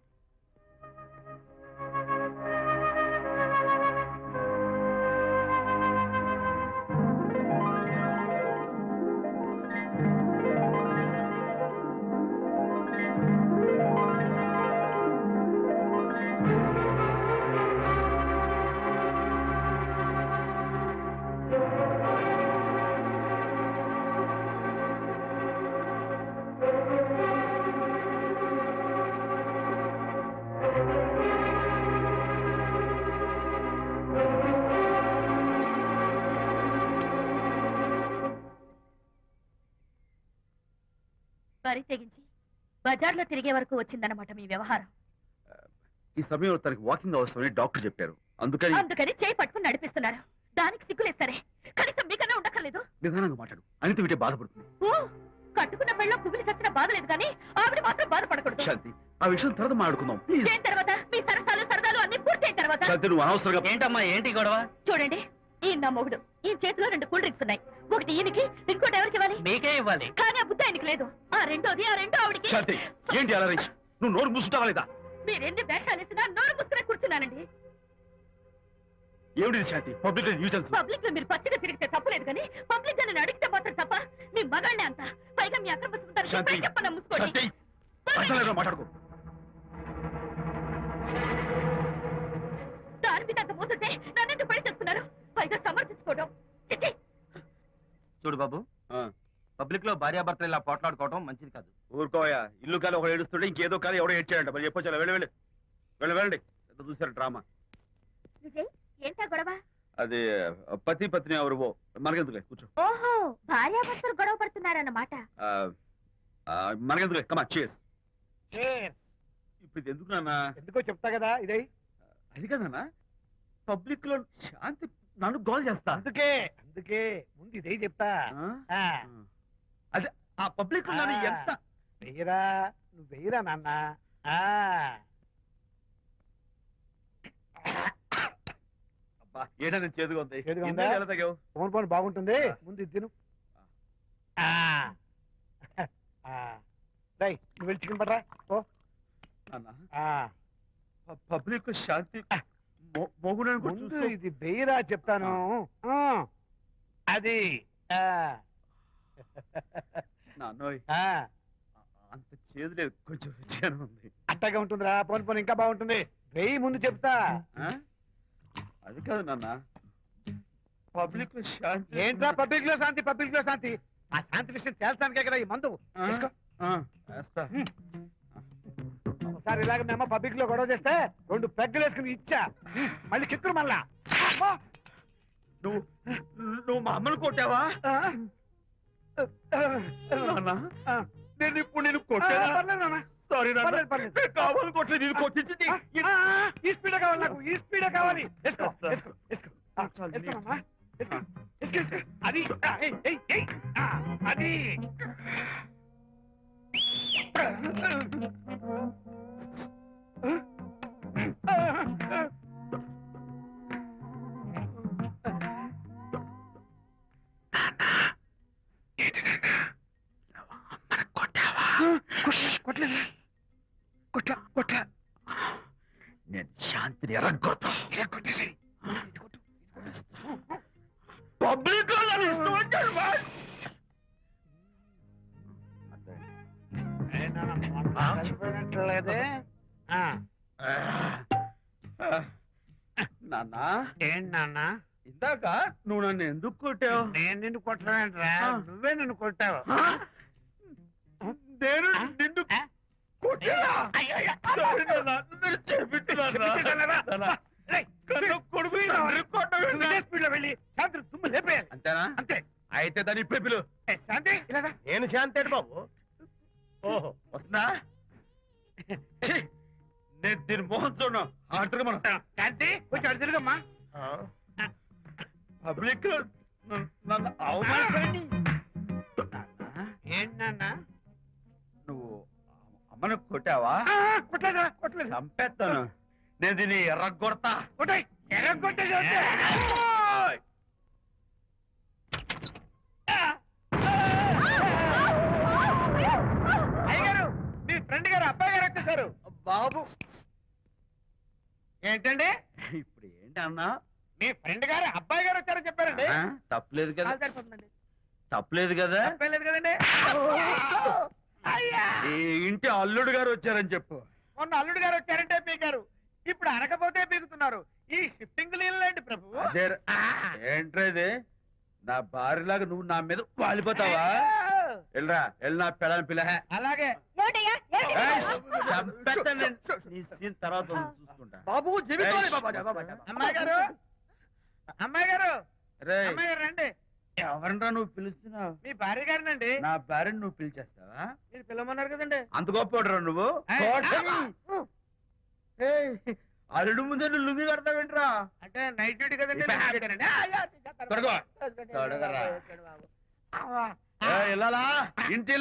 వరి తెగించి బజార్లో తిరిగే వరకు వచ్చిందన్నమాట మీ వ్యవహారం. ఈ సమయంలో తనకి వాకింగ్ అవసరమని డాక్టర్ చెప్పారు. అందుకని చేయి పట్టుకుని నడిపిస్తున్నారు. దానికి సిగ్గులేదు సరే, కనీసం మీకన్నా ఉండక్కర్లేదు. నిదానంగా మాట్లాడు. అనిత వింటే బాధపడుతుంది. ఓ, కట్టుకున్న పెళ్ళ కుమిలి చచ్చిన బాధ లేదు కానీ ఆవిడ మాత్రం బాధపడకూడదు. శాంతి, ఆ విషయం తర్వాత మాట్లాడుకుందాం ప్లీజ్. దేని తర్వాత? మీ సరసాలు సరదాలు అన్ని పూర్తయిన తర్వాత. శాంతి, నువ్వు అనవసరంగా ఏంటమ్మా, ఏంటి గొడవ? చూడండి, ఈయన నా మొగుడు. ఈ చేతిలో 2 కూల్ డ్రింక్స్ ఉన్నాయి. ఒకటి ఈయనకి, ఇంకోటి ఎవరికి ఇవ్వాలి? మీకే ఇవ్వాలి. కానీ ఆ బుద్ధి ఆయనకి లేదు. ఆ రెండో ఆవిడికి. శాంతి, ఏంటి అలా రేయ్? నువ్వు నోరు మూసుకుంటావా లేదా? మీరెన్ని వేషాలు వేసినా నోరు ముసుకునే కూర్చున్నానండి. ఏమిటి శాంతి? Public nuisance. పబ్లిక్ లో మీరు పచ్చిగా తిరిగితే తప్పలేదు కానీ పబ్లిక్ గా నన్ను అడిగితే మాత్రం తప్ప. మీ మగాళ్ళే అంత. పైగా మీ అక్రమ సుందరం శాంతి, చెప్పన్నా ముసుకోండి. శాంతి, అసలు మాట్లాడుకో. దాని మీద అంత మోసంటే నన్నెందుకు పడి చేస్తున్నారు? పైగా సమర్థించుకోవడం. చిచ్చి. చూడు బాబు, పబ్లిక్ లో భార్యాభర్తలు ఇలా పోట్లాడుకోవడం మంచిది కాదు. ఊరుకోయా. ఇల్లు కాలి ఒకడు ఏడుస్తుంటే ఇంకేదో కాలి ఎవడో ఏడ్చాడంట. మరి చెప్పొచ్చు. వెళ్ళండి. ఎంత చూసారు డ్రామా. విజయ్, ఏంటా గొడవ? అది పతి పత్ని ఎవరు మనకెందుకులే, కూర్చో. ఓహో, భార్యాభర్తలు గొడవ పడుతున్నారన్నమాట. మనకెందుకులే, కమా చేస్. ఇప్పుడు ఇది ఎందుకు నాన్న? ఎందుకో చెప్తా కదా ఇదే. అది కదన్నా, పబ్లిక్ లో శాంతి నన్ను గోల్ చేస్తా. అందుకే ముందు ఇదే చెప్తా. ఆ? అదే ఆ పబ్లిక్ లో నన్ను ఎంత వెయ్యరా, నువ్వు వెయ్యరా నాన్న. అబ్బా, ఏంటని చేదుగా ఉంది. చేదుగా ఉందా? ఇందాక ఎలా తాగావు? ఫోన్ బాగుంటుంది. ముందు ఇది తిను. రై, నువ్వు వెళ్ళి చికెన్ పడరా. ఓ నాన్న, పబ్లిక్ లో శాంతి మొగుడని కూడా ముందు చూస్తూ ఇది వెయ్యరా చెప్తాను. అది నాన్నోయ్, అంత చేదు లేదు, కొంచెం రుచిగానే ఉంది. అట్టగా ఉంటుందిరా. పోను ఇంకా బాగుంటుంది. వెయ్యి ముందు చెప్తా. ఆ? అది కాదు నాన్న, పబ్లిక్ ఏంట్రా పబ్లిక్ లో శాంతి పబ్లిక్ లో శాంతి ఆ శాంతి విషయం తేల్చడానికే కదా ఈ మందు తీసుకో. ఒకసారి ఇలాగ మేము పబ్లిక్ లో గొడవ చేస్తే 2 పెగ్గలు వేసుకుని ఇచ్చా మళ్ళీ కిక్కురు మళ్ళా అమ్మా! నువ్వు మా అమ్మను కొట్టావా నేను ఇప్పుడు నేను కొట్టా సారీ కావాలి కొట్టలేదు ఇది కొట్టించింది ఈ స్పీడ్ కావాలి నాకు ఈ స్పీడ్ కావాలి వేసుకో, వేసుకో, వేసుకో. వేసుకోమ్మా, వేసుకో, వేసుకో, వేసుకో. అది ఏయ్, ఏయ్, ఏయ్. అది కొట్టలేదు కొట్ల కొట్ల నేను శాంతిని ఎరగొడతా ఎరగొట్టేసి పబ్లిక్ నాన్నా ఏంటి నాన్న ఇందాక నువ్వు నన్ను ఎందుకు కొట్టావు నేను నిన్ను కొట్టలేంట్రా నువ్వే నన్ను కొట్టావు నేను నిన్ను అంతేనా అంతే అయితే దాని ఇప్పుడే పిలు శాంతి నేను శాంతేడు బాబు. ఓహో వస్తుందా నేను దీని మోహన్ చూడను ఆటగా మనం శాంతి కొంచెం అటు తిరుగమ్మా పబ్లిక్ నన్ను అవమానించండి ఏంటన్నా నువ్వు అమ్మను కొట్టావా కొట్టలేదా కొట్టలేదు చంపేస్తాను నేను దీన్ని ఎర్రగొడతా కొట్టాయి ఎర్రగొట్టే అయ్యగారు మీ ఫ్రెండ్ గారు అబ్బాయి గారు వచ్చేసారు బాబు ఏంటండి ఇప్పుడు ఏంటి అన్నా మీ ఫ్రెండ్ గారు అబ్బాయి గారు వచ్చారని చెప్పారండి తప్పలేదు కదా తప్పలేదు కదా తప్పలేదు కదండి ఈ ఇంటి అల్లుడు గారు వచ్చారని చెప్పు మొన్న అల్లుడు గారు వచ్చారంటే పీకారు ఇప్పుడు అనకపోతే పీకుతున్నారు ఈ షిఫ్టింగ్ లేదండి ప్రభు ఏంట్రేది నా భార్యలాగా నువ్వు నా మీద వాలిపోతావా వెళ్ళరా వెళ్ళి నా పెళ్ళని పిల్ల అలాగే తర్వాత చూసుకుంటా బాబు అమ్మాయి గారు అమ్మాయి గారు అమ్మాయి గారు రండి ఎవరన్నా నువ్వు పిలుస్తున్నావు మీ భార్య గారినండి నా భార్యను నువ్వు పిలిచేస్తావా మీరు పిలవమన్నారు కదండి అంత గొప్ప నువ్వు అల్లుడు ముందే నువ్వు లుంగి కడతావేంట్రా అంటే నైట్ డ్యూటీ కదండి వెళ్ళాలా ఇంటి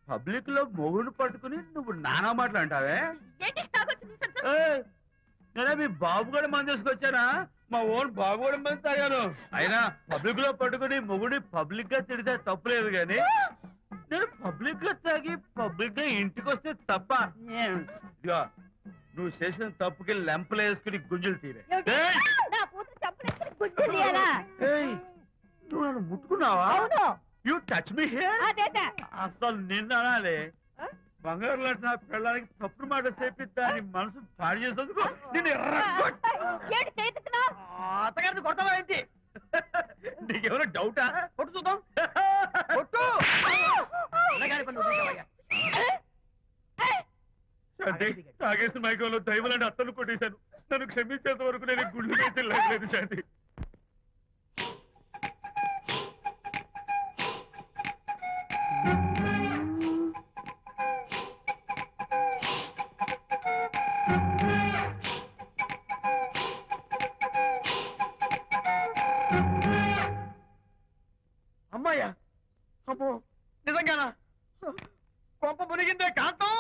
పబ్లిక్ లో మొగుడు పట్టుకుని నువ్వు నానా మాటలు అంటావే నేనే మీ బాబు కూడా మంది తీసుకొచ్చానా మా ఓన్ బాబు కూడా మంది తాగాను అయినా పబ్లిక్ లో పట్టుకుని మొగుడి పబ్లిక్ గా తిడితే తప్పులేదు గాని నేను పబ్లిక్ గా తాగి పబ్లిక్ గా ఇంటికి వస్తే తప్ప ఇదిగో నువ్వు చేసిన తప్పుకి లెంపలు వేసుకుని గుంజులు తీరే నువ్వు నన్ను ముట్టుకున్నావా యూ టచ్ మీ హియర్ అసలు నిన్ను అనాలి బంగారు లాంటి నా పిల్లలకి తప్పుడు మాట చెప్పి దాని మనసు పాడు చేసేందుకు నేను అత్తగారిని కొడతావా ఏంటి నీకేమైనా డౌటా కొట్టు చూద్దాం కొట్టు తాగేసిన మైకంలో దైవం లాంటి అత్తను కొట్టేశాను నన్ను క్షమించేంత వరకు నేను గుళ్ళు వేసి లేదు శాంతి అమ్మాయ్యా అమ్మో నిజంగానా కొంప మునిగిందే కాంతం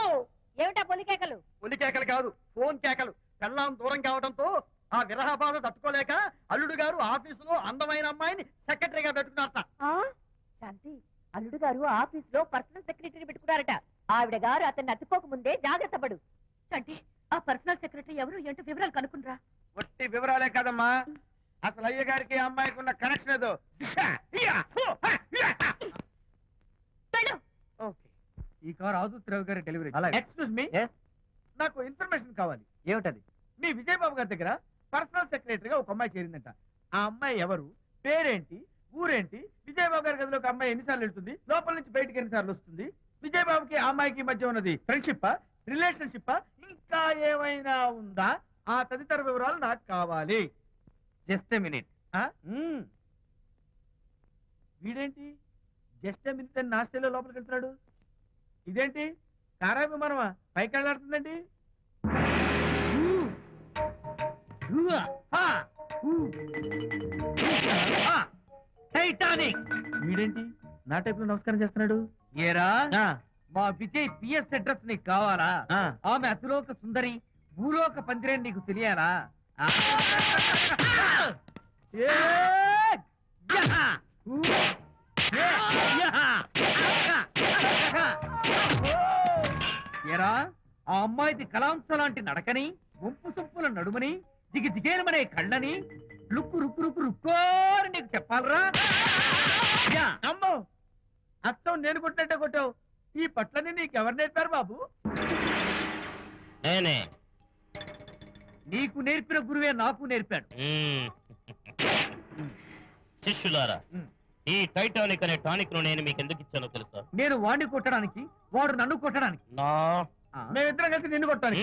ఏమిటా పొలికేకలు పొలికేకలు కాదు ఫోన్ కేకలు పెళ్ళాం దూరం కావడంతో ఆ విరహ బాధ తట్టుకోలేక అల్లుడు గారు ఆఫీసులో అందమైన అమ్మాయిని సెక్రటరీగా పెట్టుకున్నారట శాంతి అల్లుడు గారు ఆఫీస్ లో పర్సనల్ సెక్రటరీ పెట్టుకున్నారట ఆవిడ గారు అతన్ని అతుక్కోక ముందే జాగ్రత్త పడు శాంతి ఆ పర్సనల్ సెక్రటరీ ఎవరు ఏంటో వివరాలు కనుక్కుండ్రా ఒట్టి వివరాలే కదమ్మా అసలు అయ్య గారికి అమ్మాయికి ఉన్న కనెక్షన్ ఏదో ఈ కార్ ఆదుత్రావు గారి డెలివరీ. ఎక్స్క్యూజ్ మీ నాకు ఇన్ఫర్మేషన్ కావాలి ఏమిటది? మీ విజయబాబు గారి దగ్గర పర్సనల్ సెక్రటరీగా ఒక అమ్మాయి చేరిందంట. ఆ అమ్మాయి ఎవరు, పేరేంటి, ఊరేంటి, విజయబాబు గారి గదిలోకి అమ్మాయి ఎన్నిసార్లు వెళ్తుంది, లోపల నుంచి బయటికి ఎన్నిసార్లు వస్తుంది, విజయబాబుకి ఆ అమ్మాయికి మధ్య ఉన్నది ఫ్రెండ్షిప్, రిలేషన్షిప్, ఇంకా ఏమైనా ఉందా? ఆ తదితర వివరాలు నాకు కావాలి. Just a minute. వీడేంటి జస్ట్ ఎ మినిట్ అని నాస్టేలో లోపలికి వెళ్తున్నాడు? ఇదేంటి కారా విమానమా పైకి వెళ్ళాడుతుందండి? టైటానిక్. వీడేంటి నా టైప్ లో నమస్కారం చేస్తున్నాడు? ఏరా మా విజయ్ పిఎస్ అడ్రస్ నీకు కావాలా? ఆమె అతిలోక సుందరి, భూలోక పందిరేని నీకు తెలియాలా? ఏరా ఆ అమ్మాయిది కలాంస లాంటి నడకని, వంపు సొంపుల నడుమని, దిగి దిగేనమనే కళ్ళని, లుక్కు రుక్కు రుక్కు రుక్కోని నీకు చెప్పాలరా? అమ్మో అచ్చం నేను కొట్టినట్టే కొట్టావు. ఈ పట్లని నీకెవరు నేర్పారు బాబు? నేనే. నీకు నేర్పిన గురువే నాకు నేర్పాడు. శిష్యులారా, ఈ టైటానిక్ అనే టానిక్ ను నేను మీకు ఎందుకు ఇచ్చానో తెలుసా? నేను వాడిని కొట్టడానికి, వాడు నన్ను కొట్టడానికి. మేమిద్దరం కలిసి నిన్ను కొట్టాలి.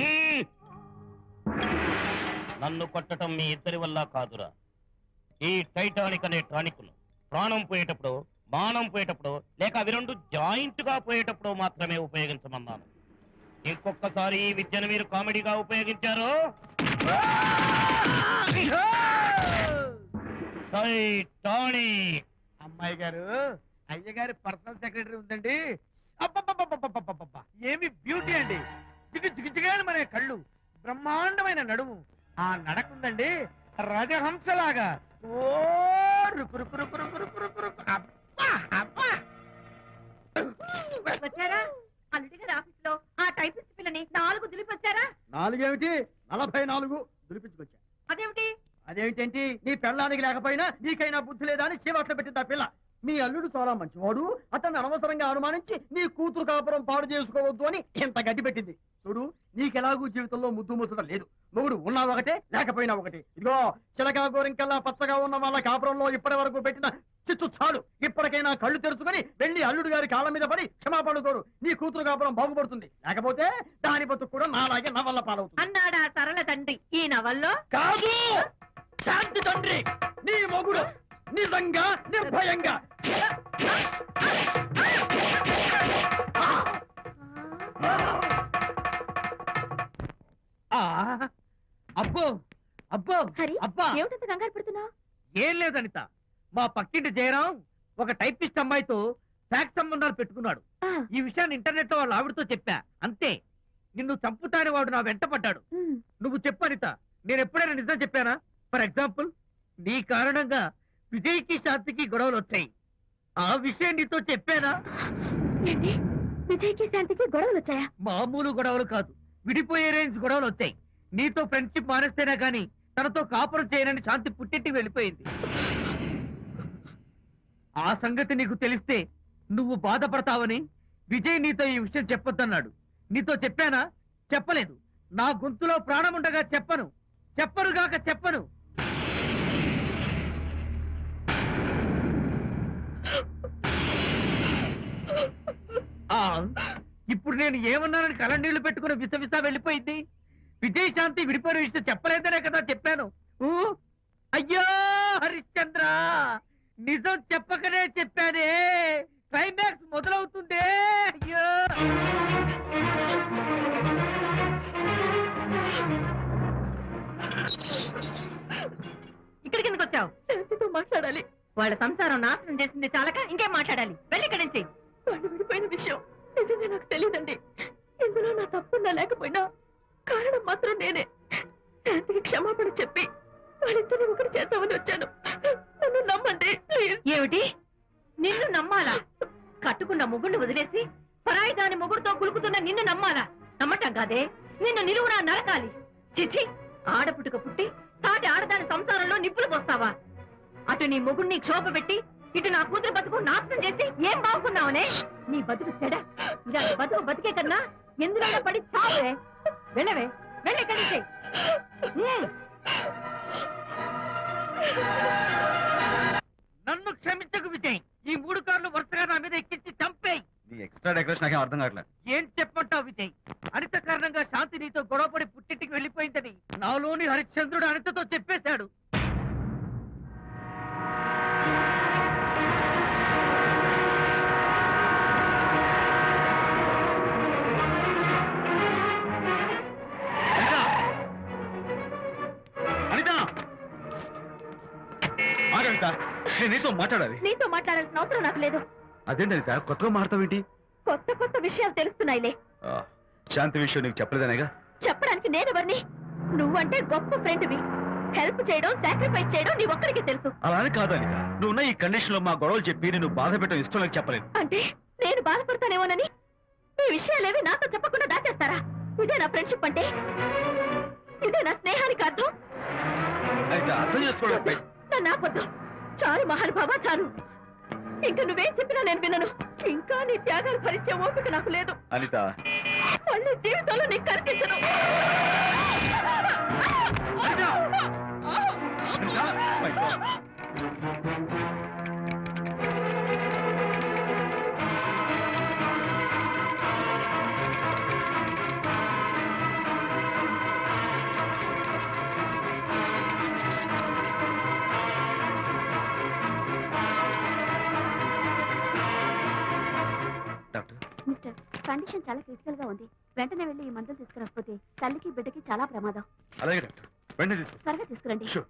నన్ను కొట్టడం మీ ఇద్దరి వల్ల కాదురా. ఈ టైటానిక్ అనే టానిక్ ను ప్రాణం పోయేటప్పుడు, మానం పోయేటప్పుడు, లేక అవి రెండు జాయింట్ గా పోయేటప్పుడు మాత్రమే ఉపయోగించమన్నాను. ఇంకొకసారి ఈ విద్యను మీరు కామెడీగా ఉపయోగించారు, టైటానిక్. అమ్మాయి గారు, అయ్యగారి పర్సనల్ సెక్రటరీ ఉందండి. అబ్బబ్బబ్బబ్బబ్బబ్బబ్బబ్బ! ఏమి బ్యూటీ అండి! జిగుజిగుజిగాని మనే కళ్ళు, బ్రహ్మాండమైన నడుము, ఆ నడకుందండి రాజహంసలాగా. ఓ రుకు రుకు రుకు రుకు రుకు రుకు రుకు. అబ్బా అబ్బా! వచ్చారా? అల్లుడి గారి ఆఫీస్ లో ఆ టైపిస్ట్ పిల్లని 4 దులిపొచ్చారా? 4 ఏమిటి, 44 దులిపించుకొచ్చా. అదేమిటి? అదేమిటేంటి, నీ పెళ్ళానికి లేకపోయినా నీకైనా బుద్ధి లేదా అని చీవట్లు పెట్టింది ఆ పిల్ల. మీ అల్లుడు చాలా మంచివాడు, అతన్ని అనవసరంగా అనుమానించి నీ కూతురు కాపురం పాడు చేసుకోవద్దు అని ఎంత గడ్డి పెట్టింది. చూడు, నీకెలాగూ జీవితంలో ముద్దు ముచ్చడం లేదు. మొగుడు ఉన్నా ఒకటే, లేకపోయినా ఒకటే. ఇదిగో చిలకా గోరింకల్లా పచ్చగా ఉన్న వాళ్ళ కాపురంలో ఇప్పటి వరకు పెట్టిన చిచ్చు చాలు. ఇప్పటికైనా కళ్ళు తెరుచుకుని వెళ్ళి అల్లుడు గారి కాళ్ళ మీద పడి క్షమాపణ కోరు. నీ కూతురు కాపురం బాగుపడుతుంది. లేకపోతే దాని బతుకు కూడా నాలాగే నవల్ల పాలవుతుంది అన్నాడా సరళ తండ్రి ఈ నవల్లో? కాదు, శాంతి తండ్రి, నీ మొగుడు నిజంగా నిర్భయంగా. అబ్బో అబ్బో హరి, అబ్బా! ఏమిటంత కంగారు పడుతున్నావు? ఏం లేదు అనిత, మా పక్కింటి జయరాం ఒక టైపిస్ట్ అమ్మాయితో ఫ్యాక్స్ సంబంధాలు పెట్టుకున్నాడు. ఈ విషయాన్ని ఇంటర్నెట్ లో వాళ్ళ ఆవిడతో చెప్పా. అంతే, నిన్ను చంపుతాని వాడు నా వెంట పడ్డాడు. నువ్వు చెప్పు అనిత, నేను ఎప్పుడైనా నిజం చెప్పానా? ఫర్ ఎగ్జాంపుల్, నీ కారణంగా విజయ్కి శాంతికి గొడవలు వచ్చాయి. ఆ విషయం నీతో చెప్పానా? ఏంటి, విజయ్కి శాంతికి గొడవలు వచ్చాయా? మామూలు గొడవలు కాదు, విడిపోయే రేంజ్ గొడవలు వచ్చాయి. నీతో ఫ్రెండ్షిప్ మానేస్తేనే గాని తనతో కాపురం చేయనని శాంతి పుట్టింటికి వెళ్ళిపోయింది. ఆ సంగతి నీకు తెలిస్తే నువ్వు బాధపడతావని విజయ్ నీతో ఈ విషయం చెప్పొద్దన్నాడు. నీతో చెప్పానా? చెప్పలేదు. నా గొంతులో ప్రాణం ఉండగా చెప్పను, చెప్పనుగాక చెప్పను. ఇప్పుడు నేను ఏమన్నానని కళ్ళనీళ్లు పెట్టుకుని విసవిసా వెళ్ళిపోయింది. విజయ్ శాంతి విడిపోయిన విషయం చెప్పలేదనే కదా చెప్పాను. అయ్యో హరిశ్చంద్ర, నిజం చెప్పకనే చెప్పానే. క్లైమాక్స్ మొదలవుతుందే. అయ్యో, ఇక్కడికి ఎందుకు వచ్చావు? శాంతితో మాట్లాడాలి. వాళ్ళ సంసారం నాశనం చేసింది చాలక ఇంకేం మాట్లాడాలి? వెళ్ళి ఇక్కడి నుంచి. వాళ్ళు విడిపోయిన విషయం నిజంగా నాకు తెలియదండి. ఇందులో నా తప్పున్నా లేకపోయినా కారణం మాత్రం నేనే. శాంతికి క్షమాపణ చెప్పి వాళ్ళిద్దరిని ఒకటి చేద్దామని వచ్చాను. నన్ను నమ్మండి ప్లీజ్. ఏమిటి, నిన్ను నమ్మాలా? కట్టుకున్న మొగుడిని వదిలేసి పరాయి దాని మొగుడుతో కులుకుతున్న నిన్ను నమ్మాలా? నమ్మటం కాదే, నిన్ను నిలువునా నరకాలి. చిచి, ఆడపుట్టుక పుట్టి సాటి ఆడదాని సంసారంలో నిప్పులు పోస్తావా? అటు నీ మొగుడిని క్షోభ పెట్టి ఇటు నా కూతురు బతుకు నాశనం చేసి ఏం బాగుకున్నావనే? నీ బతుకు చెడ. ఇలా బతుకు బతికే కన్నా ఎందులో పడి చావే. వెళ్ళవే, వెళ్ళి కలిసి నన్ను క్షమించకు విజయ్. ఈ 3 కార్లు వరుసగా నా మీద ఎక్కించి చంపేయి. నీ ఎక్స్ట్రా డెకరేషన్ నాకేం అర్థం కావట్లేదు. ఏం చెప్పంటావు విజయ్? అనిత కారణంగా శాంతి నీతో గొడవపడి పుట్టింటికి వెళ్ళిపోయిందని నాలోని హరిశ్చంద్రుడు అనితతో చెప్పేశాడు. అనిత ఆగంట, నేను నీతో మాట్లాడాలి. నీతో మాట్లాడాల్సిన అవసరం నాకు లేదు. అదేంటి అనిత, కొత్తగా మాట్లాడతావేంటి? కొత్త కొత్త విషయాలు తెలుస్తున్నాయిలే. శాంతి విషయం నీకు చెప్పలేదనేగా? చెప్పడానికి నేనెవరిని? నువ్వంటే గొప్ప ఫ్రెండ్వి. హెల్ప్ చేయడం, సాక్రిఫైస్ చేయడం నీ ఒక్కడికే తెలుసు. అలా అని కాదు అనిత, నువ్వున్న ఈ కండిషన్ లో మా గొడవలు చెప్పి నేను బాధ పెట్టడం ఇష్టం నాకు చెప్పలేదు. అంటే నేను బాధపడతానేమోనని ఈ విషయాలేవి నాతో చెప్పకుండా దాచేస్తారా? ఇదే నా ఫ్రెండ్షిప్ అంటే? ఇదే నా స్నేహానికి అర్థం? అనిత, అర్థం చేసుకోవడం. నన్ను ఆపొద్దు. చాలు మహానుభావ, చాలు. ఇంకా నువ్వేం చెప్పినా నేను వినను. ఇంకా నీ త్యాగాలు భరించే ఓపిక నాకు లేదు. అనిత, మళ్ళీ జీవితంలో నీకు కనిపించను. my God. Doctor, mister, condition చాలా క్రిటికల్ గా ఉంది. వెంటనే వెళ్ళి ఈ మందులు తీసుకురాకపోతే తల్లికి బిడ్డకి చాలా ప్రమాదం. అలాగే డాక్టర్, వెంటనే తీసుకో. త్వరగా తీసుకురండి. Sure.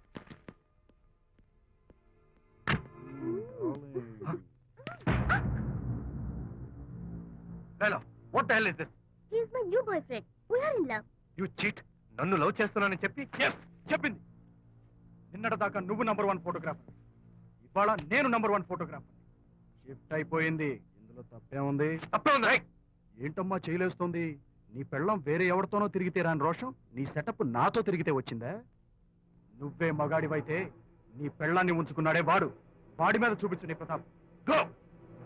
Hello, what the hell is this? He is my new boyfriend. We are in love. You cheat. నన్ను లవ్ చేస్తున్నానని చెప్పి చెప్పింది. నిన్నటిదాకా నువ్వు నంబర్ 1 ఫోటోగ్రాఫర్, ఇవాళ నేను నంబర్ 1 ఫోటోగ్రాఫర్. షిఫ్ట్ అయిపోయింది. ఇందులో తప్పేముంది? తప్పే ఉంది. రైట్. ఏంటమ్మా చేయలేస్తుంది? నీ పెళ్ళం వేరే ఎవరితోనో తిరిగితే రాని రోషం నీ సెటప్ నాతో తిరిగితే వచ్చిందా? నువ్వే మగాడివైతే నీ పెళ్ళాన్ని ఉంచుకున్నాడే వాడు. వాడి మీద చూపించు నీ ప్రతాప్. Go.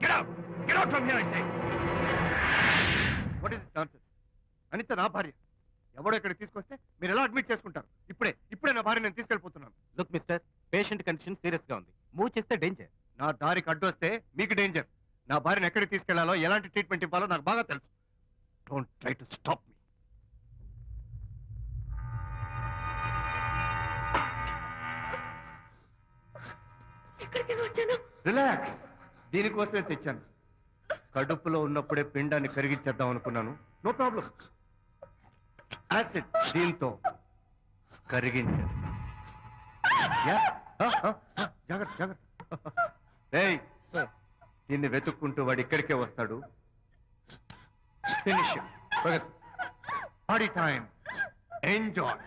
Get out. Get out from here I say. What is this nonsense? Anita నా భార్య. ఎవడో ఇక్కడికి తీసుకొస్తే మీరు ఎలా అడ్మిట్ చేసుకుంటారు? ఇప్పుడే నా భార్య నేను తీసుకెళ్ళిపోతున్నాను. Look mister, patient condition serious గా ఉంది. మూవ్ చేస్తే డేంజర్. నా దారికి అడ్డు వస్తే మీకు డేంజర్. నా భార్యను ఎక్కడికి తీసుకెళ్లాలో, ఎలాంటి ట్రీట్మెంట్ ఇవ్వాలో నాకు బాగా తెలుసు. Don't try to stop me. ఎక్కడికి వచ్చాను? రిలాక్స్. దీనికోసమే తెచ్చాను. కడుపులో ఉన్నప్పుడే పిండాన్ని కరిగించేద్దాం అనుకున్నాను. No problem. యాసిడ్ దీంతో కరిగించేస్తా. జాగ్రత్త జాగ్రత్త. ఏయ్, దీన్ని వెతుక్కుంటూ వాడు ఇక్కడికే వస్తాడు. Finish party time. ఎంజాయ్.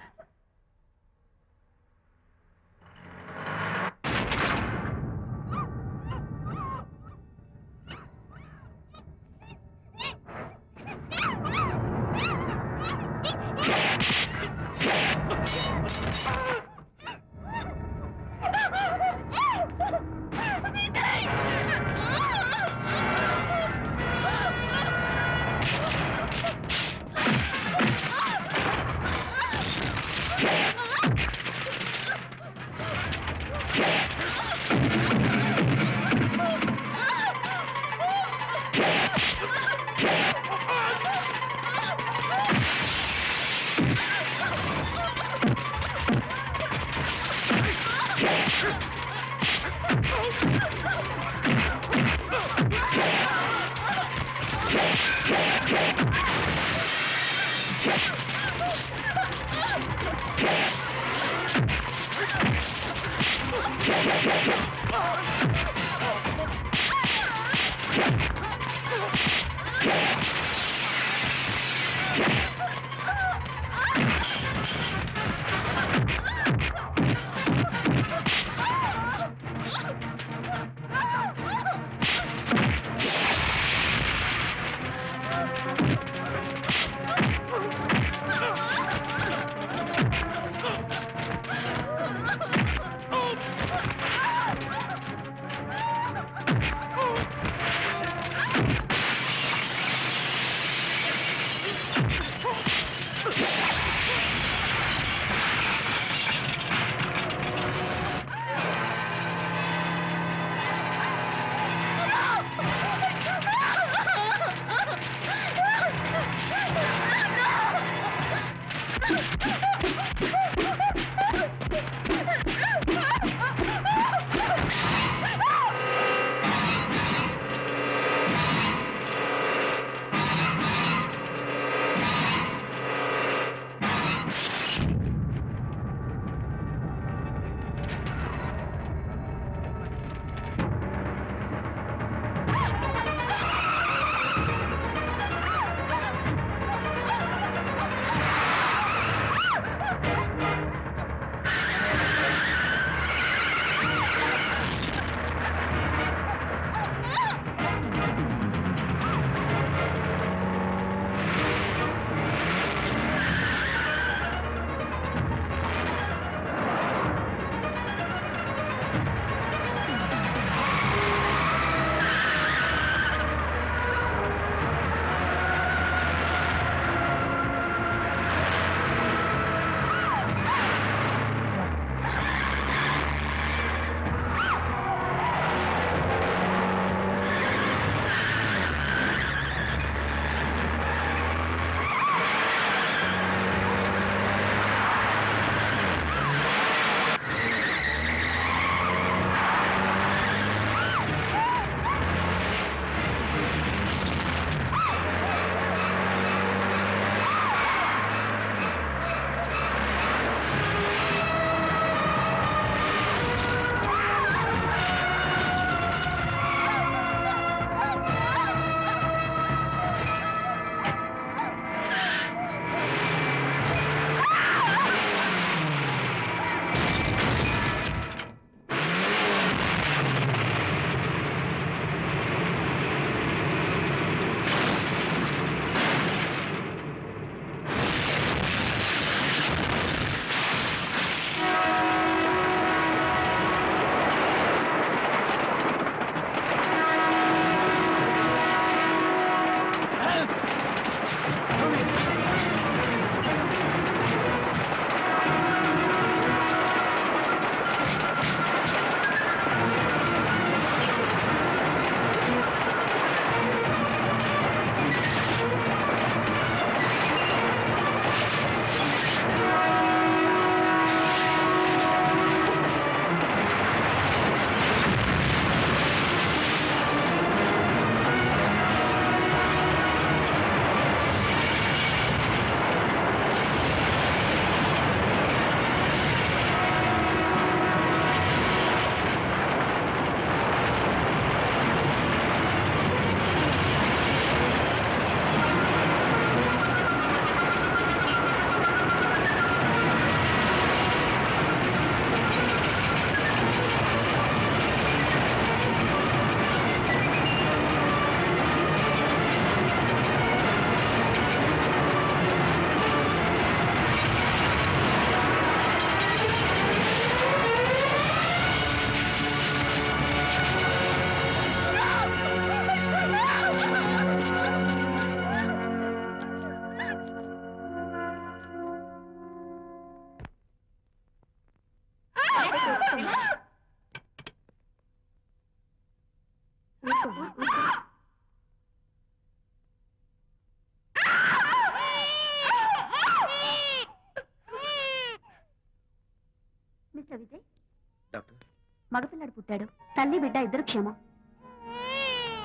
మగపిల్లాడు పుట్టాడు. తల్లి బిడ్డ ఇద్దరు క్షేమం.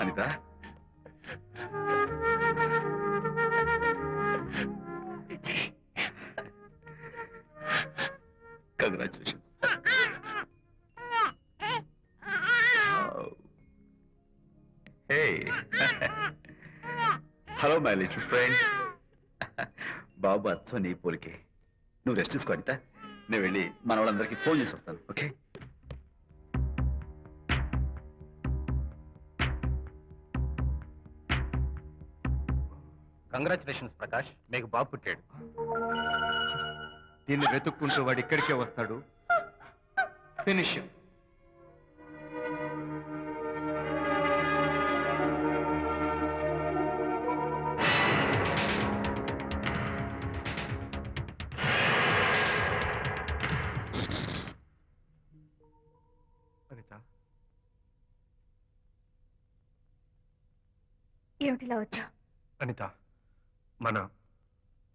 Anitha, congratulation. Hello my little friend. బాబు అచ్చం నీ పోలికే. నువ్వు రెస్ట్ తీసుకో అనిత. నేను వెళ్ళి మన వాళ్ళందరికీ ఫోన్ చేసి వస్తాను. ఓకే? కంగ్రాచులేషన్స్ ప్రకాష్, మీకు బాబు పుట్టాడు. దీన్ని వెతుక్కుంటూ వాడు ఇక్కడికే వస్తాడు. ఫినిష్. అనిత, ఏమిటిలా వచ్చా? అనిత,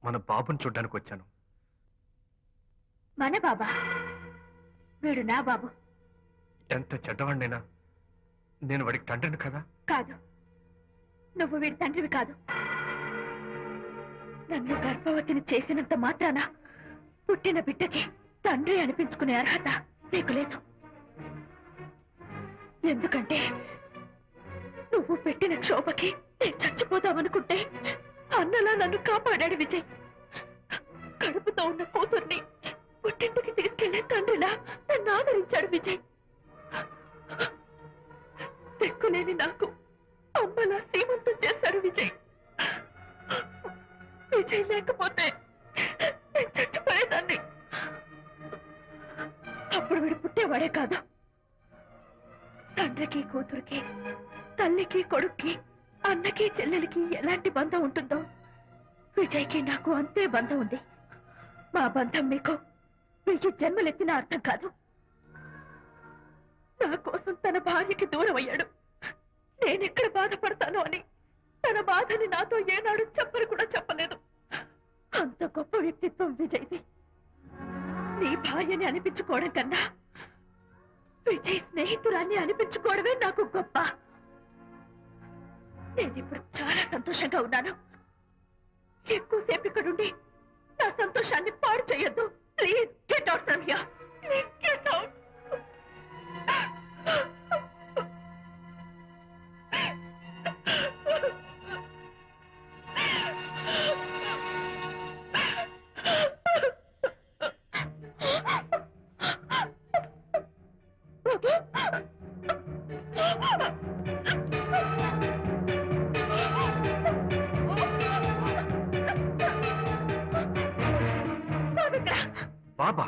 మన బాబుని చూడ్డానికి వచ్చాను. మన బాబా? వీడు నా బాబు. ఎంత చెడ్డవాడినైనా నేను వాడికి తండ్రిని కదా. కాదు, నువ్వు వీడి తండ్రివి కాదు. నన్ను గర్భవతిని చేసినంత మాత్రాన పుట్టిన బిడ్డకి తండ్రి అనిపించుకునే అర్హత నీకు లేదు. ఎందుకంటే నువ్వు పెట్టిన క్షోభకి నేను చచ్చిపోదామనుకుంటే అన్నలా నన్ను కాపాడాడు విజయ్. కడుపుతో ఉన్న కూతుర్ని పుట్టింటికి తీసుకెళ్లే తండ్రిలా నన్ను ఆదరించాడు విజయ్. దిక్కులేని నాకు అమ్మలా సీమంతం చేశాడు విజయ్. విజయ్ లేకపోతే నేను చచ్చిపోయేదాన్ని. అప్పుడు వీడు పుట్టేవాడే కాదు. తండ్రికి కూతురికి, తల్లికి కొడుక్కి, అన్నకి చెల్లెలికి ఎలాంటి బంధం ఉంటుందో విజయ్కి నాకు అంతే బంధం ఉంది. మా బంధం మీకు 1000 జన్మలెత్తిన అర్థం కాదు. నా కోసం తన భార్యకి దూరం అయ్యాడు. నేనెక్కడ బాధపడతాను అని తన బాధని నాతో ఏనాడు చెప్పని కూడా చెప్పలేదు. అంత గొప్ప వ్యక్తిత్వం విజయ్ది. నీ భార్యని అనిపించుకోవడం కన్నా విజయ్ స్నేహితురాన్ని అనిపించుకోవడమే నాకు గొప్ప. నేనిప్పుడు చాలా సంతోషంగా ఉన్నాను. ఎక్కువసేపు ఇక్కడుండి నా సంతోషాన్ని పాడు చేయొద్దు. Please get out from here. Please get out. బాబా?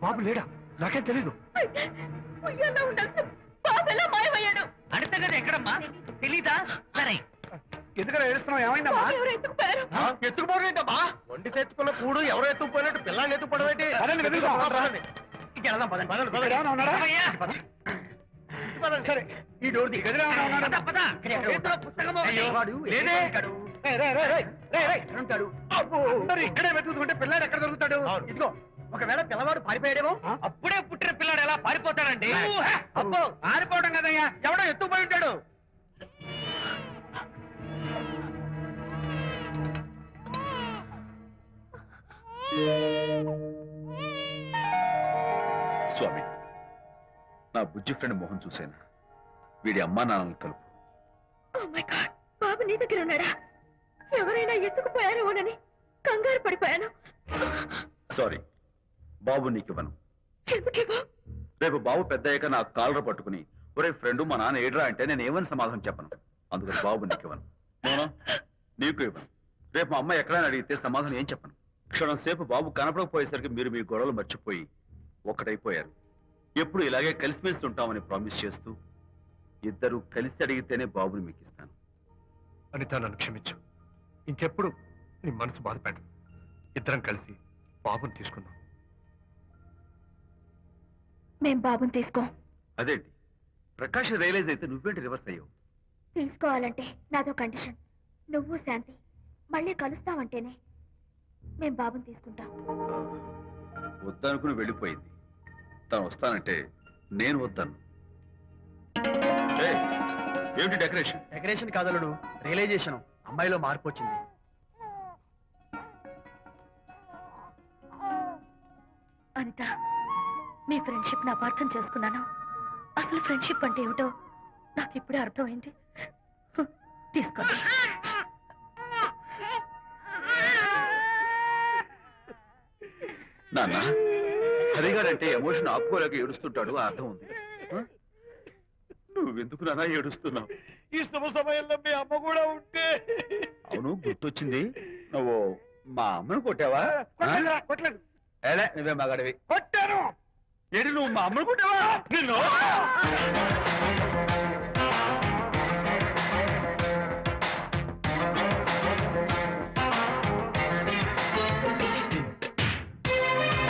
బాబు లేడా? నాకేం తెలీదు. అడితే కదా ఎక్కడమ్మా తెలీదా? సరే, ఎందుకలా ఏడుస్తున్నావు? ఏమైందమ్మా? ఎత్తుకుపోవడం ఏంటమ్మా? వండి తెచ్చుకున్న కూడు ఎవరో ఎత్తుకుపోయినట్టు పిల్లాన్ని ఎత్తుకుపోవడం ఏంటి? పదండి, వెతుకుదాం. పదండి. ఇంకెళ్దాం, పదండి, పదండి, పదండి. ఏమైనా ఉన్నాడా? అయ్యా, పదండి. సరే, ఈ డోర్ ది గదిలో ఏమైనా ఉన్నాడా? పద, పద. చేతిలో పుస్తకం ఒకటి. లేదే. ఉంటాడు. అందరూ ఇక్కడే వెతుకుతుంటే పిల్లాడు ఎక్కడ దొరుకుతాడు? ఇదిగో, ఒకవేళ పిల్లవాడు పారిపోయాడేమో. అప్పుడే పుట్టిన పిల్లాడు ఎలా పారిపోతాడండి? అబ్బో, ఆరిపోవడం కదయ్యా, ఎవడో ఎత్తుకుపోయి ఉంటాడు. స్వామి, నా బుజ్జి ఫ్రెండ్ మోహన్ చూశాను. వీడి అమ్మా నాన్నలు కలుపు. Oh my God, బాబు నీ దగ్గర ఉన్నాడా? ఎవరైనా ఎత్తుకుపోయారేమోనని కంగారు పడిపోయాను. సారీ, బాబు నీకివ్వను. ఎందుకివ్వు? రేపు బాబు పెద్ద అయ్యాక నా కాలర్ పట్టుకుని ఒరే ఫ్రెండ్ మా నాన్న ఏడ్రా అంటే నేను ఏమని సమాధానం చెప్పను. అందుకని బాబు నీకివ్వను. నోనో, నీకు ఇవ్వను. రేపు మా అమ్మ ఎక్కడైనా అడిగితే సమాధానం ఏం చెప్పను. క్షణం సేపు బాబు కనపడకపోయేసరికి మీరు మీ గొడవలు మర్చిపోయి ఒక్కటైపోయారు. ఎప్పుడు ఇలాగే కలిసిమెలిసి ఉంటామని ప్రామిస్ చేస్తూ ఇద్దరు కలిసి అడిగితేనే బాబుని మీకు ఇస్తాను. అనిత, నన్ను క్షమించు. ఇంకెప్పుడు నీ మనసు బాధపెట్టు. ఇద్దరం కలిసి బాబుని తీసుకుందాం. మేం బాబుని తీసుకో. అదేంటి, ప్రకాష్ రియలైజ్ అయితే నువ్వేంటి రివర్స్ అయ్యావు? తీసుకోవాలంటే నాదో కండిషన్. నువ్వు శాంతి మళ్ళీ కలుస్తావంటేనే మేం బాబుని తీసుకుంటాం. వద్దనుకుని వెళ్ళిపోయింది. తను వస్తానంటే నేను వద్దాను. ఏమిటి డెకరేషన్? Decoration కాదలుడు, realisation. అమ్మాయిలో మార్పు వచ్చింది. అనిత, మీ ఫ్రెండ్షిప్ నా అపార్థం చేసుకున్నాను. అసలు ఫ్రెండ్షిప్ అంటే ఏమిటో నాకు ఇప్పుడే అర్థమైంది. తీసుకోండి. నాన్న, హరిగారంటే ఎమోషన్ ఆపుకోలేక ఏడుస్తుంటాడు, ఆ అర్థం ఉంది. నువ్వెందుకు నాన్న ఏడుస్తున్నావు? ఈ శుభ సమయంలో మీ అమ్మ కూడా ఉంటే. అవును, గుర్తొచ్చింది. నువ్వు మా అమ్మను కొట్టావా? కొట్టలేదు. ఏలే, నువ్వే మగాడివి. కొట్టాను. ఏంటి, నువ్వు మా అమ్మను కొట్టావా? నిన్ను